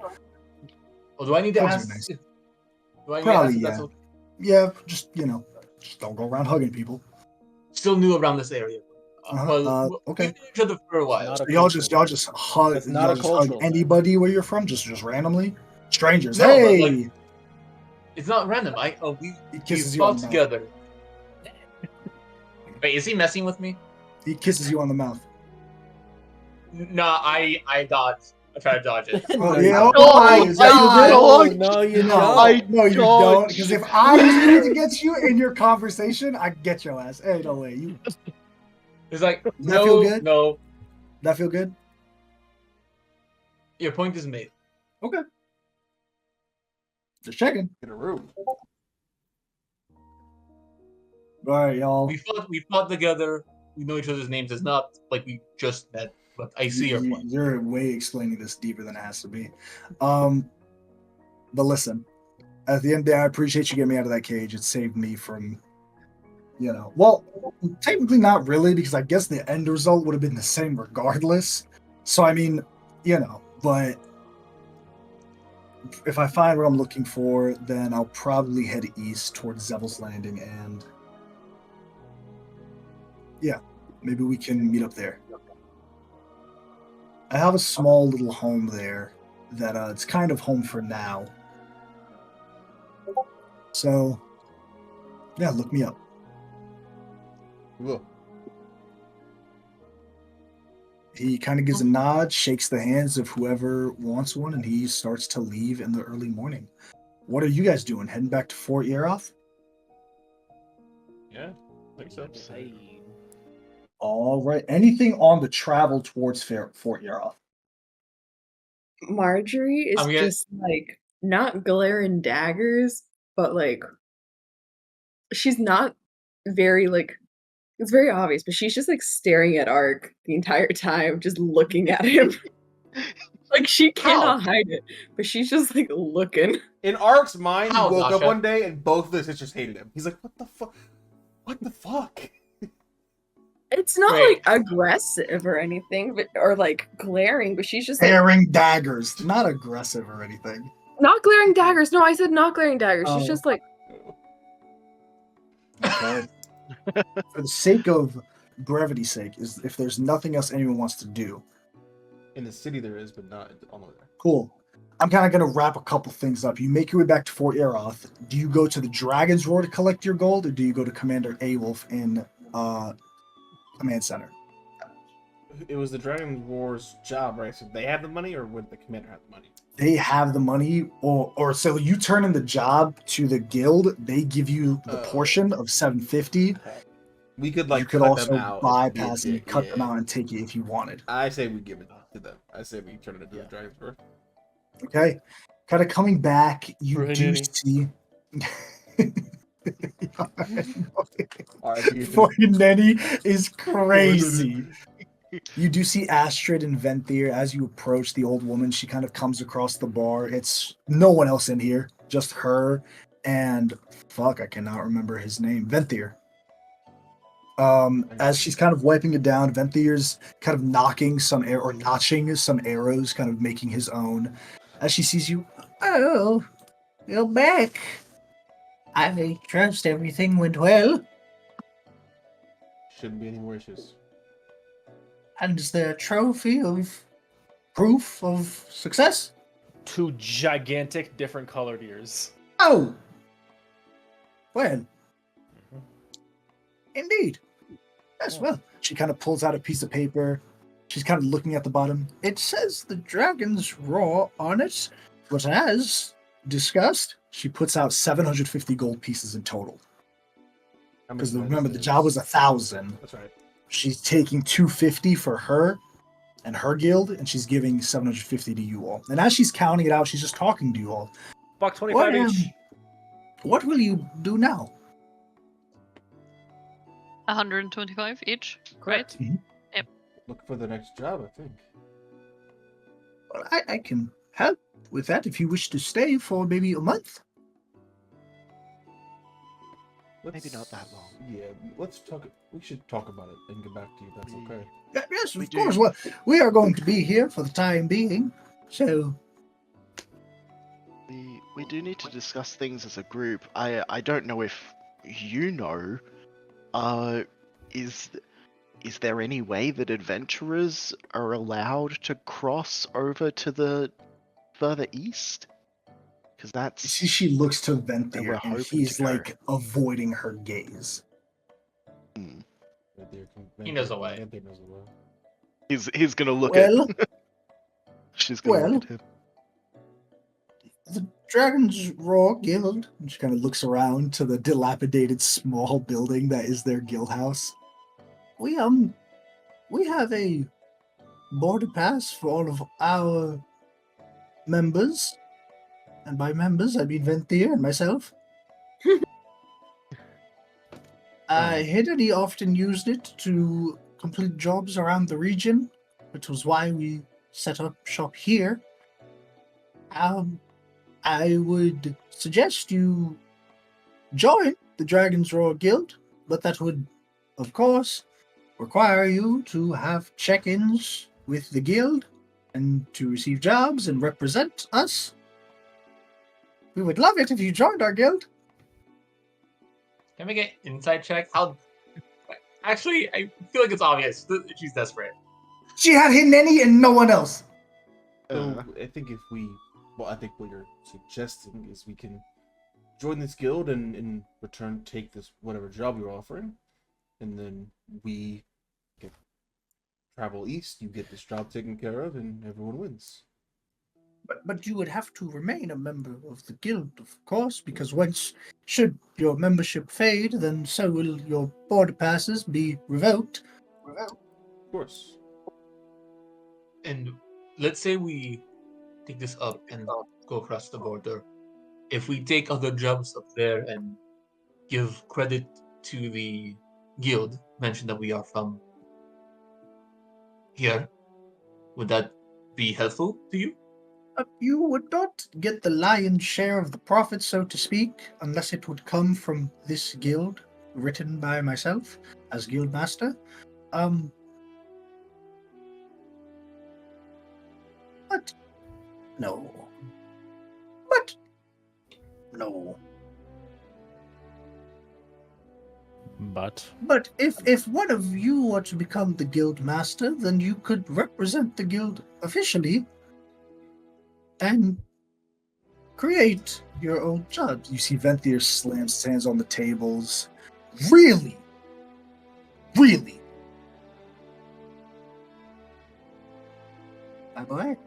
Well, do I need to Hugs are ask? nice. Do I need Probably, to ask if that's yeah. okay? Yeah, just just don't go around hugging people. Still new around this area. Okay. We knew each other for a while. Not a Y'all just hug. That's not y'all a just hug cultural thing. anybody where you're from, just randomly. Strangers. No, but, Hey, like, it's not random. We he kisses you fought on the mouth. together. Wait, is he messing with me? He kisses you on the mouth. No, I dodged. I tried to dodge it. Oh No, yeah. you Oh, does that feel good? don't. No, you No, don't. no, you don't. Because if I was going to get you in your conversation, I'd get your ass. Hey, no way. You It's like, Does that feel good? no, that feel good? your point is made. Okay. Just checking. In a room. All right, y'all. We fought together. We know each other's names. It's not like we just met, but I see your point. You're way explaining this deeper than it has to be. But listen, at the end of the day, I appreciate you getting me out of that cage. It saved me from, well, technically not really, because I guess the end result would have been the same regardless. So, I mean, but if I find what I'm looking for, then I'll probably head east towards Zevil's Landing, and yeah, maybe we can meet up there. I have a small little home there that it's kind of home for now. So, yeah, look me up. Whoa. He kind of gives a nod, shakes the hands of whoever wants one, and he starts to leave in the early morning. What are you guys doing? Heading back to Fort Yeroth? Yeah, I think so. All right. Anything on the travel towards Fort Yeroth? Marjorie is I'm gonna- just like not glaring daggers, but like she's not very like it's very obvious, but she's just like staring at Ark the entire time, just looking at him. Like she cannot hide it, but she's just like looking. In Ark's mind, How, he woke up Dasha? one day and both of his sisters hated him. He's like, what the fuck? What the fuck? It's not Wait. like aggressive or anything, but or like glaring, but she's just like Staring daggers. Not aggressive or anything. not glaring daggers. No, I said not glaring daggers. She's Oh. just like Okay. For the sake of brevity's sake, is if there's nothing else anyone wants to do, In the city there is, but not all the way there. cool. I'm kind of going to wrap a couple things up. You make your way back to Fort Yeroth. Do you go to the Dragon's Roar to collect your gold, or do you go to Commander Awolf in Command Center? It was the Dragon War's job, right? So they had the money, or would the commander have the money? They have the money, or so you turn in the job to the guild. They give you the portion of 750, We could like you could cut also them out. if bypass we and did, cut them yeah. out and take it if you wanted. I say we give it to them. I say we turn it into the dragon's breath. Okay, kind of coming back, you Right, do Nanny. see. Alright, Fucking Nenny is crazy. You do see Astrid and Venthyr as you approach the old woman. She kind of comes across the bar. It's no one else in here, just her and fuck, I cannot remember his name. Venthyr. As she's kind of wiping it down, Venthyr's kind of notching some arrows, kind of making his own. As she sees you, oh, you're back. I trust everything went well. Shouldn't be any more issues. And is there a trophy of proof of success? 2 gigantic different colored ears. Oh, well, indeed. Yes, well. She kind of pulls out a piece of paper. She's kind of looking at the bottom. It says the dragon's roar on it, but as discussed, she puts out 750 gold pieces in total. Because remember, the job was 1,000. That's right. She's taking 250 for her and her guild, and she's giving 750 to you all. And as she's counting it out, she's just talking to you all. $1.25 each. What will you do now? 125 each, right? Look for the next job, I think. Well, I can help with that if you wish to stay for maybe a month. Maybe not that long. Yeah, let's talk. We should talk about it and get back to you. If that's okay. Yes, We of course. do. Well, we are going to be here for the time being. So, We do need to discuss things as a group. I don't know if you know. Is there any way that adventurers are allowed to cross over to the further east? Because you that's see, she looks to we're Venthyr, and hoping he's to go. like avoiding her gaze. He knows the way. he's gonna look Well, at. She's gonna well. look at him. the Dragon's Roar Guild. And she kind of looks around to the dilapidated small building that is their guild house. We have a border pass for all of our members. And by members, I mean Venthyr and myself. Hidden often used it to complete jobs around the region, which was why we set up shop here. I would suggest you join the Dragon's Roar Guild, but that would, of course, require you to have check-ins with the guild and to receive jobs and represent us. We would love it if you joined our guild. Can we get inside check? How? Actually, I feel like it's obvious that she's desperate. She had Hineni and no one else. So I think I think what you're suggesting is we can join this guild and in return take this whatever job you're offering, and then we get travel east. You get this job taken care of, and everyone wins. But you would have to remain a member of the guild, of course, because should your membership fade, then so will your border passes be revoked. Of course. And let's say we take this up and go across the border. If we take other jobs up there and give credit to the guild, mention that we are from here, would that be helpful to you? You would not get the lion's share of the profit, so to speak, unless it would come from this guild, written by myself as guild master. But no. But no. But if one of you were to become the guild master, then you could represent the guild officially and create your own jobs. You see Venthyr slams his hands on the tables. Really? Really? My boy,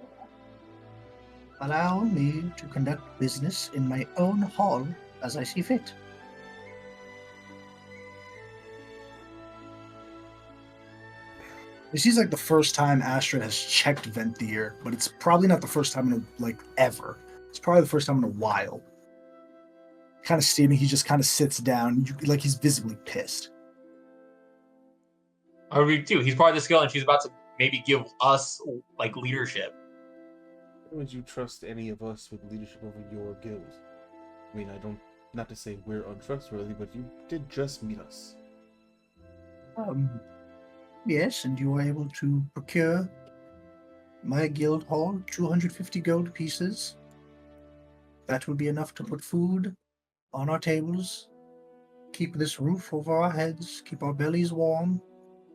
allow me to conduct business in my own hall as I see fit. This is like the first time Astrid has checked Venthier, but it's probably not the first time in ever. It's probably the first time in a while. Kind of steaming, he just kind of sits down, like he's visibly pissed. I agree too. He's part of this guild, and she's about to maybe give us leadership. Why would you trust any of us with leadership over your guild? I mean, I don't. Not to say we're untrustworthy, but you did just meet us. Yes, and you were able to procure my guild hall 250 gold pieces. That would be enough to put food on our tables, keep this roof over our heads, keep our bellies warm,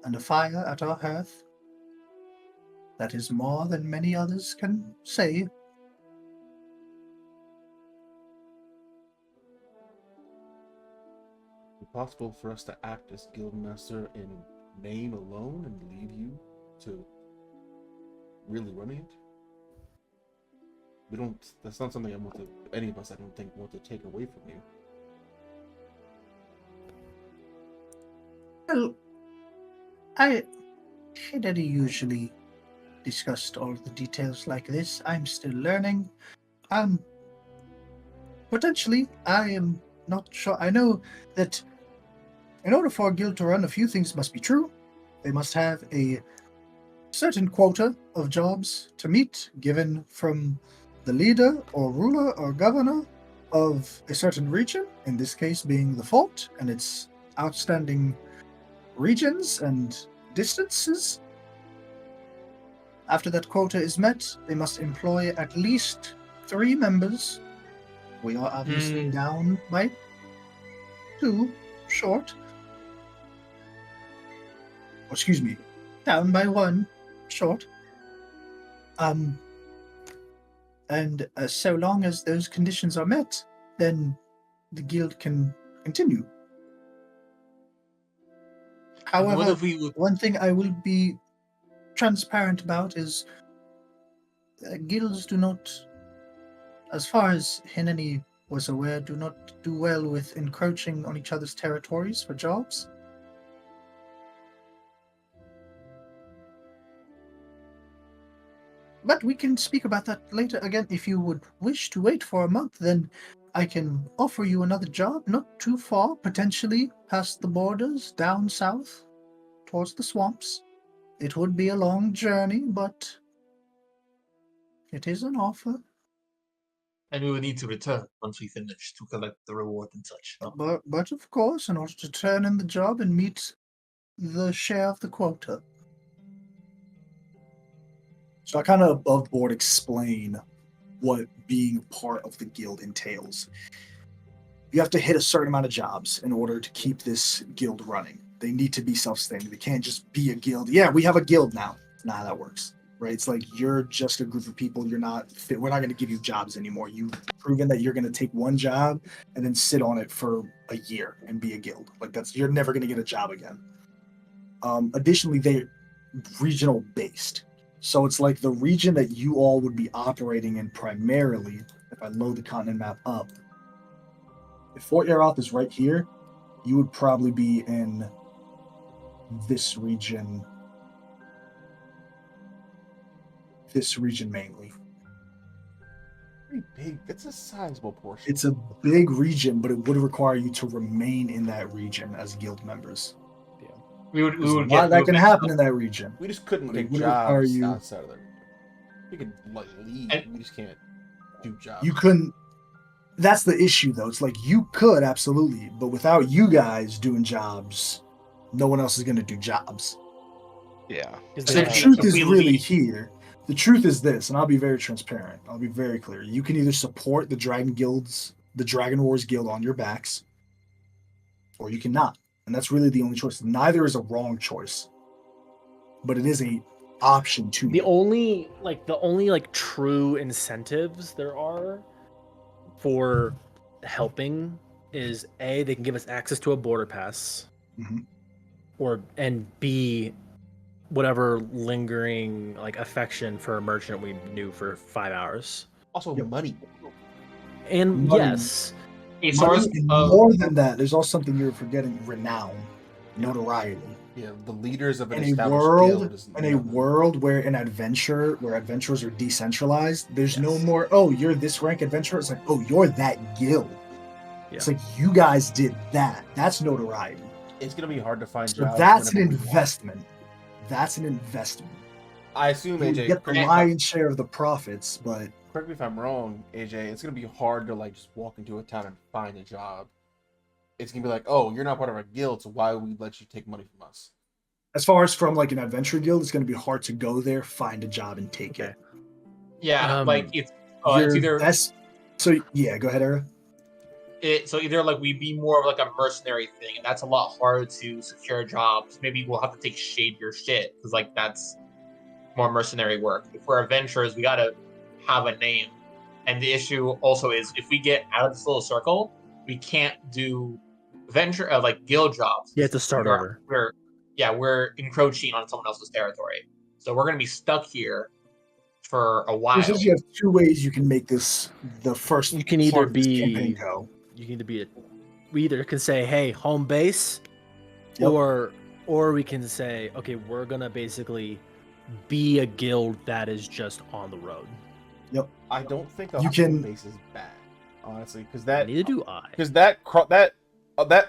and a fire at our hearth. That is more than many others can say. Is it possible for us to act as guildmaster in name alone and leave you to really running it? We don't. That's not something I want to. Any of us, I don't think, want to take away from you. Well, I hadn't usually discussed all the details like this. I'm still learning. Potentially, I am not sure. I know that in order for a guild to run, a few things must be true. They must have a certain quota of jobs to meet, given from the leader or ruler or governor of a certain region, in this case being the fort and its outstanding regions and distances. After that quota is met, they must employ at least 3 members. We are obviously down by 2 short. Excuse me, down by 1 short. And so long as those conditions are met, then the guild can continue. However, one thing I will be transparent about is guilds do not, as far as Hineni was aware, do not do well with encroaching on each other's territories for jobs. But we can speak about that later. Again, if you would wish to wait for a month, then I can offer you another job, not too far, potentially past the borders, down south, towards the swamps. It would be a long journey, but it is an offer. And we would need to return once we finish to collect the reward and such. No? But of course, in order to turn in the job and meet the share of the quota. So I kind of above board explain what being part of the guild entails. You have to hit a certain amount of jobs in order to keep this guild running. They need to be self-sustaining. They can't just be a guild. Yeah, we have a guild now. Nah, how that works, right? It's like you're just a group of people. You're not fit. We're not going to give you jobs anymore. You've proven that you're going to take one job and then sit on it for a year and be a guild. Like you're never going to get a job again. Additionally, they're regional based. So it's like the region that you all would be operating in primarily, if I load the continent map up, if Fort Yaroth is right here, you would probably be in this region mainly. Pretty big. It's a sizable portion. It's a big region, but it would require you to remain in that region as guild members. We would a lot that can happen in that region. We just couldn't But take it would jobs require you- outside of that. We could leave. We just can't do jobs. You couldn't. That's the issue, though. It's like you could absolutely, but without you guys doing jobs, no one else is going to do jobs. Yeah. So the truth is really here. The truth is this, and I'll be very transparent. I'll be very clear. You can either support the Dragon Guilds, the Dragon Wars Guild on your backs, or you cannot. And that's really the only choice. Neither is a wrong choice, but it is a option to The only true incentives there are for helping is A, they can give us access to a border pass, and B, whatever lingering affection for a merchant we knew for 5 hours. Also, money. And Money. yes, More than that, there's also something you're forgetting: renown. notoriety. Yeah, the leaders of an In a established world, guild is in a nothing. world where adventurers are decentralized, there's no Yes. more. Oh, you're this rank adventurer. It's like, oh, you're that guild. It's Yeah. like you guys did that. That's notoriety. It's gonna be hard to find So jobs. that's an whenever we want. investment. That's an investment. I assume, You AJ, get the correct me if lion's share of the profits, but correct me if I'm wrong, AJ. It's gonna be hard to like just walk into a town and find a job. It's gonna be like, oh, you're not part of a guild, so why would we let you take money from us? as far as from like an adventure guild, it's going to be hard to go there, find a job, and take it. Yeah, Um, it's Your either best. So yeah, go ahead, Era. either like we be more of like a mercenary thing, and that's a lot harder to secure jobs. Maybe we'll have to take shadier shit because like that's more mercenary work. If we're adventurers, we gotta have a name. And the issue also is if we get out of this little circle, we can't do venture like guild jobs. You have to start over. We're encroaching on someone else's territory, so we're gonna be stuck here for a while. You have two ways you can make this the first. You can either part of this be- campaign go. You need to be we either can say, hey, home base, Yep. or we can say, okay, we're gonna basically be a guild that is just on the road. I don't think a You home can- base is bad, honestly, because that Neither do I. because that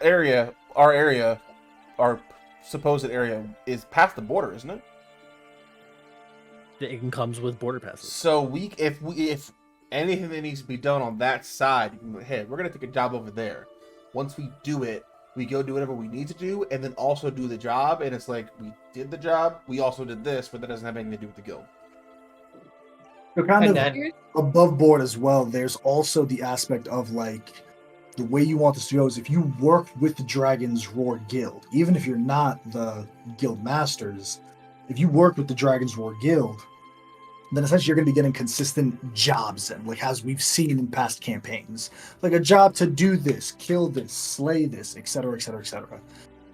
area, our supposed area, is past the border, isn't it? It comes with border passes. So if anything that needs to be done on that side, you can go, hey, we're gonna take a job over there. Once we do it, we go do whatever we need to do, and then also do the job. And it's like we did the job, we also did this, but that doesn't have anything to do with the guild. So kind And of then above board as well. There's also the aspect of like the way you want this to go is if you work with the Dragon's Roar Guild, even if you're not the guild masters, if you work with the Dragon's Roar Guild, then essentially you're going to be getting consistent jobs in, like as we've seen in past campaigns, like a job to do this, kill this, slay this, etc., etc., etc.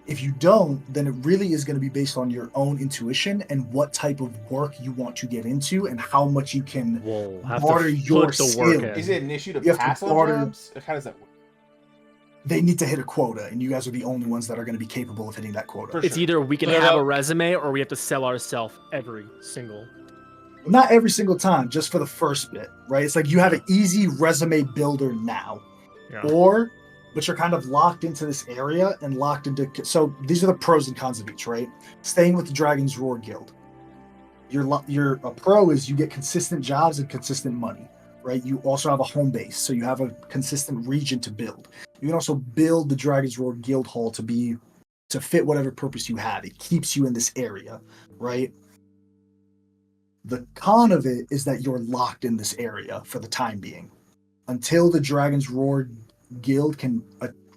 If you don't, then it really is going to be based on your own intuition and what type of work you want to get into and how much you can We'll have barter to your put the work skill. in. Is it an issue to You have to pass on barter- jobs? How does that work? They need to hit a quota, and you guys are the only ones that are going to be capable of hitting that quota. For It's sure. either we can No, have no. a resume or we have to sell ourselves every single. Not every single time, just for the first bit, right? It's like you have an easy resume builder now, Yeah. but you're kind of locked into this area and locked into. So these are the pros and cons of each, right? Staying with the Dragon's Roar Guild, you're a pro is you get consistent jobs and consistent money, right? You also have a home base, so you have a consistent region to build. You can also build the Dragon's Roar Guild Hall to fit whatever purpose you have. It keeps you in this area, right? The con of it is that you're locked in this area for the time being. Until the Dragon's Roar Guild can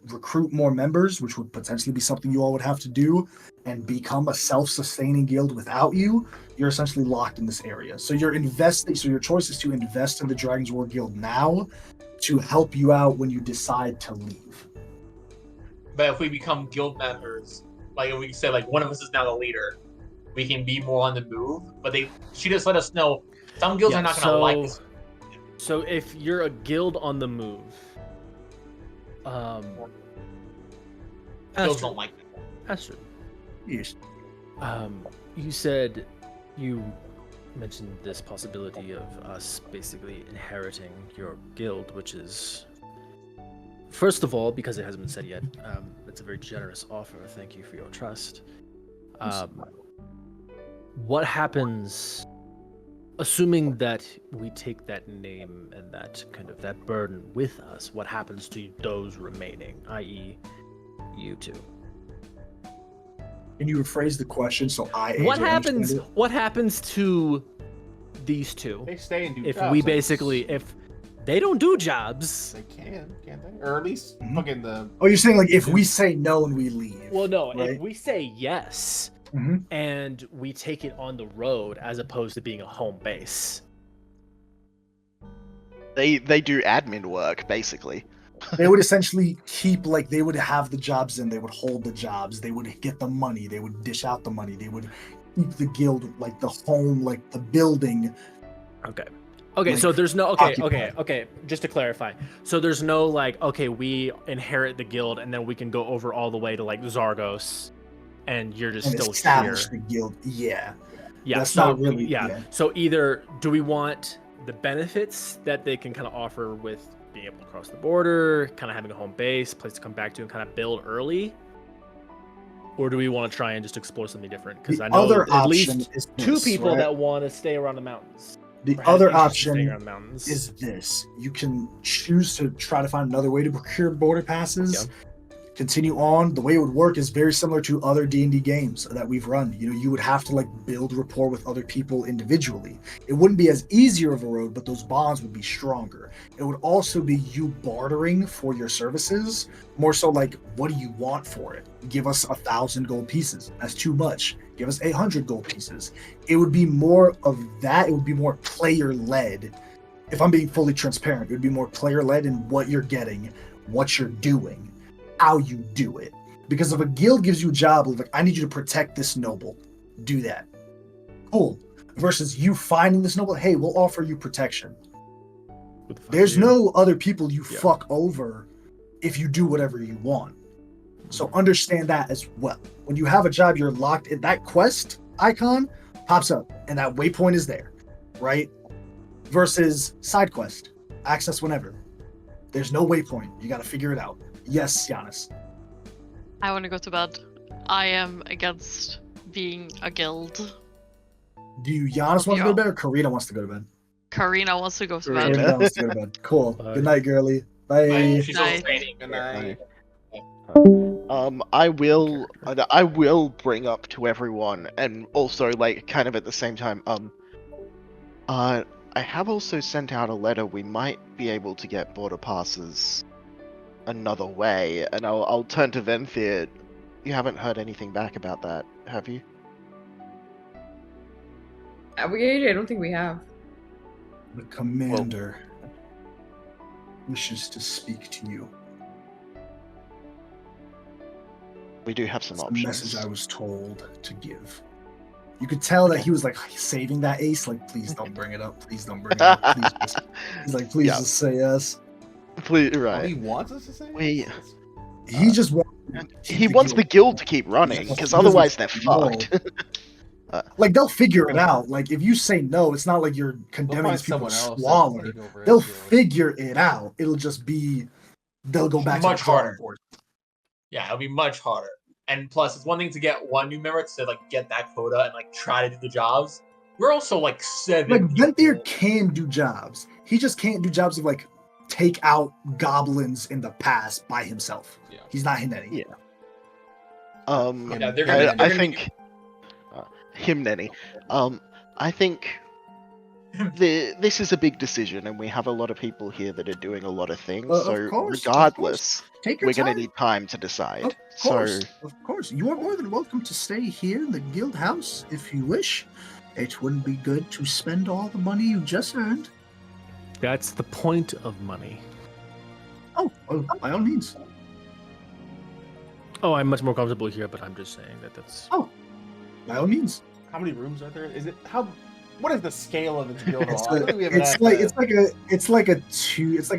recruit more members, which would potentially be something you all would have to do, and become a self-sustaining guild without you, you're essentially locked in this area. So you're investing. So your choice is to invest in the Dragon's Roar Guild now to help you out when you decide to leave. But if we become guild members, like if we say like one of us is now the leader, we can be more on the move. But she just let us know some guilds Yeah, are not gonna like us. So if you're a guild on the move, Guilds that's true. don't like that. That's true. Yes. You said you mentioned this possibility of us basically inheriting your guild, which is, first of all, because it hasn't been said yet, it's a very generous offer. Thank you for your trust. What happens, assuming that we take that name and that kind of that burden with us? What happens to those remaining, i.e., you two? Can you rephrase the question so I? What AJ, happens? understand it? What happens to these two They stay and do if jobs, we like, basically if they don't do jobs? they can't they? Or at least Mhm. fucking the Oh, you're saying like if we say no and we leave? Well, no. Right. If we say yes Mhm. and we take it on the road as opposed to being a home base, They do admin work basically. They would essentially keep like they would have the jobs in, they would hold the jobs, they would get the money, they would dish out the money, they would keep the guild, like the home, like the building. okay. Okay, Like, so there's no occupied. okay. Just to clarify, so there's no like, okay, we inherit the guild and then we can go over all the way to like Zargos and you're just And still establish here. the guild. Yeah. Yeah, That's so not really- yeah. yeah. So either do we want the benefits that they can kind of offer with being able to cross the border, kind of having a home base, place to come back to, and kind of build early, or do we want to try and just explore something different? Because The I know other at option least is two this, people right? that want to stay around the mountains. The or have other interest in staying option around the mountains. is this. You can choose to try to find another way to procure border passes. Continue on. The way it would work is very similar to other D&D games that we've run. You know, you would have to like build rapport with other people individually. It wouldn't be as easier of a road, but those bonds would be stronger. It would also be you bartering for your services, more so like, what do you want for it? Give us 1,000 gold pieces. That's too much. Give us 800 gold pieces. It would be more of that. It would be more player-led. If I'm being fully transparent, it would be more player-led in what you're getting, what you're doing, how you do it. Because if a guild gives you a job of like, I need you to protect this noble, do that. Cool. Versus you finding this noble, hey, we'll offer you protection. There's no other people you fuck over if you do whatever you want. So understand that as well. When you have a job, you're locked in. That quest icon pops up and that waypoint is there, right? Versus side quest, access whenever. There's no waypoint. You got to figure it out. Yes, Giannis. I want to go to bed. I am against being a guild. Do you Giannis want to go to bed or Karina wants to go to bed? Karina wants to go to Karina. bed. Karina wants to go to bed. Cool. Bye. Good night, girly. Bye. She's still Night. training. Good night. I will bring up to everyone, and also like kind of at the same time, I have also sent out a letter. We might be able to get border passes another way, and I'll turn to Venthir. You haven't heard anything back about that, have you? I don't think we have. The commander wishes to speak to you. We do have some It's the options. message I was told to give. You could tell that he was like saving that ace, like, please don't bring it up. Please don't bring it up. Please just, he's like, please Yeah. just say yes. Please, Oh, right. he wants us to say? We- He just wants. He wants the guild to keep running, because otherwise they're fucked. Like they'll figure it out. Like if you say no, it's not like you're condemning find these people to someone else squalor. to take over They'll his guild. figure it out. It'll just be they'll go back Much to the drawing harder. board. Yeah, it'll be much harder. And plus, it's one thing to get one new member to like get that quota and like try to do the jobs. We're also like 7. Like Venthir people. can do jobs. He just can't do jobs of like take out goblins in the past by himself. Yeah. He's not Hineni. Yeah. Yeah, they're gonna- I they're think him Nenny. I think this is a big decision, and we have a lot of people here that are doing a lot of things. Of So course, regardless, Take your we're going time. to need time to decide. Of So course, of course. You are more than welcome to stay here in the guild house if you wish. It wouldn't be good to spend all the money you just earned. That's the point of money. Oh, well, by all means. Oh, I'm much more comfortable here, but I'm just saying that's. By all means. How many rooms are there? Is it how? What is the scale of its guild It's, hall? I a, think we have it's an like access. it's like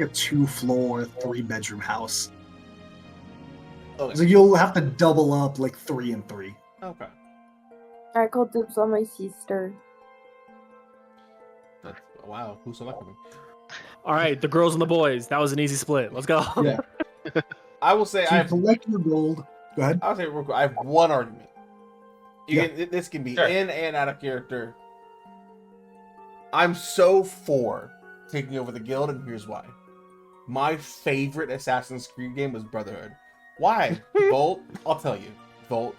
a 2-floor, 3-bedroom house. Okay. So you'll have to double up like 3 and 3. Okay. I called dibs on my sister. That's, wow. Who selected me? All right, the girls and the boys. That was an easy split. Let's go. Yeah. I will say So I you have. collect your gold. Go ahead. I'll say real quick. I have one argument. Yeah. This can be Sure. in and out of character. I'm so for taking over the guild, and here's why. My favorite Assassin's Creed game was Brotherhood. Why? Volt? I'll tell you. Volt.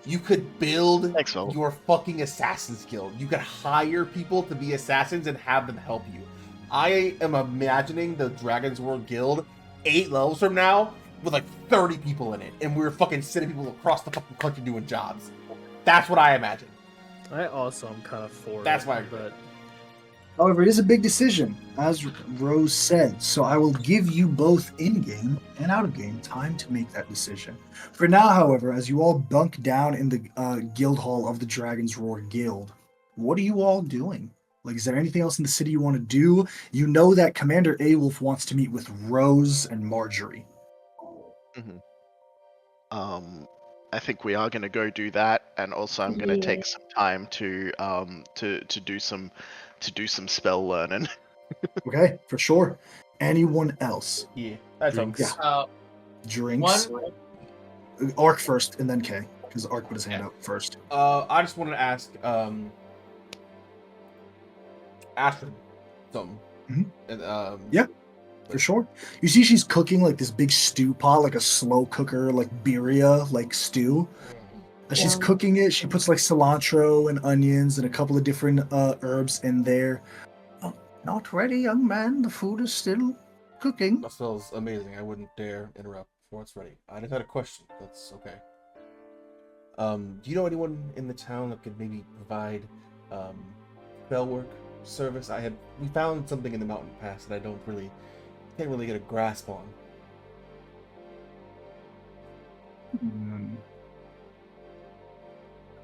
You could build Thanks, Volt. your fucking Assassin's Guild. You could hire people to be assassins and have them help you. I am imagining the Dragon's World Guild 8 levels from now with like 30 people in it, and we're fucking sending people across the fucking country doing jobs. That's what I imagine. I also am kind of for. That's it, why I but However, it is a big decision, as Rose said, so I will give you both in-game and out-of-game time to make that decision. For now, however, as you all bunk down in the guild hall of the Dragon's Roar Guild, what are you all doing? Like, is there anything else in the city you want to do? You know that Commander Awolf wants to meet with Rose and Marjorie. I think we are going to go do that, and also I'm going to Yeah. take some time to do some spell learning. Okay, for sure. Anyone else? Yeah, that's Drinks. Drinks. One. Arc first, and then K, because Arc put his hand up first. I just wanted to ask Astrid something. Mhm. And Yeah. For sure. You see she's cooking like this big stew pot, like a slow cooker, like birria, like stew. As she's Yum. cooking it, she puts like cilantro and onions and a couple of different herbs in there. Oh, not ready, young man. The food is still cooking. That smells amazing. I wouldn't dare interrupt before it's ready. I just had a question. That's okay. Do you know anyone in the town that could maybe provide spell work service? We found something in the mountain pass that I can't really get a grasp on.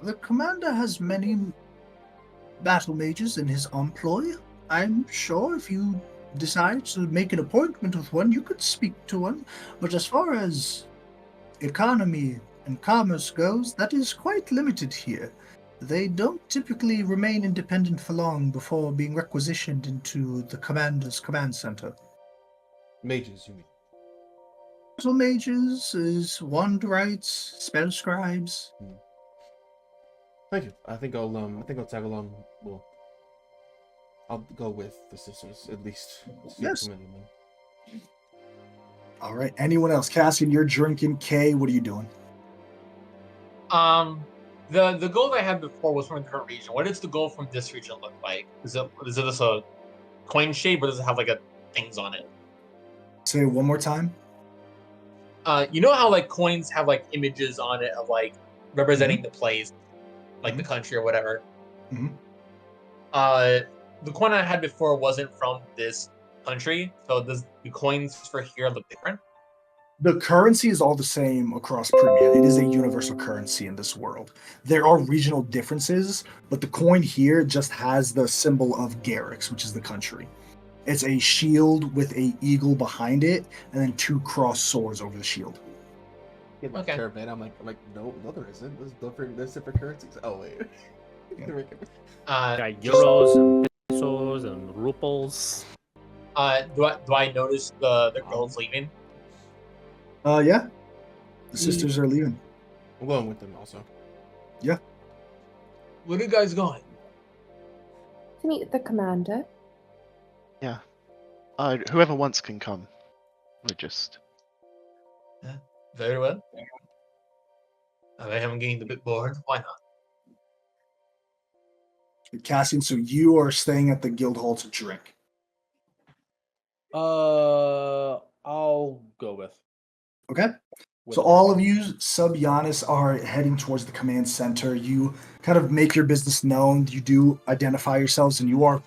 The commander has many battle mages in his employ. I'm sure if you decide to make an appointment with one, you could speak to one. But as far as economy and commerce goes, that is quite limited here. They don't typically remain independent for long before being requisitioned into the commander's command center. Mages, you mean? Battle mages is wand wrights, spell scribes. Thank you. I think I'll tag along. Well, I'll go with the sisters at least. Yes. All right. Anyone else? Cassian, you're drinking. Kay, what are you doing? The gold I had before was from a different region. What does the gold from this region look like? Is it just a coin shape, or does it have like things on it? Say it one more time. You know how like coins have like images on it of like representing the place, like the country or whatever. Mhm. The coin I had before wasn't from this country, so does the coins for here look different? The currency is all the same across Primia. It is a universal currency in this world. There are regional differences, but the coin here just has the symbol of Garrix, which is the country. It's a shield with a eagle behind it, and then 2 crossed swords over the shield. In my Okay. caravan, I'm like, no, there isn't. There's different currencies. Oh wait. Uh, Got euros and pesos and ruples. do I notice the girls leaving? Yeah. The sisters are leaving. I'm going with them also. Where are you guys going? To meet the commander. Yeah. Whoever wants can come. We're just. Very well. I haven't getting a bit bored. Why not? Cassian, so you are staying at the guild hall to drink. I'll go with. Okay. with So all of you, sub Giannis, are heading towards the command center. You kind of make your business known. You do identify yourselves, and you are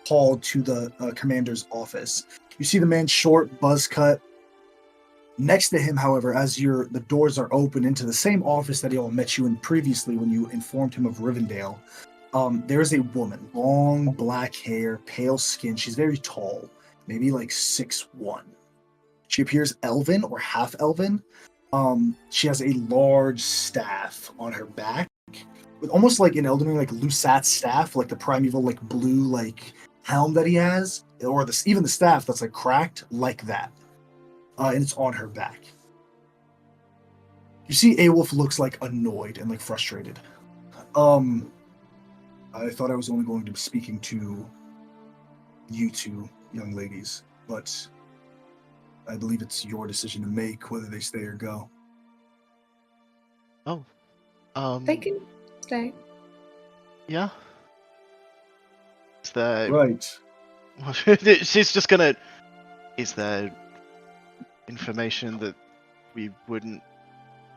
called to the commander's office. You see the man, short, buzz cut. Next to him, however, as the doors are open into the same office that he all met you in previously when you informed him of Rivendell, there is a woman, long black hair, pale skin. She's very tall, maybe like 6'1". She appears elven or half elven. She has a large staff on her back, with almost like an Elden Ring, like Lusat's staff, like the primeval, like blue, like helm that he has, or even the staff that's like cracked, like that. And it's on her back. You see, Aelwulf looks like annoyed and like frustrated. I thought I was only going to be speaking to you two young ladies, but I believe it's your decision to make whether they stay or go. Oh. They can stay. Yeah. Is there? Right. She's just gonna. Is there information that we wouldn't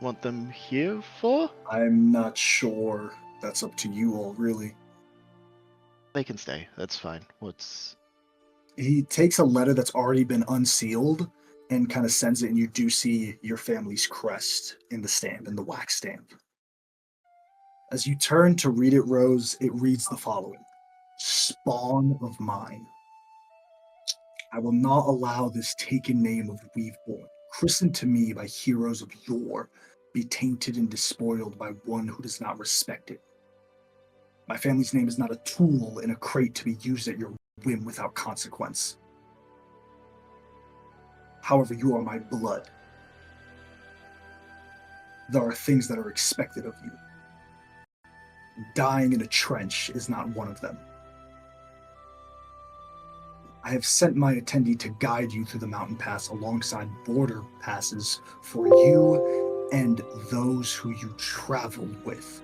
want them here for? I'm not sure. That's up to you all, really. They can stay. That's fine. He takes a letter that's already been unsealed and kind of sends it, and you do see your family's crest in the stamp, in the wax stamp. As you turn to read it, Rose, it reads the following. Spawn of mine. I will not allow this taken name of Weaveborn, christened to me by heroes of yore, be tainted and despoiled by one who does not respect it. My family's name is not a tool in a crate to be used at your whim without consequence. However, you are my blood. There are things that are expected of you. Dying in a trench is not one of them. I have sent my attendee to guide you through the mountain pass alongside border passes for you and those who you traveled with.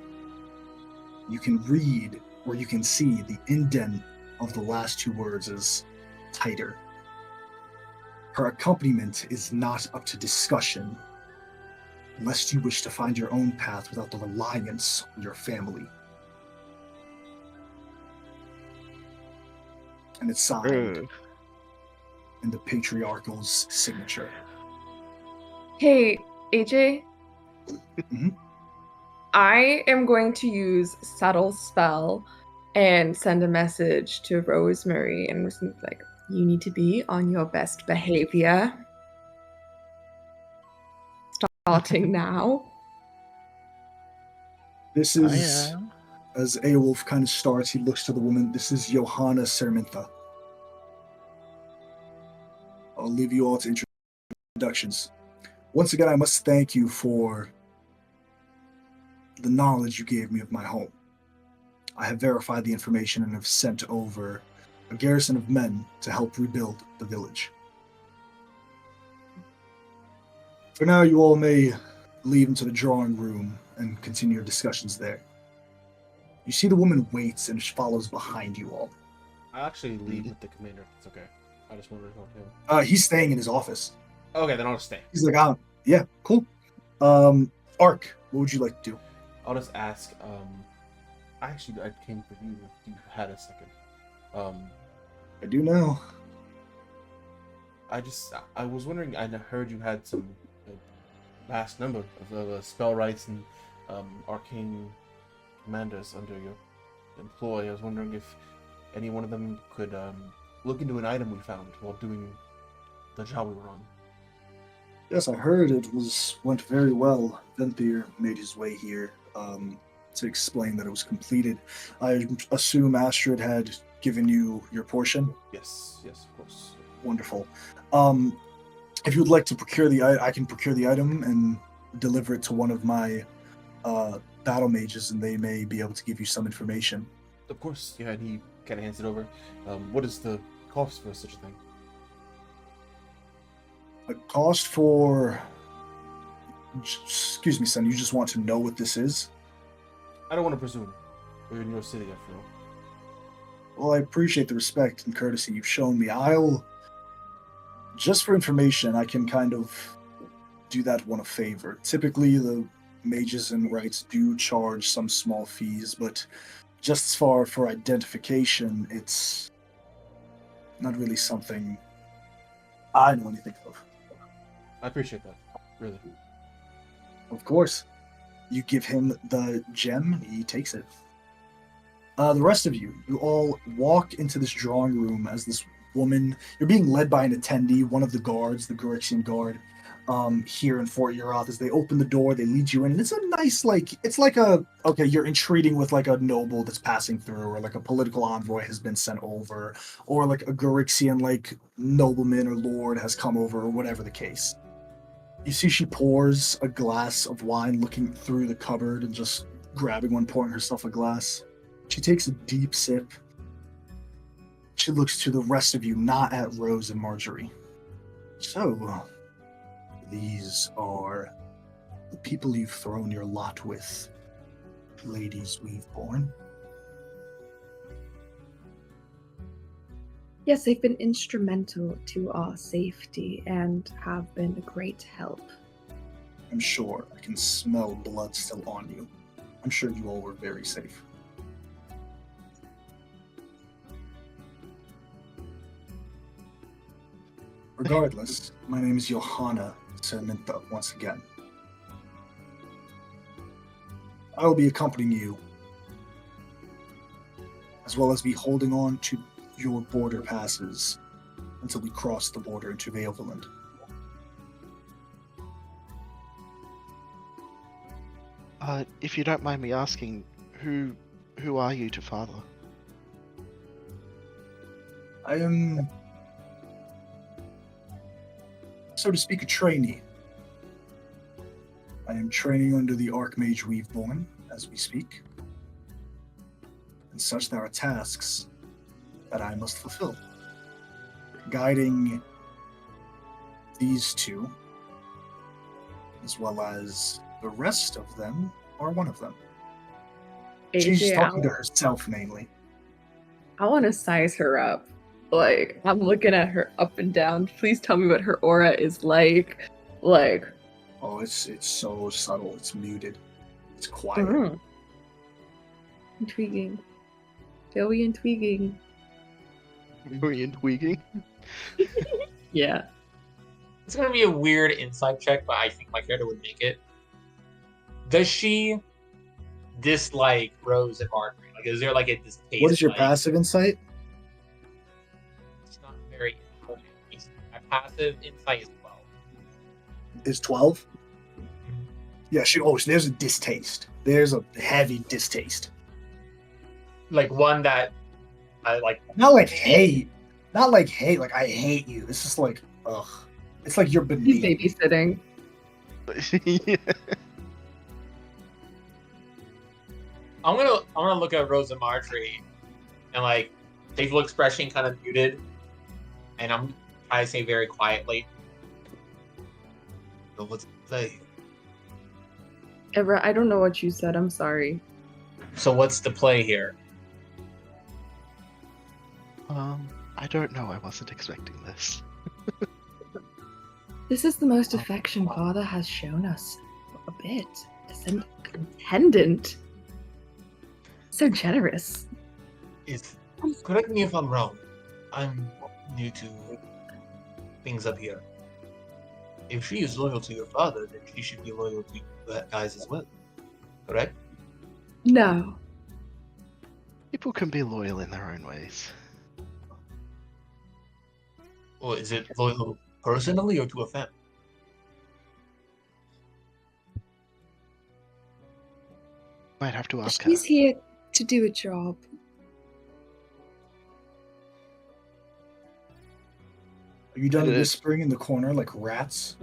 You can read, or you can see, the indent of the last two words is tighter. Her accompaniment is not up to discussion, lest you wish to find your own path without the reliance on your family. And it's signed in the patriarchal's signature. Hey, AJ. Mhm. I am going to use subtle spell and send a message to Rosemary and was like, you need to be on your best behavior. Starting now. This is, as Aolf kind of starts, he looks to the woman. This is Johanna Sermintha. I'll leave you all to introductions. Once again, I must thank you for the knowledge you gave me of my home. I have verified the information and have sent over a garrison of men to help rebuild the village. For now, you all may leave into the drawing room and continue your discussions there. You see the woman waits and follows behind you all. I actually leave with the commander, if it's okay. I just wanted to talk to him. He's staying in his office. Okay, then I'll just stay. He's like, yeah, cool. Ark, what would you like to do? I'll just ask, actually, I came for you if you had a second. I do now. I was wondering, I heard you had some vast number of spell rights and arcane commanders under your employ. I was wondering if any one of them could look into an item we found while doing the job we were on. Yes, I heard it went very well. Venthyr made his way here to explain that it was completed. I assume Astrid had given you your portion? Yes, of course. Wonderful. If you would like to procure I can procure the item and deliver it to one of my battle mages, and they may be able to give you some information. Of course, yeah, and he kind of hands it over. What is the cost for such a thing? A cost for... Excuse me, son, you just want to know what this is? I don't want to presume. We're in your city, after all. Well, I appreciate the respect and courtesy you've shown me. Just for information, I can kind of do that one a favor. Typically, the mages and rights do charge some small fees, but just as far for identification, it's not really something I know anything of. I appreciate that, really. Of course. You give him the gem, he takes it. The rest of you all walk into this drawing room as this woman, you're being led by an attendee, one of the guards, the Gorixian guard, here in Fort Urath. As they open the door, they lead you in, and it's a nice, you're entreating with like a noble that's passing through, or like a political envoy has been sent over, or like a Gorixian like nobleman or lord has come over, or whatever the case. You see she pours a glass of wine, looking through the cupboard and just grabbing one, pouring herself a glass. She takes a deep sip. She looks to the rest of you, not at Rose and Marjorie. So, these are the people you've thrown your lot with, ladies we've borne. Yes, they've been instrumental to our safety and have been a great help. I'm sure I can smell blood still on you. I'm sure you all were very safe. Regardless, my name is Johanna Sermintha once again. I will be accompanying you, as well as be holding on to your border passes until we cross the border into Veilverland. If you don't mind me asking, who are you to father? I am, so to speak, a trainee. I am training under the Archmage Weaveborn as we speak. And such there are tasks that I must fulfill. Guiding these two, as well as the rest of them, are one of them. She's AJ, talking to herself mainly. I want to size her up. Like, I'm looking at her up and down. Please tell me what her aura is like. Like, Oh, it's so subtle. It's muted. It's quiet. Intriguing. Very intriguing. Very intriguing. Yeah. It's gonna be a weird insight check, but I think my character would make it. Does she dislike Rose and Margaret? Like, is there like a distaste? What is your like, passive insight? It's not very important. My passive insight is 12. Is 12? Yeah, so there's a distaste. There's a heavy distaste. Like one that I like. Not like hate. Not like hate, like I hate you. It's just like, ugh. It's like you're He's beneath. babysitting. Yeah. I'm gonna look at Rose and Marjorie, and like facial expression kind of muted, and I'm trying to say very quietly. So what's the play? Evra, I don't know what you said. I'm sorry. So what's the play here? I don't know. I wasn't expecting this. This is the most affection Father has shown us. A bit. Contendant. So generous. Correct me if I'm wrong. I'm new to things up here. If she is loyal to your father, then she should be loyal to you guys as well. Correct? No. People can be loyal in their own ways. Or is it loyal personally or to a family? Might have to ask her. She's here to do a job. Are you done It is. whispering in the corner like rats?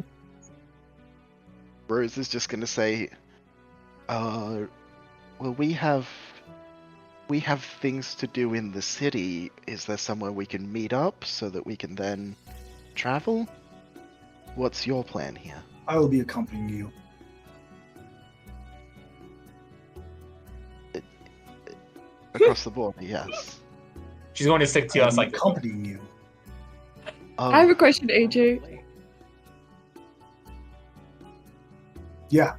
Rose is just gonna say, well, we have things to do in the city. Is there somewhere we can meet up so that we can then travel? What's your plan here? I will be accompanying you. Across the board, yes. She's going to stick to I us will be like accompanying you. I have a question, AJ. Yeah,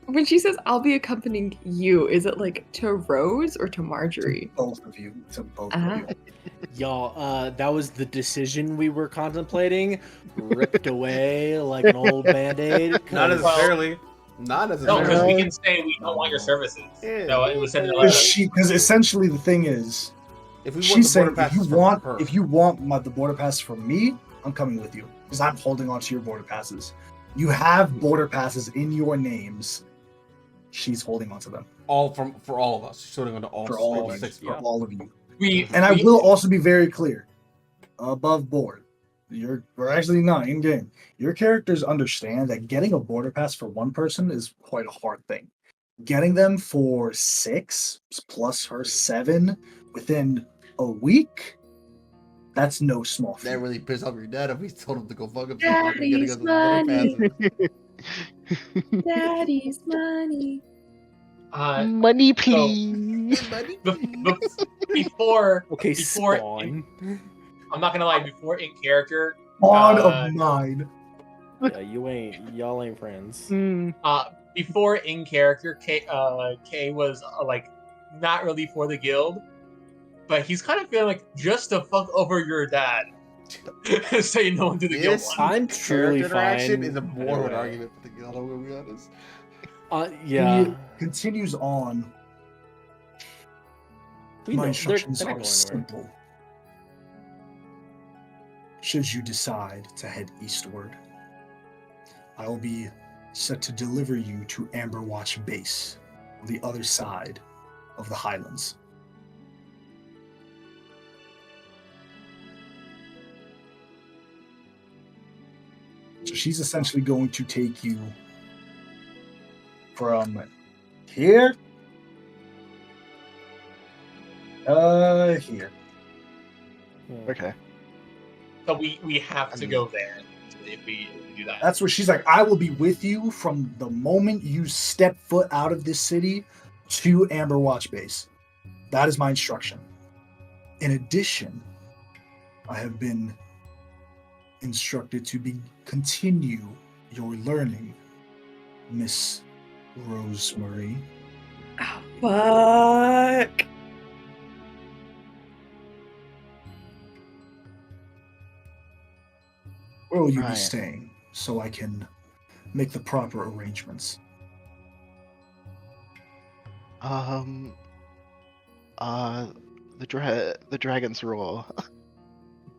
When she says I'll be accompanying you, is it like to Rose or to Marjorie? both of you. To both Ah. of you. Y'all, that was the decision we were contemplating, ripped away like an old band-aid. Not 'cause- necessarily. Not no, necessarily. because we can say we don't want your services. Yeah. No, it was sent in a letter. Because essentially the thing is, If we want she's the border saying passes from her, if you want the border pass from me, I'm coming with you because I'm holding on to your border passes. You have border passes in your names. She's holding on to them for all of us, she's holding on to all for all of you. six. For all of you. We And I will also be very clear, above board. We're actually not in game. Your characters understand that getting a border pass for one person is quite a hard thing. Getting them for 6 plus her 7 within a week, that's no small feat. That really pissed off your dad if we told him to go fuck himself. Daddy's money. Daddy's money. Money, please. before Okay, before Spawn. I'm not gonna lie, before in character, God Uh, of mine. Yeah, y'all ain't friends. before in character, Kay was like not really for the guild, but he's kind of feeling like just to fuck over your dad. Say no to the guild. This I'm truly character interaction fine is a more of an either way. argument for the guild. I'm gonna be honest. Yeah. He continues on. We My know, instructions they're not are going simple. Should you decide to head eastward, I will be set to deliver you to Amberwatch Base, on the other side of the Highlands. So she's essentially going to take you from here, here. Okay. So we have to go there if we do that. That's where she's like, I will be with you from the moment you step foot out of this city to Amberwatch Base. That is my instruction. In addition, I have been instructed to continue your learning, Miss Rosemary. Oh, fuck. Where will you be Right. staying so I can make the proper arrangements? The Dragon's Roar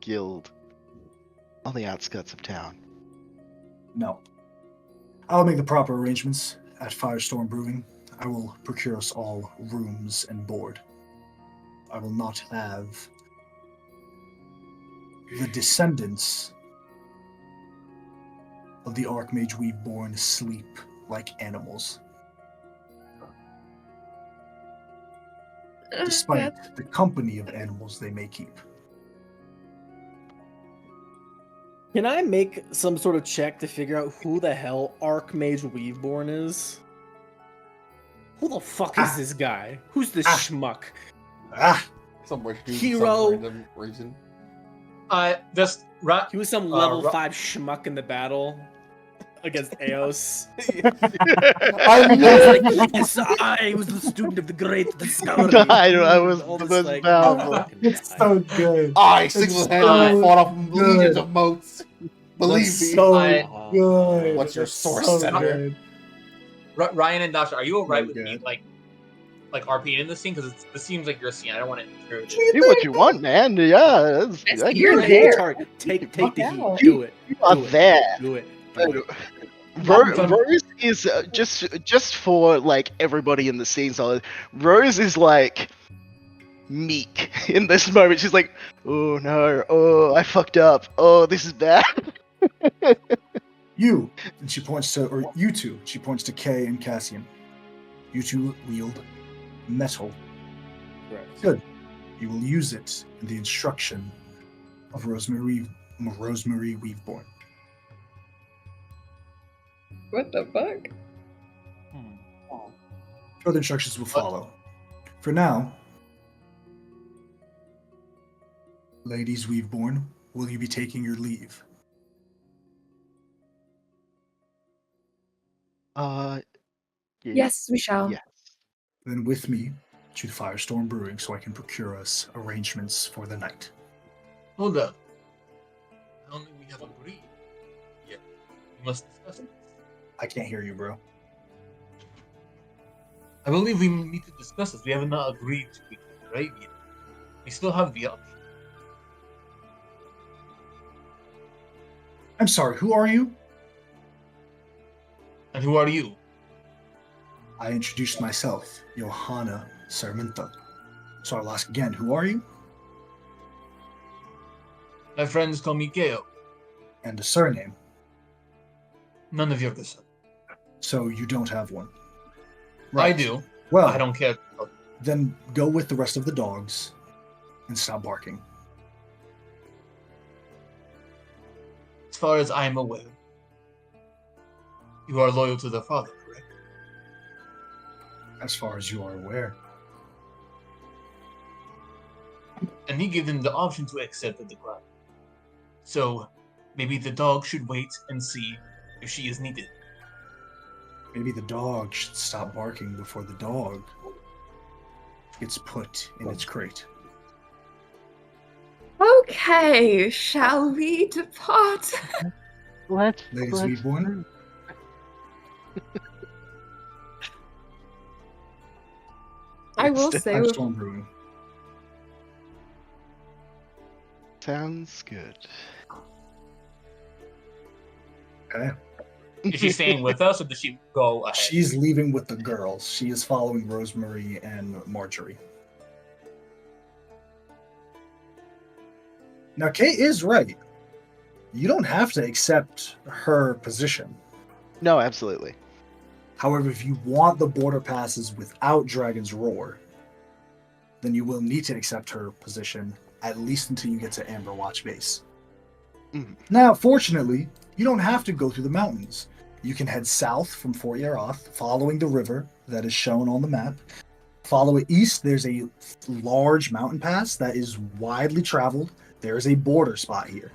Guild on the outskirts of town. No. I'll make the proper arrangements at Firestorm Brewing. I will procure us all rooms and board. I will not have the descendants of the Archmage Weaveborn sleep like animals, despite the company of animals they may keep. Can I make some sort of check to figure out who the hell Archmage Weaveborn is? Who the fuck is this guy? Who's this schmuck? Some rich dude for Hero. some random reason. Just run. He was some level 5 schmuck in the battle against Eos. I'm Like, yes, I was the student of the great discovery. I was All the this, most like, powerful. fucking It's guy. so good. I single-handedly so fought off good. legions of moats. Believe That's me. so good. What's your That's source, so Senator? good. Ryan and Dasha, are you alright So with good. me like RPing in this scene? Because this seems like your scene. I don't want to intrude. Do what you want, man. Yeah, You're Take there. the target. Take the Fuck heat. out. Do it. You are Do it. there. Do it. Do it. Rose is just for like everybody in the scene. So Rose is like meek in this moment. She's like, "Oh no, oh I fucked up. Oh, this is bad." You, and she points to, or you two, she points to Kay and Cassian. You two wield metal. Correct. Good. You will use it in the instruction of Rosemary Weaveborn. What the fuck? Further instructions will follow. For now, ladies Weaveborn, will you be taking your leave? Yes, we shall. Yeah. Then with me to Firestorm Brewing so I can procure us arrangements for the night. Hold up. Only we have agreed. Yeah, we must discuss it. I can't hear you, bro. I believe we need to discuss this. We have not agreed to it, right? Yet. We still have the option. I'm sorry, who are you? And who are you? I introduced myself, Johanna Sarmenta. So I'll ask again, who are you? My friends call me Geo. And a surname. None of your concern. So you don't have one. I do. Well, I don't care. then go with the rest of the dogs and stop barking. As far as I am aware, you are loyal to the father, correct? As far as you are aware. And he gave them the option to accept the decline. So, maybe the dog should wait and see if she is needed. Maybe the dog should stop barking before the dog gets put in its crate. Okay, shall we depart? Let's Ladies Weaveborn, I will say, with- Firestorm Brewing. Sounds good. Okay. Is she staying with us, or does she go ahead? She's leaving with the girls. She is following Rosemary and Marjorie. Now, Kate is right. You don't have to accept her position. No, absolutely. However, if you want the border passes without Dragon's Roar, then you will need to accept her position, at least until you get to Amber Watch Base. Mhm. Now, fortunately, you don't have to go through the mountains. You can head south from Fort Yaroth, following the river that is shown on the map. Follow it east, there's a large mountain pass that is widely traveled. There is a border spot here.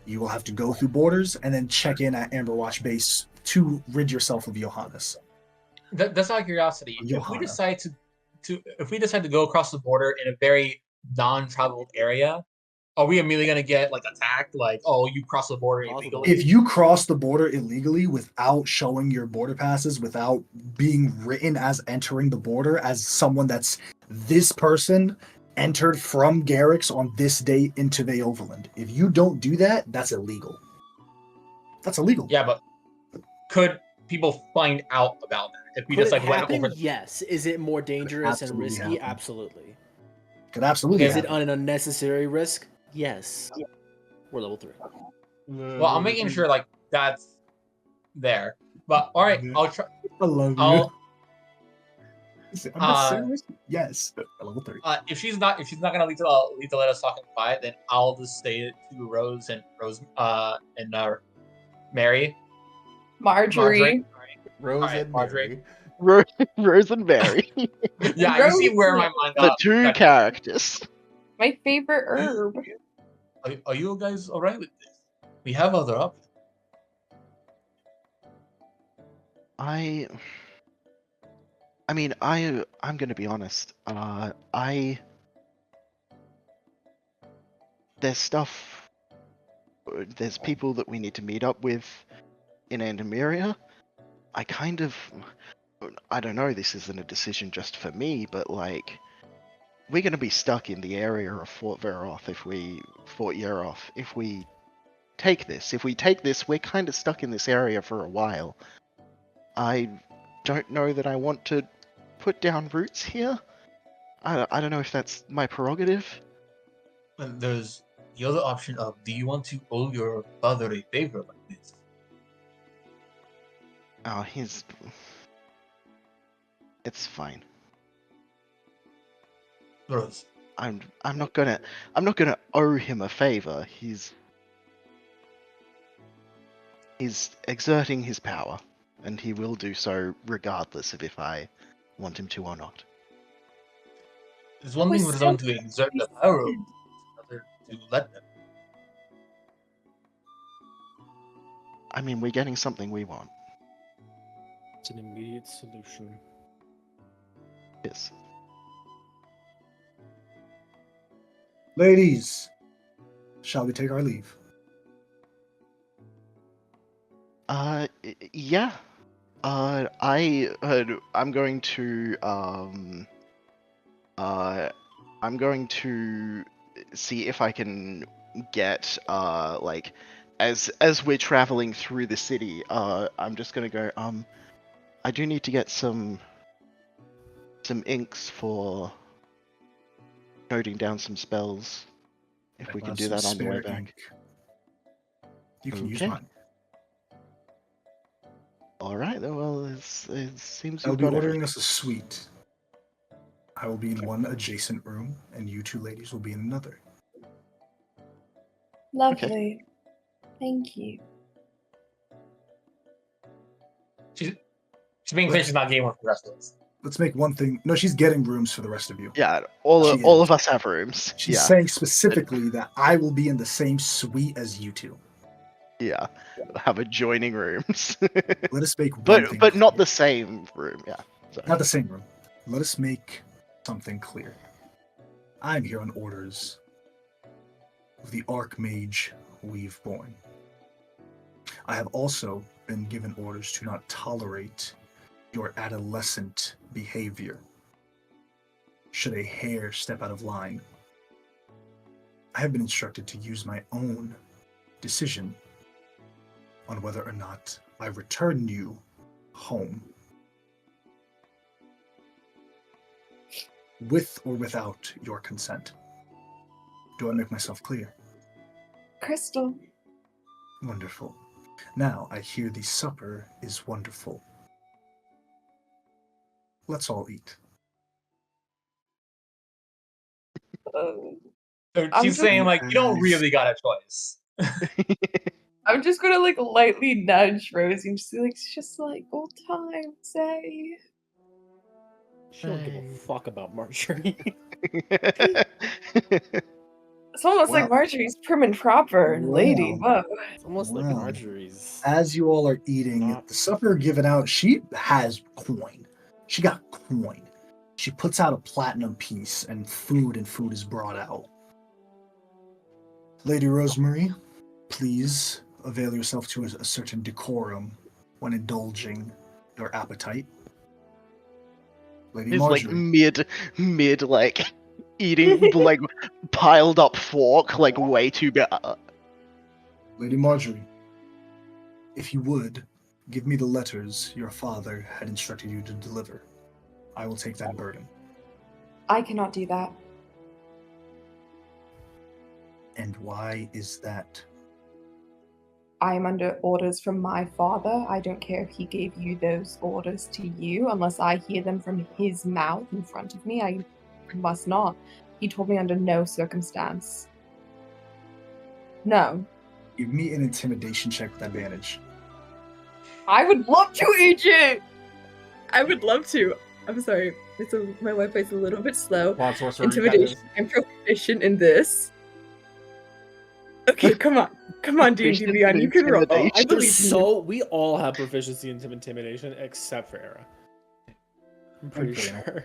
You will have to go through borders and then check in at Amber Watch Base to rid yourself of Johannes. That's out of curiosity. If we Johanna. decide to go across the border in a very non-traveled area, are we immediately gonna get like attacked? Like, oh, you crossed the border Possibly. illegally. If you cross the border illegally without showing your border passes, without being written as entering the border as someone that's this person entered from Garrix on this date into the Overland, if you don't do that, that's illegal. That's illegal. Yeah, but could people find out about that if we Could just it like went happen? over? Yes. Is it more dangerous and absolutely risky? happen. Absolutely. Could absolutely Is it happen. an unnecessary risk? Yes. We're level 3. Well, I'm making sure like that's there. But all right, Yeah. I'll try. I love I'll Unnecessary? Yes. Level 3. if she's not gonna leave to let us talk in quiet, then I'll just say it to Rose and Mary. Marjorie. Rose Alright, and Marjorie. Mary. Rose and Mary, Yeah, you see where my mind the got. two characters. My favorite herb. Are you guys alright with this? We have other options. I mean, I'm gonna be honest. There's stuff. There's people that we need to meet up with in Andameria. I don't know. This isn't a decision just for me, but like, we're gonna be stuck in the area of Fort Yaroth if we take this. If we take this, we're kind of stuck in this area for a while. I don't know that I want to put down roots here. I don't know if that's my prerogative. And there's the other option of, do you want to owe your father a favor like this? Oh, it's fine. Rose, I'm not gonna owe him a favor. He's exerting his power, and he will do so regardless of if I want him to or not. there's one thing for someone to exert the power of, another to let them. I mean, we're getting something we want. It's an immediate solution. Yes. Ladies, shall we take our leave? Yeah. I'm going to I'm going to see if I can get like as we're traveling through the city, I'm just gonna go I do need to get some inks for noting down some spells. If we can do that on the way back. You can use Okay. mine. All right. Well, it seems I'll you've be got ordering us a suite. I will be in one adjacent room, and you two ladies will be in another. Lovely. Thank you. She's being clear she's not getting one for the rest of us. Let's make one thing. No, she's getting rooms for the rest of you. Yeah, She all is. of us have rooms. She's Yeah, saying specifically that I will be in the same suite as you two. yeah, have adjoining rooms, Let us make one thing but not clear. the same room. Yeah, sorry. Not the same room. Let us make something clear. I'm here on orders of the Archmage we've born. I have also been given orders to not tolerate your adolescent behavior. Should a hair step out of line, I have been instructed to use my own decision on whether or not I return you home. With or without your consent. Do I make myself clear? Crystal. Wonderful. Now, I hear the supper is wonderful. Let's all eat. Oh. So I'm she's just- saying like, you don't Nice. really got a choice. I'm just gonna like lightly nudge Rosie and just be like, it's just like old times, say. She don't give a fuck about Marjorie. It's almost Well- like Marjorie's prim and proper and lady. Well. Whoa. It's almost like Wow. Marjorie's. As you all are eating, Not- the supper given out, she has coin. She got coin. She puts out a platinum piece and food is brought out. Lady Rosemary, please avail yourself to a certain decorum when indulging your appetite. Lady He's like Marjorie, mid like eating like piled up fork like way too big. Lady Marjorie, if you would, give me the letters your father had instructed you to deliver. I will take that burden. I cannot do that. And why is that? I am under orders from my father. I don't care if he gave you those orders to you, unless I hear them from his mouth in front of me. I must not. He told me under no circumstance. No. Give me an intimidation check with advantage. I would love to, Agent! I would love to. I'm sorry. My Wi-Fi's a little bit slow. Quad sorcerer, Intimidation. I'm proficient in this. Okay, come on. Come on, D&D Proficient Beyond. in You can roll. I intimidation. believe in you. So we all have proficiency in intimidation except for Era. I'm pretty Okay. sure.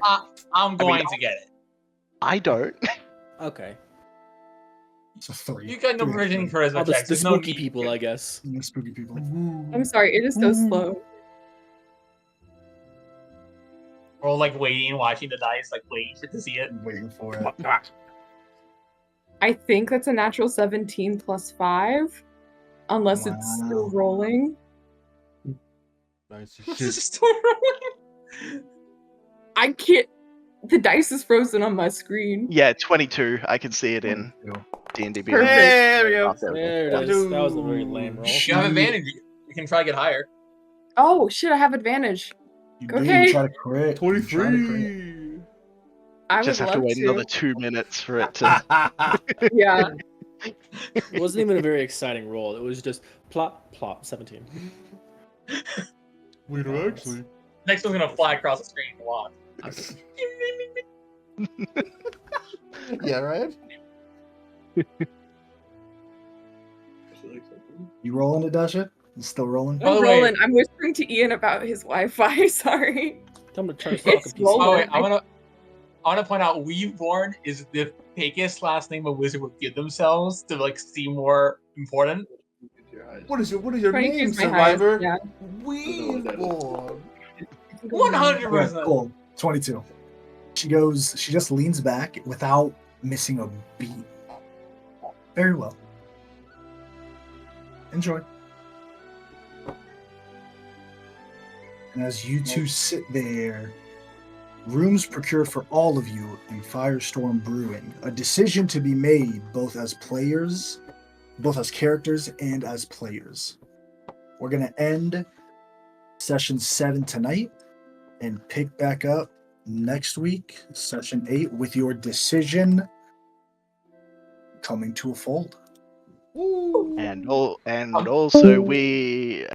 I'm going mean, to get it. I don't. Okay. It's a 3. You got no Three. provision charisma All the checks. There's no spooky need. people, I guess. You spooky people. I'm sorry, it is so slow. Or like waiting, watching the dice, like waiting to see it. I'm waiting for it. I think that's a natural 17 plus 5. Unless it's still Wow. rolling. Nice This shit. is still rolling. I can't. The dice is frozen on my screen. Yeah, 22. I can see it in D&D. Perfect. There we go. There it is. That was a very lame roll. You have advantage. You can try to get higher. Oh shit! I have advantage. You do, Okay. you try to crit. You try to crit. 23. I Just would have to love wait another 2 minutes for it to. Yeah. It wasn't even a very exciting roll. It was just plop, plop, 17. Wait, actually. Next one's gonna fly across the screen and walk. Yeah, right? You rolling it, Dasha? You still rolling? By I'm the way- rolling. I'm whispering to Ian about his Wi-Fi. Sorry. Tell him to turn his fucking It's PC rolling. Oh on. wait, I wanna point out Weaveborn is the fakest last name a wizard would give themselves to like seem more important. What is your Trying to name, use my highest- survivor? Yeah. Weeborn. 100%. Yeah, cool. 22. She just leans back without missing a beat. Very well. Enjoy. And as you two sit there, rooms procured for all of you in Firestorm Brewing, a decision to be made both as players, both as characters and as players. We're going to end session 7 tonight and pick back up next week, session 8, with your decision coming to a fold. And also we